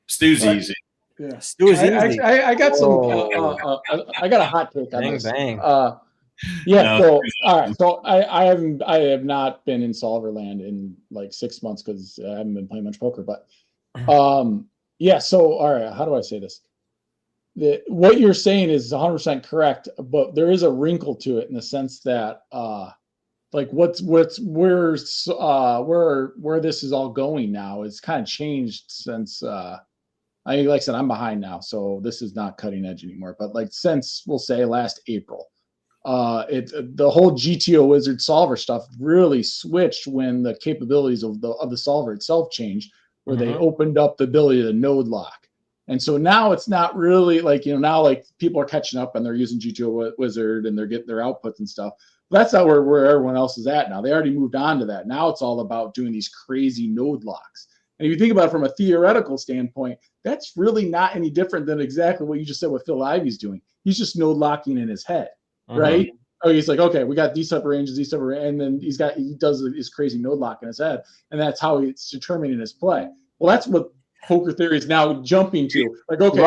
Stu's easy. Yeah. Stu is easy. I got some. I got a hot take on Bang, this. bang. Yeah. No. So all right. So I have not been in Solverland in like 6 months because I haven't been playing much poker. But yeah. So all right. How do I say this? What you're saying is 100% correct, but there is a wrinkle to it in the sense that like where this is all going now is kind of changed since like I said, I'm behind now, so this is not cutting edge anymore. But like since, we'll say, last April, the whole GTO Wizard solver stuff really switched when the capabilities of the solver itself changed, where they opened up the ability to node lock. And so now it's not really like, now like people are catching up and they're using GTO Wizard and they're getting their outputs and stuff. But that's not where everyone else is at now. They already moved on to that. Now it's all about doing these crazy node locks. And if you think about it from a theoretical standpoint, that's really not any different than exactly what you just said what Phil Ivey's doing. He's just node locking in his head, right? Oh, he's like, okay, we got these type of ranges, these type of ranges, and then he does his crazy node lock in his head, and that's how he's determining his play. Well, that's what poker theory is now jumping to. Like, okay,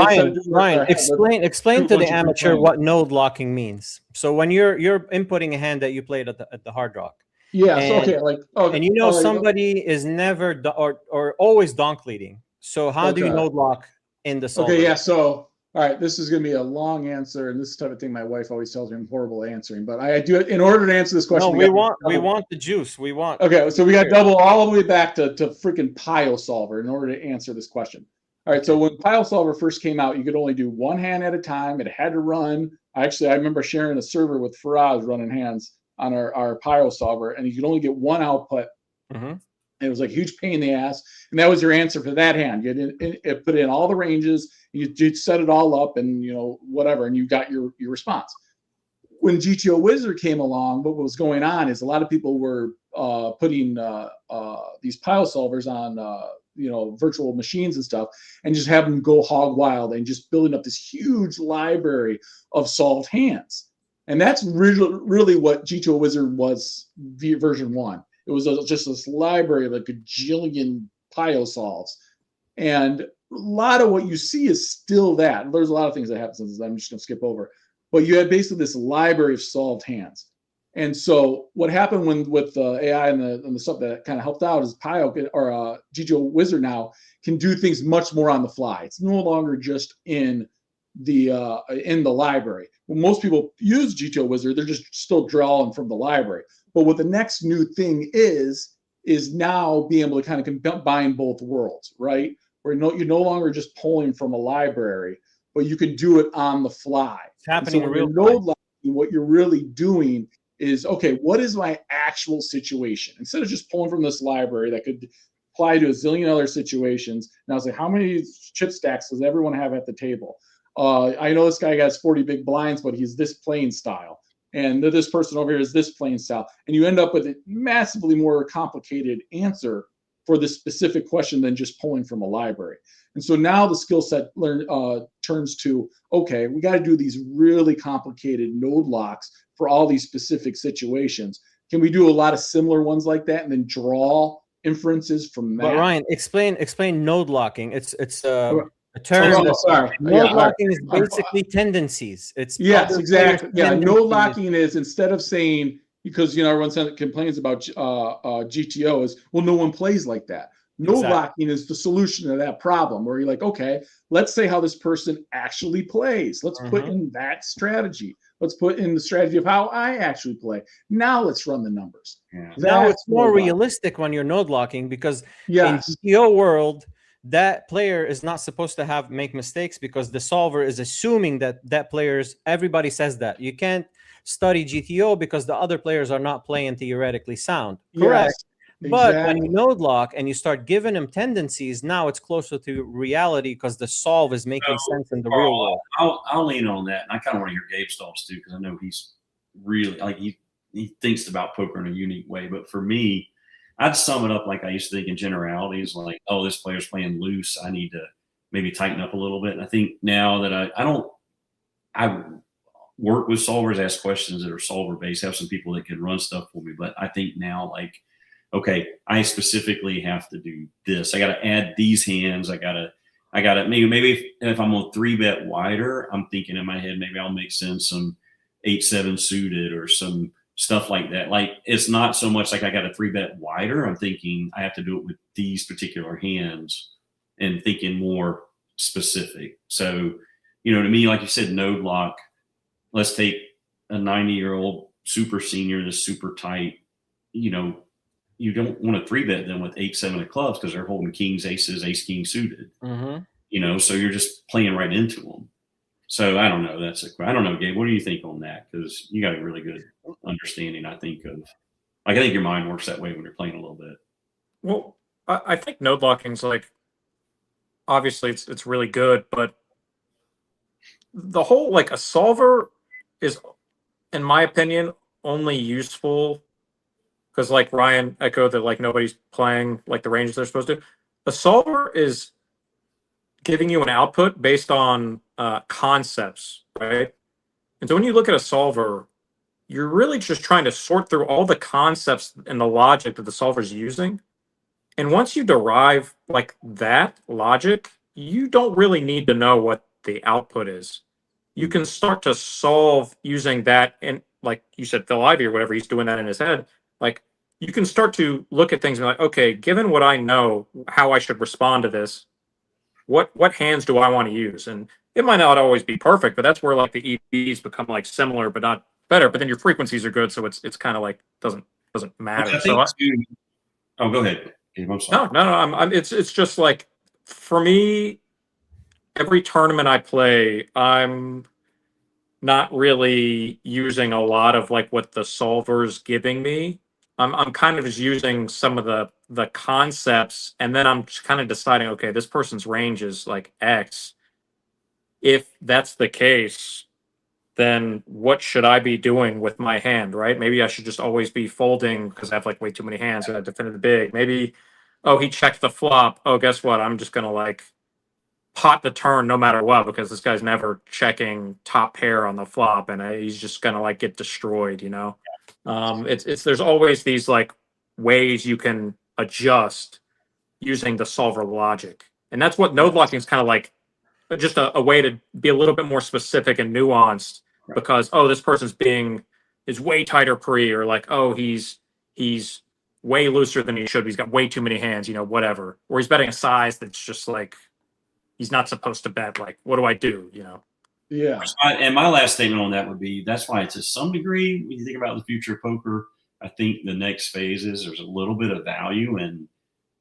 Ryan, explain to the amateur what node locking means. So when you're inputting a hand that you played at the Hard Rock. Yeah. And somebody is never or always donk leading. So how do you node lock in the solver? Okay, yeah. So all right, this is going to be a long answer, and this is the type of thing my wife always tells me I'm horrible at answering. But I do it in order to answer this question. No, we want the juice. We want. Okay, so we got double all the way back to freaking Pile Solver in order to answer this question. All right, so when Pile Solver first came out, you could only do one hand at a time. It had to run. I remember sharing a server with Faraz running hands on our Pile Solver, and you could only get one output. It was like a huge pain in the ass, and that was your answer for that hand. You put in all the ranges, you set it all up, and whatever, and you got your response. When GTO Wizard came along, what was going on is a lot of people were putting these Pile Solvers on virtual machines and stuff, and just having them go hog wild and just building up this huge library of solved hands. And that's really what GTO Wizard was version 1. It was just this library of a gajillion pile solves. And a lot of what you see is still that. There's a lot of things that happen since then. I'm just going to skip over. But you had basically this library of solved hands. And so what happened with the AI and the stuff that kind of helped out is GTO Wizard now can do things much more on the fly. It's no longer just in the library. When most people use GTO Wizard, they're just still drawing from the library. But what the next new thing is now being able to kind of combine both worlds, right? Where you're no longer just pulling from a library, but you can do it on the fly. It's happening in real time. Node locking, what you're really doing is, okay, what is my actual situation? Instead of just pulling from this library that could apply to a zillion other situations. Now it's like, how many chip stacks does everyone have at the table? I know this guy has 40 big blinds, but he's this playing style. And this person over here is this playing style. And you end up with a massively more complicated answer for this specific question than just pulling from a library. And so now the skill set turns to, okay, we got to do these really complicated node locks for all these specific situations. Can we do a lot of similar ones like that and then draw inferences from that? But Ryan, explain node locking. It's A term. Oh, sorry. Node Yeah, all right. locking is basically tendencies. It's Yes, other exactly. players' Yeah, tendencies. node locking is instead of saying, because everyone complains about GTO is, well, no one plays like that. Node Exactly. locking is the solution to that problem, where you're like, okay, let's say how this person actually plays. Let's put in that strategy. Let's put in the strategy of how I actually play. Now let's run the numbers. Yeah. Now That's it's more node locking. realistic when you're node locking, because Yes. in GTO world, that player is not supposed to make mistakes, because the solver is assuming that players, everybody says that. You can't study GTO because the other players are not playing theoretically sound. Correct. Yes, But when exactly. you node lock and you start giving them tendencies, now it's closer to reality because the solve is making sense in the real world. I'll lean on that. And I kind of want to hear Gabe's thoughts too, because I know he's really like he thinks about poker in a unique way. But for me, I'd sum it up like I used to think in generalities, like, oh, this player's playing loose. I need to maybe tighten up a little bit. And I think now that I work with solvers, ask questions that are solver based, have some people that can run stuff for me. But I think now, like, okay, I specifically have to do this. I got to add these hands. I got to maybe if I'm on 3-bet wider, I'm thinking in my head, maybe I'll mix in some 8-7 suited or some stuff like that. Like, it's not so much like I got a 3-bet wider. I'm thinking I have to do it with these particular hands and thinking more specific. So, to me, like you said, node lock, let's take a 90-year-old super senior that's super tight, you don't want to 3-bet them with 8-7 of clubs because they're holding kings, aces, ace, king suited. So you're just playing right into them. So I don't know. I don't know, Gabe. What do you think on that? Because you got a really good understanding, I think, of I think your mind works that way when you're playing a little bit. Well, I think node locking's like, obviously it's really good, but the whole, like, a solver is, in my opinion, only useful because, like Ryan echoed, that like nobody's playing like the ranges they're supposed to. A solver is giving you an output based on concepts, right? And so when you look at a solver, you're really just trying to sort through all the concepts and the logic that the solver's using. And once you derive like that logic, you don't really need to know what the output is. You can start to solve using that. And like you said, Phil Ivey or whatever, he's doing that in his head. Like, you can start to look at things and be like, okay, given what I know, how I should respond to this, what hands do I want to use? And it might not always be perfect, but that's where like the EVs become like similar, but not better. But then your frequencies are good, so it's kind of like doesn't matter. I think oh, go ahead, Gabe. I'm sorry. No. It's just like, for me, every tournament I play, I'm not really using a lot of like what the solver's giving me. I'm kind of just using some of the concepts, and then I'm just kind of deciding, okay, this person's range is like X. If that's the case, then what should I be doing with my hand, right? Maybe I should just always be folding because I have like way too many hands and I defended the big. Maybe, oh, he checked the flop. Oh, guess what? I'm just gonna like pot the turn no matter what, because this guy's never checking top pair on the flop, and he's just gonna like get destroyed, there's always these like ways you can adjust using the solver logic, and that's what node locking is kind of like, just a way to be a little bit more specific and nuanced, because this person's is way tighter pre, or like, he's way looser than he should, he's got way too many hands, whatever, or he's betting a size that's just like he's not supposed to bet. Like, what do I do? Yeah. And my last statement on that would be, that's why, to some degree, when you think about the future of poker, I think the next phase is there's a little bit of value in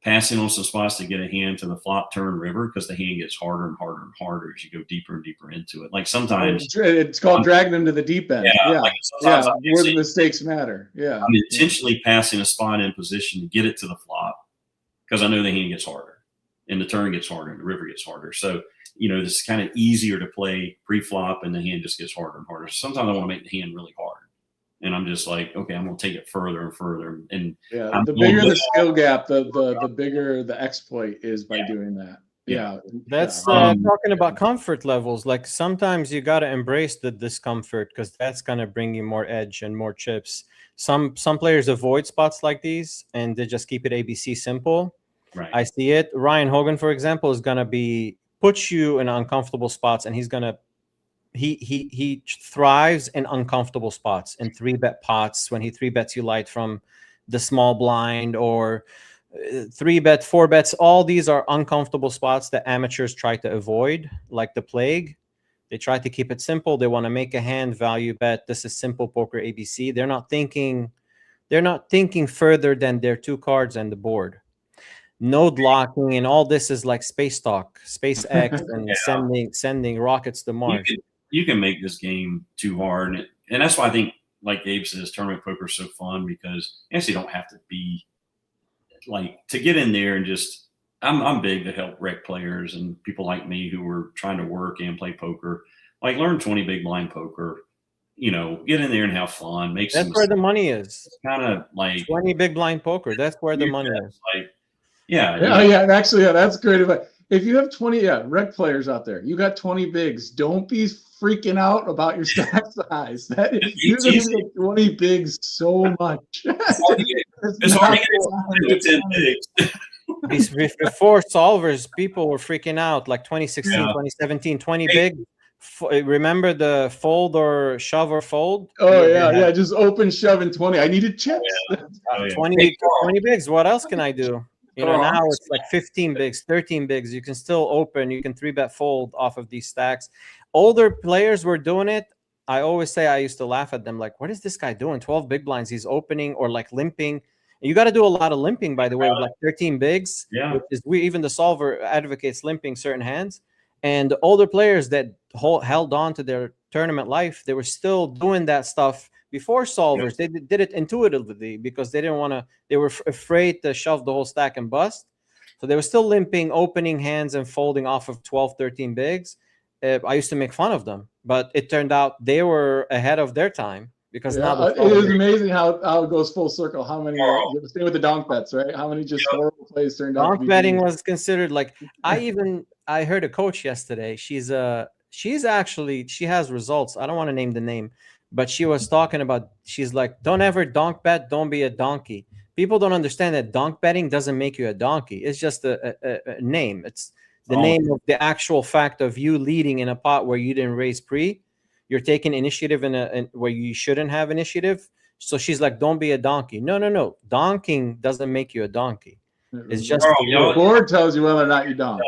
passing on some spots to get a hand to the flop, turn, river, because the hand gets harder and harder and harder as you go deeper and deeper into it. Like, sometimes it's called dragging them to the deep end. Yeah, like sometimes where the mistakes matter. Yeah. I'm intentionally passing a spot in position to get it to the flop because I know the hand gets harder and the turn gets harder and the river gets harder. So, this is kind of easier to play pre-flop, and the hand just gets harder and harder. Sometimes I want to make the hand really hard, and I'm just like, okay, I'm going to take it further and further. And the bigger the skill gap, the bigger the exploit is by doing that. Yeah. That's talking about comfort levels. Like, sometimes you got to embrace the discomfort because that's going to bring you more edge and more chips. Some players avoid spots like these and they just keep it ABC simple. Right. I see it. Ryan Hogan, for example, is going to be put you in uncomfortable spots, and he's gonna he thrives in uncomfortable spots, in 3-bet pots, when he 3-bets you light from the small blind, or 3-bet, 4-bets. All these are uncomfortable spots that amateurs try to avoid like the plague. They try to keep it simple. They want to make a hand, value bet. This is simple poker ABC. They're not thinking further than their 2 cards and the board. Node locking and all this is like space talk, SpaceX, and sending rockets to Mars. You can make this game too hard, and that's why I think, like Gabe says, tournament poker is so fun, because you actually don't have to be like, to get in there and just. I'm big to help rec players and people like me who are trying to work and play poker. Like, learn 20 big blind poker. You know, get in there and have fun. That's where the money is. Kind of like 20 big blind poker. That's where the money is. Like, yeah. And actually, that's great advice. If you have 20 rec players out there, you got 20 bigs. Don't be freaking out about your stack size. You're going to get 20 bigs so much. It's hard to get 10 bigs. Before solvers, people were freaking out, like 2016, 2017, 20 big. Remember the fold or shove or fold? Oh, yeah. Just open, shove, and 20. I needed chips. 20 bigs. What else can I do? You know, now it's like 15 bigs, 13 bigs. You can still open. You can 3-bet fold off of these stacks. Older players were doing it. I always say, I used to laugh at them, like, what is this guy doing? 12 big blinds. He's opening, or like limping. You got to do a lot of limping, by the way, with like 13 bigs. Yeah. Even the solver advocates limping certain hands. And the older players that held on to their tournament life, they were still doing that stuff before solvers. They did it intuitively because they didn't want to. They were afraid to shove the whole stack and bust. So they were still limping, opening hands, and folding off of 12, 13 bigs. I used to make fun of them, but it turned out they were ahead of their time. Because now it is amazing how it goes full circle. How many stay with the donk bets, right? How many just horrible plays turned out? Donk betting was considered like I heard a coach yesterday. She has results. I don't want to name the name, but she was talking about, she's like, don't ever donk bet, don't be a donkey. People don't understand that donk betting doesn't make you a donkey. It's just a name. It's the name of the actual fact of you leading in a pot where you didn't raise pre. You're taking initiative in where you shouldn't have initiative. So she's like, don't be a donkey. No. Donking doesn't make you a donkey. It's just the board tells you whether or not you're donkey,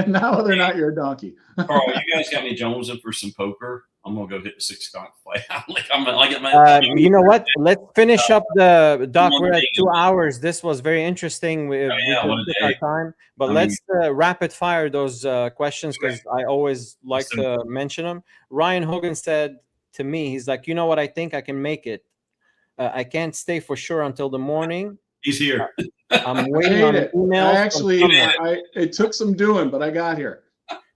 not whether or not you're a donkey. Carl, you guys got me jonesing for some poker. I'm gonna go hit the 6 o'clock play. You know what? Let's finish up the doc. We're at 2 hours. This was very interesting. We took our time, but let's rapid fire those questions, because I always like to mention them. Ryan Hogan said to me, he's like, you know what? I think I can make it. I can't stay for sure until the morning. He's here. I'm waiting on an email. It took some doing, but I got here.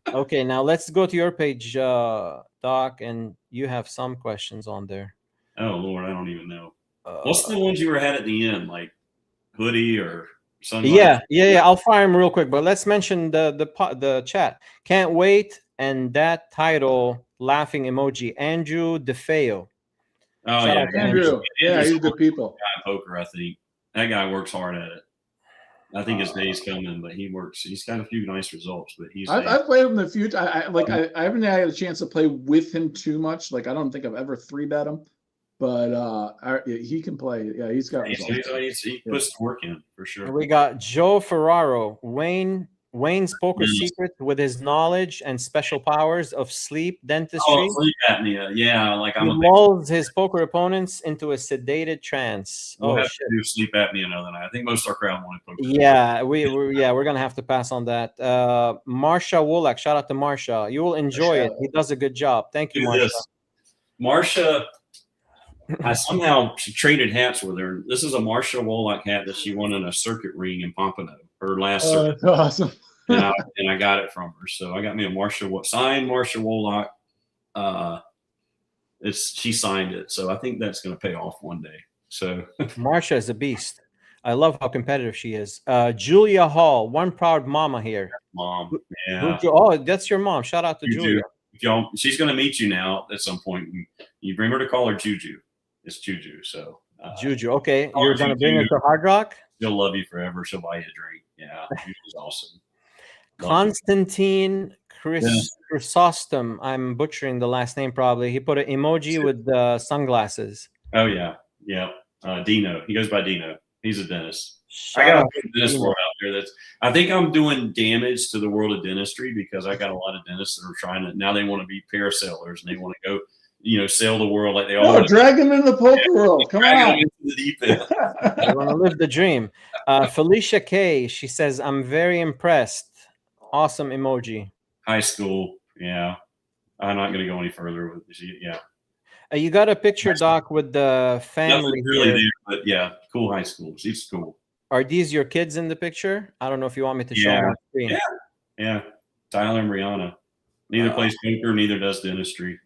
Okay, now let's go to your page, Doc, and you have some questions on there. Oh Lord, I don't even know. What's the ones you were at the end, like hoodie or something? Yeah. I'll fire them real quick, but let's mention the chat. Can't wait, and that title, laughing emoji. Andrew DeFeo. Oh yeah, Andrew. Yeah, he's good people. Poker, I think that guy works hard at it. I think his day's coming, but he works. He's got a few nice results, but I've played him in the future. I haven't had a chance to play with him too much. Like, I don't think I've ever 3-bet him, but he can play. Yeah, he's got results. He puts the work in for sure. We got Joe Ferraro, Wayne's poker secret with his knowledge and special powers of sleep dentistry. Oh, sleep apnea. Yeah, like he lulls his poker opponents into a sedated trance. We'll have to do sleep apnea another night. I think most of our crowd wanted poker. Yeah, we're gonna have to pass on that. Marsha Wolak, shout out to Marsha. You will enjoy it. He does a good job. Thank you, Marsha. Marsha, I somehow traded hats with her. This is a Marsha Wolak hat that she won in a circuit ring in Pompano. Her last circuit. That's awesome. and I got it from her. So I got me a signed Marsha Wolak. She signed it. So I think that's going to pay off one day. So Marsha is a beast. I love how competitive she is. Julia Hall, one proud mama here. Mom, yeah. Oh, that's your mom. Shout out to Julia. She's going to meet you now at some point. You bring her to call her Juju. It's Juju. So Juju. Okay, you're going to bring her to Hard Rock. She'll love you forever. She'll buy you a drink. Yeah, Juju's awesome. Constantine Chrysostom. I'm butchering the last name probably. He put an emoji with the sunglasses. Oh yeah, yeah. Dino. He goes by Dino. He's a dentist. I Shout got a out whole to dentist Dino. world out there. I think I'm doing damage to the world of dentistry because I got a lot of dentists that are trying to now they want to be parasailers and they want to go, sail the world like they all. No, drag them into the poker world. Come drag them on. into the deep end. I want to live the dream. Felicia K. She says, "I'm very impressed." Awesome emoji. High school, yeah. I'm not going to go any further with this. Yeah, You got a picture, Doc, with the family nothing really here. there, but yeah, cool high school. She's cool. Are these your kids in the picture? I don't know if you want me to show Yeah. them on screen. Yeah. Yeah, Tyler and Brianna. Neither plays poker, neither does dentistry.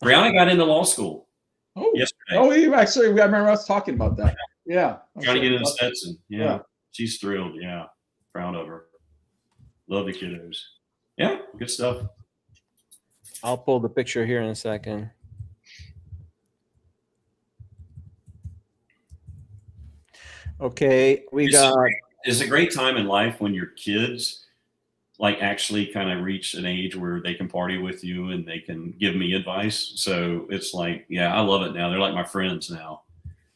Brianna got into law school Oh, yesterday. oh, I remember us talking about that. Yeah. Trying to get into Stetson. Yeah. Yeah. She's thrilled. Yeah. Proud of her. Love the kiddos. Yeah. Good stuff. I'll pull the picture here in a second. Okay, we got. It's a great time in life when your kids like actually kind of reach an age where they can party with you and they can give me advice. So it's like, yeah, I love it now. They're like my friends now.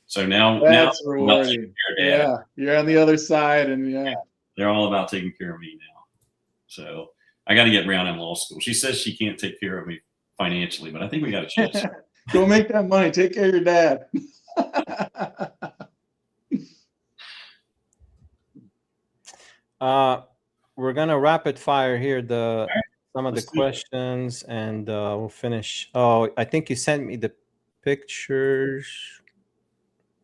So now That's I'm about taking rewarding. care of Dad. Yeah, you're on the other side, and yeah. They're all about taking care of me now. So I got to get Brown in law school. She says she can't take care of me financially, but I think we got a chance. Go make that money. Take care of your dad. We're gonna rapid fire here some of the Let's do it. questions, and we'll finish. Oh, I think you sent me the pictures.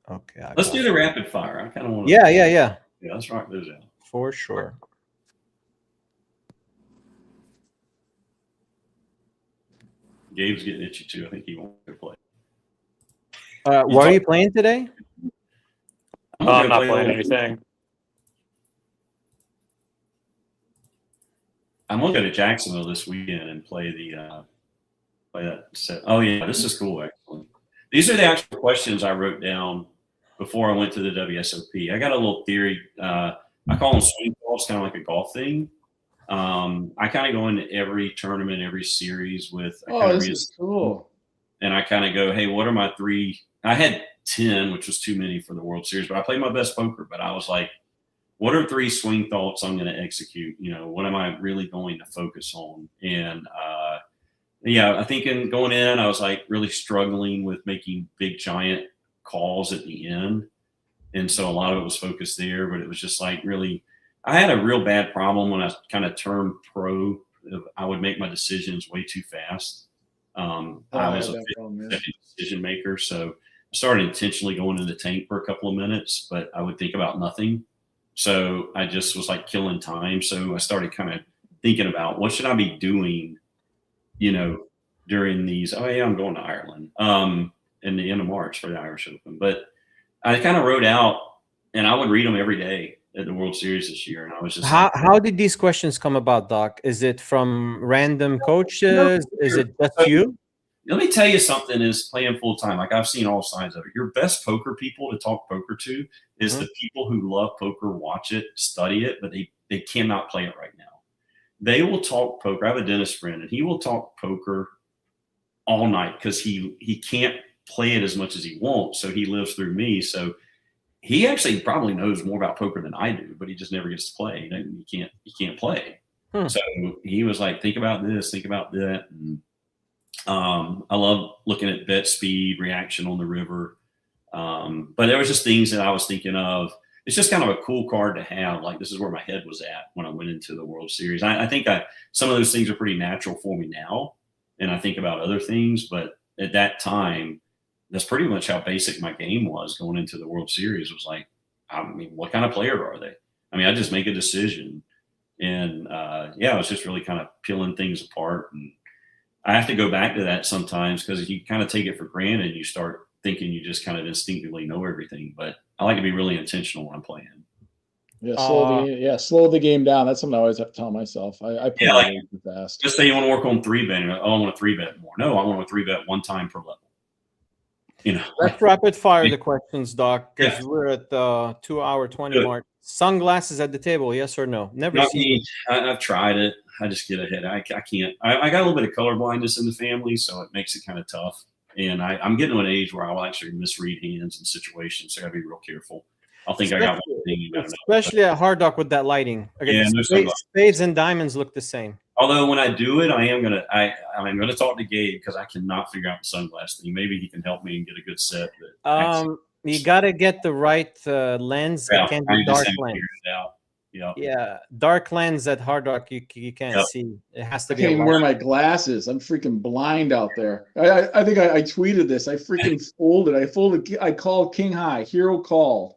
Okay, Let's do the rapid fire. I kind of want to. Yeah. Yeah, let's rock those out. For sure. Gabe's getting itchy too. I think he wants to play. What are you playing today? I'm not playing anything. I'm gonna go to Jacksonville this weekend and play that set. Oh yeah, this is cool. Excellent. These are the actual questions I wrote down before I went to the WSOP. I got a little theory. I call them swing balls, kind of like a golf thing. I kind of go into every tournament, every series with. This is cool. And I kind of go, hey, what are my three? I had 10, which was too many for the World Series, but I played my best poker. But I was like, what are three swing thoughts I'm going to execute? What am I really going to focus on? And I think going in, I was like really struggling with making big, giant calls at the end. And so a lot of it was focused there, but it was just like really, I had a real bad problem when I kind of turned pro. I would make my decisions way too fast. I was a decision maker. So I started intentionally going in the tank for a couple of minutes, but I would think about nothing. So I just was like killing time. So I started kind of thinking about what should I be doing, during these. Oh yeah, I'm going to Ireland in the end of March for the Irish Open. But I kind of wrote out, and I would read them every day at the World Series this year. And I was just how did these questions come about, Doc? Is it from random coaches? Is it just you? Let me tell you something is playing full time. Like I've seen all sides of it. Your best poker people to talk poker to is the people who love poker, watch it, study it, but they cannot play it right now. They will talk poker. I have a dentist friend and he will talk poker all night because he can't play it as much as he wants. So he lives through me. So he actually probably knows more about poker than I do, but he just never gets to play. He can't play. So he was like, think about this, think about that. And I love looking at bet speed, reaction on the river. But there was just things that I was thinking of. It's just kind of a cool card to have. Like this is where my head was at when I went into the World Series. I think some of those things are pretty natural for me now. And I think about other things, but at that time, that's pretty much how basic my game was going into the World Series. It was like, what kind of player are they? I just make a decision. And I was just really kind of peeling things apart. And I have to go back to that sometimes because you kind of take it for granted. You start thinking you just kind of instinctively know everything. But I like to be really intentional when I'm playing. Slow the game down. That's something I always have to tell myself. I play way too fast. Just say you want to work on 3-betting. I want to 3-bet more. No, I want to 3-bet one time per level. Let's rapid fire the questions, Doc, because we're at the 2 hour 20 mark. Sunglasses at the table, yes or no? Never Not seen. me. I've tried it. I just get ahead. I can't. I got a little bit of color blindness in the family, so it makes it kind of tough. And I'm getting to an age where I'll actually misread hands and situations, so I got to be real careful. I'll think I got one thing. You gotta know. Especially at Hard Rock with that lighting. Okay, Yeah, no spades and diamonds look the same. Although when I do it, I'm gonna talk to Gabe because I cannot figure out the sunglass thing. Maybe he can help me and get a good set. But You got to get the right lens. yeah, It can't I be just dark haven't lens. figured it out. Yeah. Yeah, dark lens at Hard Rock, you can't Yep. see. It has I to be. can't a even light. wear my glasses. I'm freaking blind out there. I think I tweeted this. I freaking folded. I called King High. Hero called.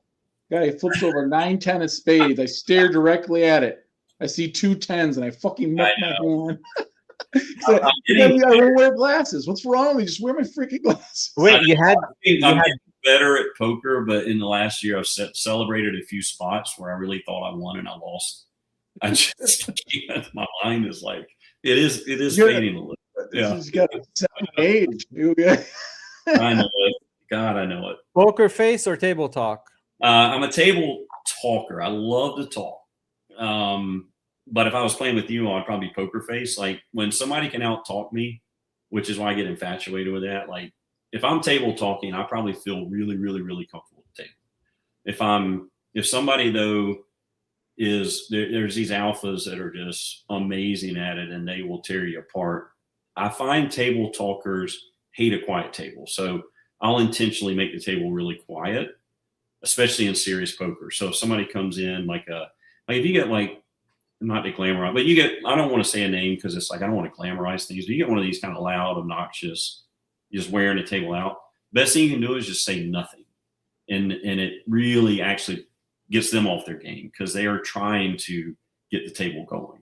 Guy flips over 9-10 of spades. I stare directly at it. I see 2 10s and I fucking muck my hand. I won't wear glasses. What's wrong with me? Just wear my freaking glasses. Wait, I'm getting better at poker, but in the last year I've celebrated a few spots where I really thought I won and I lost. I just can't. My mind is like it is fading a little. Yeah, He's got a 7 age. I know it. God, I know it. Poker face or table talk? I'm a table talker. I love to talk. But if I was playing with you, I'd probably be poker face. Like when somebody can out talk me, which is why I get infatuated with that. Like if I'm table talking, I probably feel really, really, really comfortable at the table. If somebody though is there's these alphas that are just amazing at it and they will tear you apart. I find table talkers hate a quiet table. So I'll intentionally make the table really quiet, especially in serious poker. So if somebody comes in like if you get like, not to glamorize, but you get, I don't want to say a name because it's like, I don't want to glamorize things, but you get one of these kind of loud, obnoxious, just wearing the table out. Best thing you can do is just say nothing. And it really actually gets them off their game because they are trying to get the table going.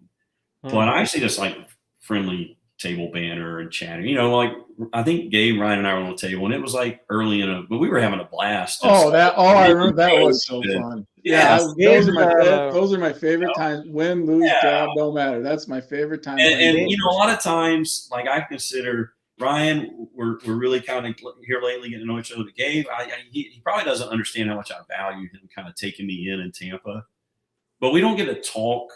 But I actually just like friendly table banter and chatting. Like I think Gabe, Ryan, and I were on the table, and it was like early but we were having a blast. I remember that was so fun. Yeah, those are my favorite times. Win, lose, job, don't matter. That's my favorite time. And a lot of times, like I consider Ryan, we're really kind of here lately getting to know each other. But Gabe, he probably doesn't understand how much I value him kind of taking me in Tampa. But we don't get to talk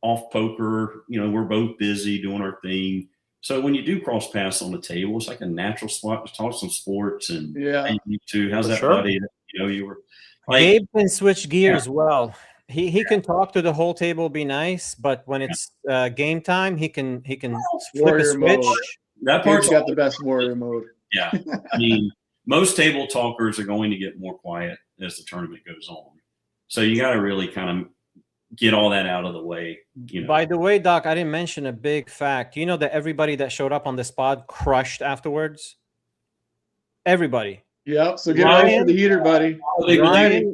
off poker. We're both busy doing our thing. So when you do cross paths on the table, it's like a natural spot to talk some sports and you too. How's that, buddy? You were like, Gabe can switch gears well. He can talk to the whole table, be nice, but when it's game time, he can flip a switch. Mode. That part's got the best warrior mode. Yeah, I mean, most table talkers are going to get more quiet as the tournament goes on. So you got to really kind of get all that out of the way. By the way, Doc, I didn't mention a big fact. You know that everybody that showed up on the spot crushed afterwards? Everybody. Yeah, so get ready for the heater, buddy. Ryan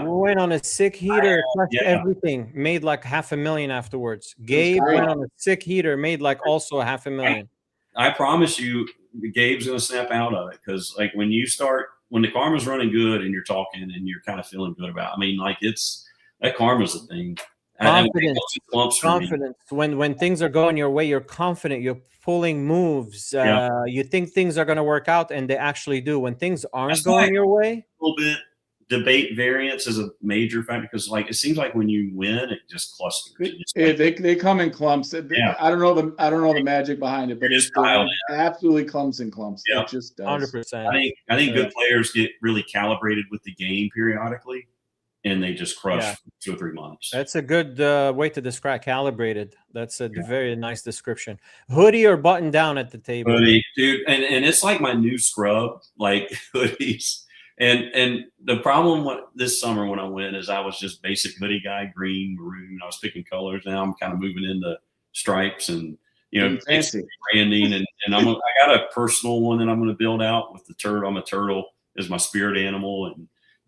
went on a sick heater, crushed everything, made like $500,000 afterwards. Gabe went on a sick heater, made like also $500,000. I promise you, Gabe's going to snap out of it because like when the karma's running good and you're talking and you're kind of feeling good about it, I mean, like that karma's a thing. Confidence. When things are going your way, you're confident. You're pulling moves. You think things are going to work out, and they actually do. When things aren't going your way, a little bit. Debate variance is a major factor because, like, it seems like when you win, it just clusters. They come in clumps. I don't know the magic behind it, but it's absolutely clumps and clumps. Yeah. It just does. 100%. I think good players get really calibrated with the game periodically, and they just crush for 2 or 3 months. That's a good way to describe calibrated. That's a very nice description. Hoodie or button down at the table? Hoodie, dude, and it's like my new scrub, like hoodies. And the problem this summer when I went is I was just basic hoodie guy, green, maroon. I was picking colors. Now I'm kind of moving into stripes and fancy branding. And I got a personal one that I'm going to build out with the turtle. I'm a turtle is my spirit animal.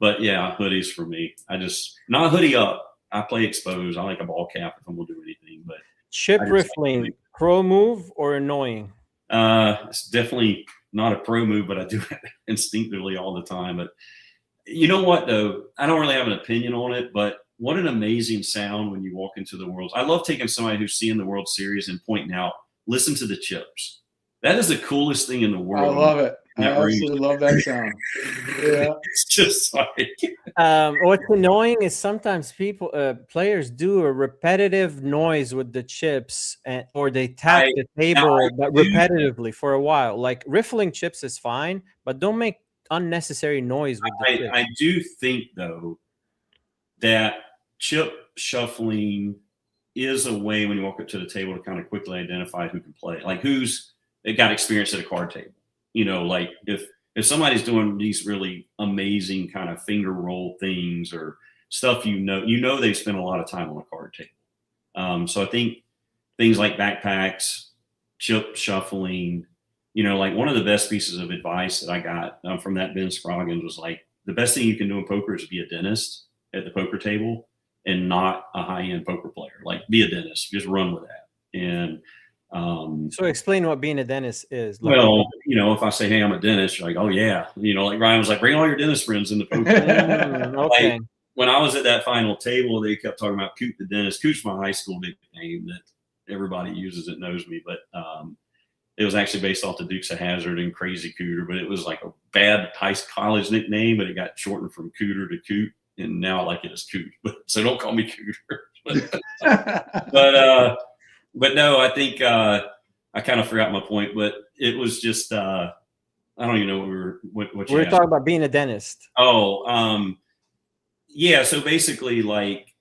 But yeah, hoodies for me. I just not hoodie up. I play exposed. I like a ball cap if I'm going to do anything. But chip riffling, pro move or annoying? It's definitely not a pro move, but I do it instinctively all the time. But you know what, though? I don't really have an opinion on it, but what an amazing sound when you walk into the World. I love taking somebody who's seeing the World Series and pointing out, listen to the chips. That is the coolest thing in the world. I love it. I absolutely love that sound. Yeah. It's just like What's annoying is sometimes players do a repetitive noise with the chips, or they tap the table, but repetitively for a while. Like riffling chips is fine, but don't make unnecessary noise with the chips. I do think though that chip shuffling is a way when you walk up to the table to kind of quickly identify who can play, like who's got experience at a card table. You know, like if somebody's doing these really amazing kind of finger roll things or stuff, you know they've spent a lot of time on a card table. So I think things like backpacks, chip shuffling, you know, like one of the best pieces of advice that I got from that Ben Scroggins was like, the best thing you can do in poker is be a dentist at the poker table and not a high-end poker player. Like be a dentist, just run with that. And so explain what being a dentist is. Like, well, you know, if I say, hey, I'm a dentist, you're like, oh yeah. You know, like Ryan was like, bring all your dentist friends in the poker. Okay. Like, when I was at that final table, they kept talking about Coot the dentist. Coot's my high school nickname that everybody uses that knows me, but it was actually based off the Dukes of Hazzard and Crazy Cooter, but it was like a bad high college nickname, but it got shortened from Cooter to Coot, and now I like it as Coot. So don't call me Cooter. But no, I think I kind of forgot my point, but it was just I don't even know what we were talking about being a dentist. Oh, yeah. So basically, like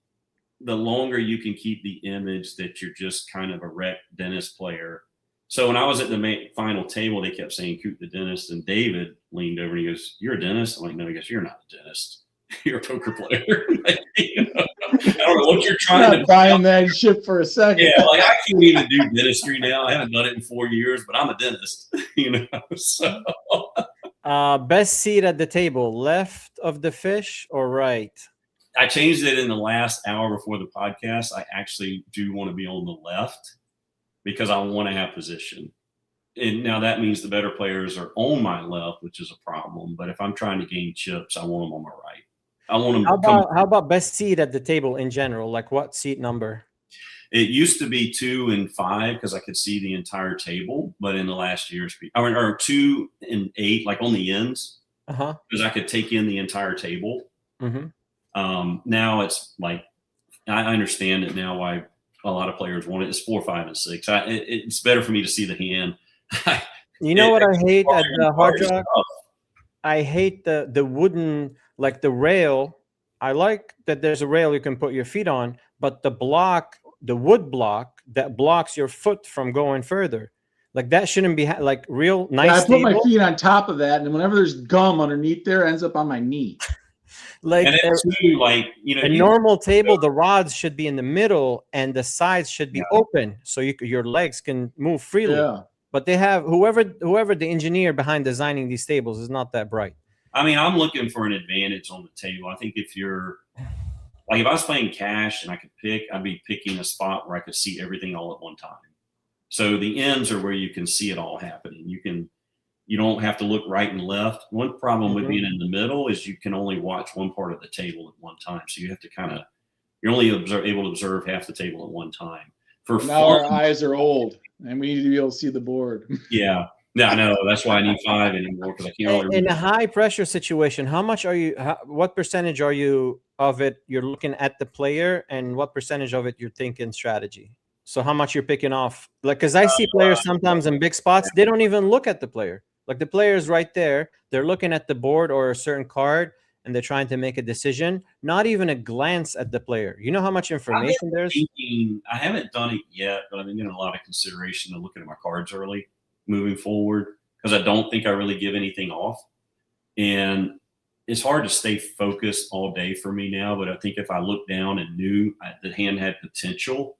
the longer you can keep the image that you're just kind of a wreck dentist player. So when I was at the final table, they kept saying "Coot the dentist," and David leaned over and he goes, "You're a dentist?" I'm like, "No." He goes, "You're not a dentist. You're a poker player." Like, you know, I don't know what you're trying to buying that shit for a second. Yeah, like I can't even do dentistry now. I haven't done it in 4 years, but I'm a dentist. You know, so. Best seat at the table, left of the fish or right? I changed it in the last hour before the podcast. I actually do want to be on the left because I want to have position. And now that means the better players are on my left, which is a problem. But if I'm trying to gain chips, I want them on my right. I want them. How about best seat at the table in general? Like what seat number? It used to be 2 and 5 because I could see the entire table, but in the last years, or 2 and 8, like on the ends, because I could take in the entire table. Now it's like I understand it now why a lot of players want it. It's 4, 5, and 6. It's better for me to see the hand. You know what I hate at the Hard Rock? I hate the wooden, like the rail. I like that there's a rail you can put your feet on, but the wood block that blocks your foot from going further, like that shouldn't be like real nice. Yeah, I put my feet on top of that, and whenever there's gum underneath there, it ends up on my knee. Like, and too, like you know, a normal table, the rods should be in the middle and the sides should be open, so your legs can move freely. Yeah. But they have whoever the engineer behind designing these tables is not that bright. I mean, I'm looking for an advantage on the table. I think if you're like, if I was playing cash and I could pick, I'd be picking a spot where I could see everything all at one time. So the ends are where you can see it all happening. You don't have to look right and left. One problem with being in the middle is you can only watch one part of the table at one time. So you have to you're only able to observe half the table at one time. Now our eyes are old and we need to be able to see the board. Yeah. No, I know. That's why I need 5 anymore, because I can't really. In a high pressure situation, what percentage are you of it you're looking at the player, and what percentage of it you're thinking strategy? So how much you're picking off? Like, because I see players sometimes in big spots, they don't even look at the player. Like the player's right there, they're looking at the board or a certain card, and they're trying to make a decision, not even a glance at the player. You know how much information there's? I haven't done it yet, but I've been getting a lot of consideration of looking at my cards early moving forward, because I don't think I really give anything off. And it's hard to stay focused all day for me now, but I think if I looked down and knew the hand had potential,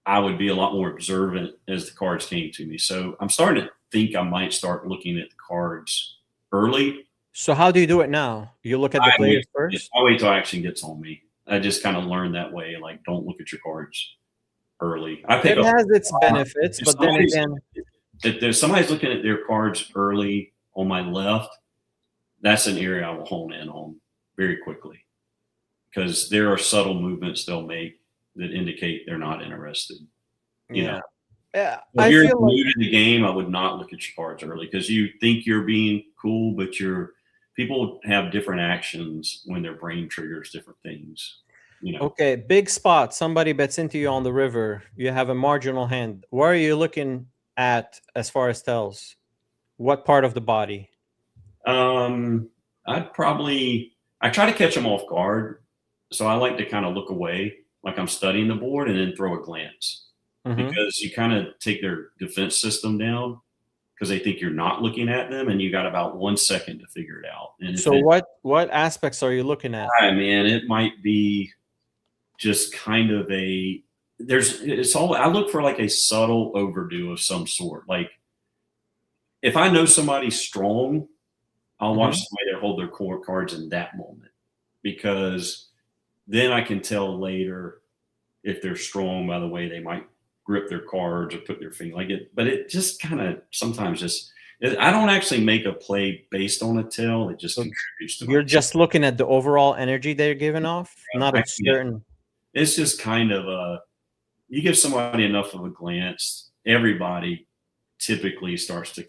I would be a lot more observant as the cards came to me. So I'm starting to think I might start looking at the cards early. So how do you do it now? You look at the players first? I wait till action gets on me. I just kind of learned that way. Like, don't look at your cards early. It has its benefits, but then again, if there's somebody's looking at their cards early on my left, that's an area I will hone in on very quickly, because there are subtle movements they'll make that indicate they're not interested. You know, Yeah, If I you're feel like new to the game, I would not look at your cards early because you think you're being cool, but people have different actions when their brain triggers different things. You know, okay, big spot. Somebody bets into you on the river. You have a marginal hand. Where are you looking at as far as tells? What part of the body? I try to catch them off guard, so I like to kind of look away, like I'm studying the board, and then throw a glance Mhm. because you kind of take their defense system down because they think you're not looking at them, and you got about 1 second to figure it out. And if So what aspects are you looking at? man, it might be just kind of I look for like a subtle overdue of some sort. Like if I know somebody's strong, I'll watch somebody that hold their core cards in that moment because then I can tell later if they're strong by the way they might grip their cards or put their finger like it. But it just kind of sometimes I don't actually make a play based on a tell. It just contributes to You're just looking at the overall energy they're giving off, not a certain. It's just kind of you give somebody enough of a glance, everybody typically starts to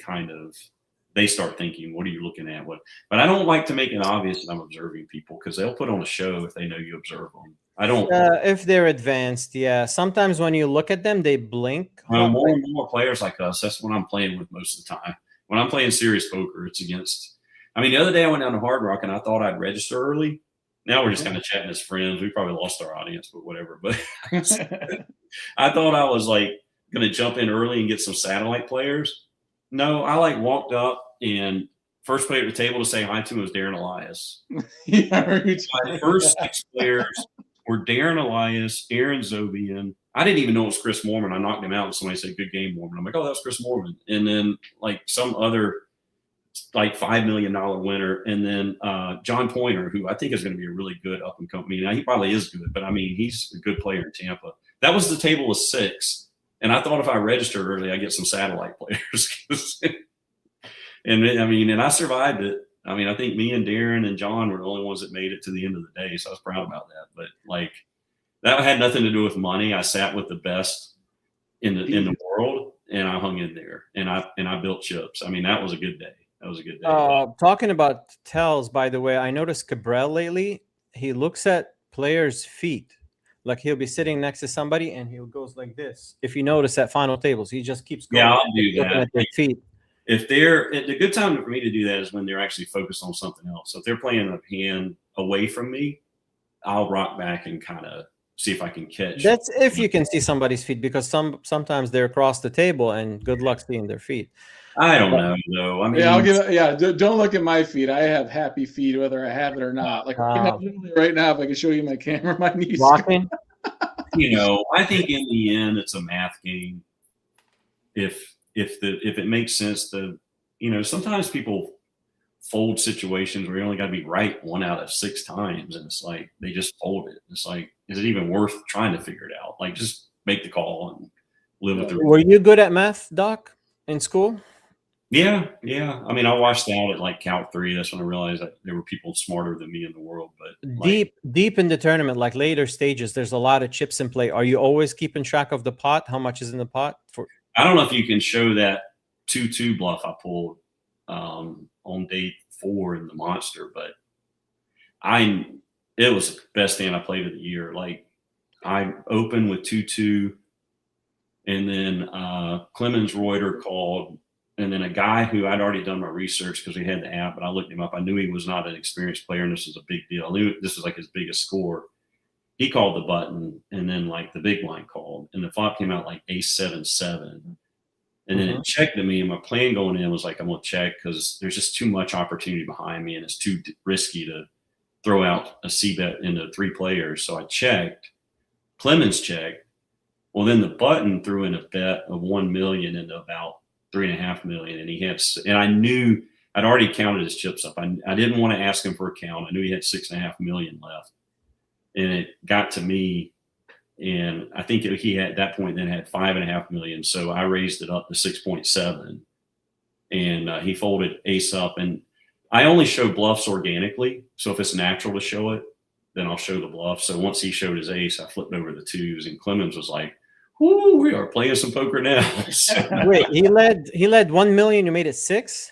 they start thinking, what are you looking at? But I don't like to make it obvious that I'm observing people because they'll put on a show if they know you observe them. I don't. If they're advanced, yeah. Sometimes when you look at them, they blink. More and more players like us, that's what I'm playing with most of the time. When I'm playing serious poker, it's against. I mean, the other day I went down to Hard Rock and I thought I'd register early. Now we're just kind of chatting as friends. We probably lost our audience, but whatever. But I thought I was like going to jump in early and get some satellite players. No, I walked up and first player at the table to say hi to was Darren Elias. My first 6 players were Darren Elias, Aaron Zobian. I didn't even know it was Chris Moorman. I knocked him out and somebody said, good game, Moorman. I'm like, oh, that's Chris Moorman. And then some other $5 million winner. And then John Pointer, who I think is going to be a really good up and coming. Now he probably is good, but I mean, he's a good player in Tampa. That was the table of 6. And I thought if I registered early, I'd get some satellite players. And I survived it. I mean, I think me and Darren and John were the only ones that made it to the end of the day. So I was proud about that. But that had nothing to do with money. I sat with the best in the world and I hung in there and I built chips. I mean, that was a good day. That was a good day. Talking about tells, by the way, I noticed Gabriel lately, he looks at players' feet. Like he'll be sitting next to somebody and he goes like this. If you notice at final tables, he just keeps going. Yeah, I'll do that. At their feet. If the good time for me to do that is when they're actually focused on something else. So if they're playing a hand away from me, I'll rock back and kind of see if I can catch. That's if you can see somebody's feet, because sometimes they're across the table and good luck seeing their feet. I don't know though. I mean, don't look at my feet. I have happy feet whether I have it or not. Right now, if I can show you my camera, my knees. Rocking. I think in the end it's a math game. If it makes sense to, sometimes people fold situations where you only got to be right 1 out of 6 times, and it's like they just fold it. It's like, is it even worth trying to figure it out? Like, just make the call and live with it. Were you good at math, Doc, in school? Yeah. I mean, I watched out at Calc 3. That's when I realized that there were people smarter than me in the world. But deep in the tournament, like later stages, there's a lot of chips in play. Are you always keeping track of the pot? How much is in the pot? I don't know if you can show that 2-2 bluff I pulled on day 4 in the Monster, but it was the best hand I played of the year. I opened with 2-2, and then Clemens Reuter called. And then a guy who I'd already done my research because we had the app, but I looked him up. I knew he was not an experienced player, and this was a big deal. I knew this was his biggest score. He called the button, and then the big blind called, and the flop came out ace-7-7. And then it checked to me, and my plan going in was I'm going to check because there's just too much opportunity behind me, and it's too risky to throw out a C-bet into 3 players. So I checked. Clemens checked. Well, then the button threw in a bet of 1 million into about 3.5 million, and I knew I'd already counted his chips up. I didn't want to ask him for a count. I knew he had 6.5 million left, and it got to me, and I think he at that point then had 5.5 million. So I raised it up to 6.7, and he folded ace up, and I only show bluffs organically. So if it's natural to show it, then I'll show the bluff. So once he showed his ace, I flipped over the 2s, and Clemens was like, Ooh, we are playing some poker now. Wait, he led 1 million. You made it 6.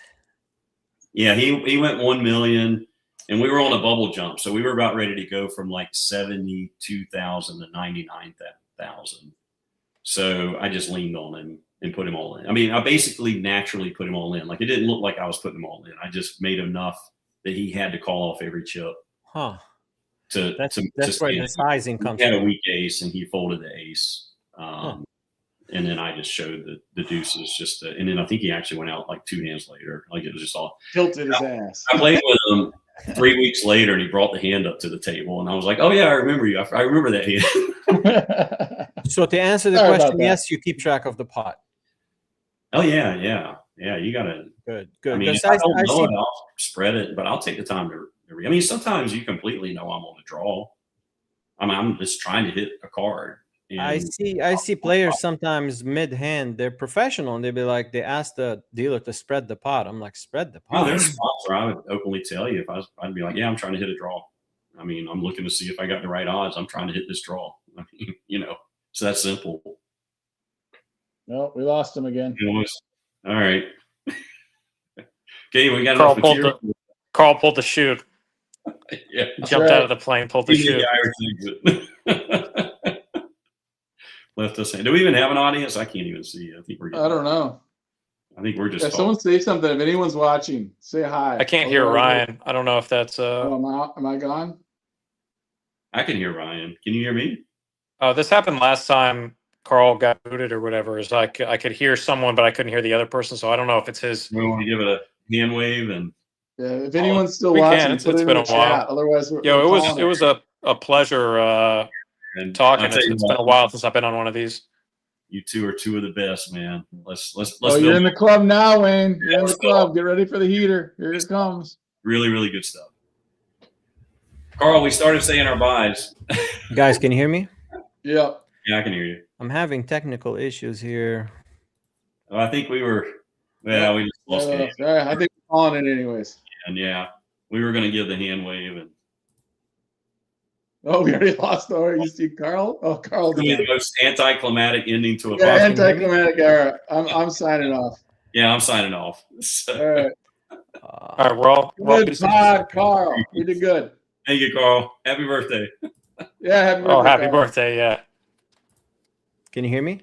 Yeah, he went 1 million, and we were on a bubble jump, so we were about ready to go from like 72,000 to 99,000. So I just leaned on him and put him all in. I mean, I basically naturally put him all in. Like, it didn't look like I was putting him all in. I just made enough that he had to call off every chip. Huh. That's where the sizing comes He had from. a weak ace, and he folded the ace. And then I just showed the deuces, and then I think he actually went out like 2 hands later. Like, it was just all Tilted his ass. I played with him 3 weeks later, and he brought the hand up to the table, and I was like, "Oh yeah, I remember you. I remember that hand." So to answer the Sorry about question, that. yes, you keep track of the pot. Oh yeah. You gotta. Good. I mean, Because if I don't know it, I'll spread it, but I'll take the time to read. I mean, sometimes you completely know I'm on the draw. I mean, I'm just trying to hit a card. I see players sometimes mid hand, they're professional and they they ask the dealer to spread the pot. I'm like, spread the Oh, pot. there's spots where I would openly tell you I'd be like, yeah, I'm trying to hit a draw. I mean, I'm looking to see if I got the right odds. I'm trying to hit this draw. I mean, so that's simple. No, we lost him again. All right. Okay, we got Carl enough pulled material. Carl pulled the chute. Yeah. Jumped out of the plane, pulled the chute. The Irish exit. Left us. Do we even have an audience? I can't even see. I think we're. I don't know. I think we're just. If someone say something, if anyone's watching, say hi. I can't hear Ryan. I don't know if that's Oh, am I gone? I can hear Ryan. Can you hear me? this happened last time Carl got booted or whatever. Is I could hear someone, but I couldn't hear the other person. So I don't know if it's his. We want to give it a hand wave and. Yeah, if anyone's still We can. watching, It's put it in been the a while. chat. Otherwise, Yo, we're it was a pleasure and talking. I'll tell you It's been a what, while since I've been on one of these. You two are two of the best, man. Let's Oh, you're in the club now, Wayne. You're in the let's club. Get ready for the heater. Here it comes. really, really good stuff. Carl, we started saying our byes. Guys, can you hear me? Yep. Yeah, I can hear you. I'm having technical issues here. Well, I think we were. Well, we just lost game. All right, I think we're on it anyways. And yeah, we were going to give the hand wave, and Oh, we already lost. Oh, you see Carl? Oh, Carl's it's gonna be gone. the most anticlimactic ending to a Yeah, podcast. anticlimactic era. I'm signing off. Yeah, I'm signing off. So, All right. All right, we're all Good pod, Carl. You did good. thank you, Carl. Happy birthday. Yeah, happy birthday. Oh, happy Carl. birthday! Yeah. Can you hear me?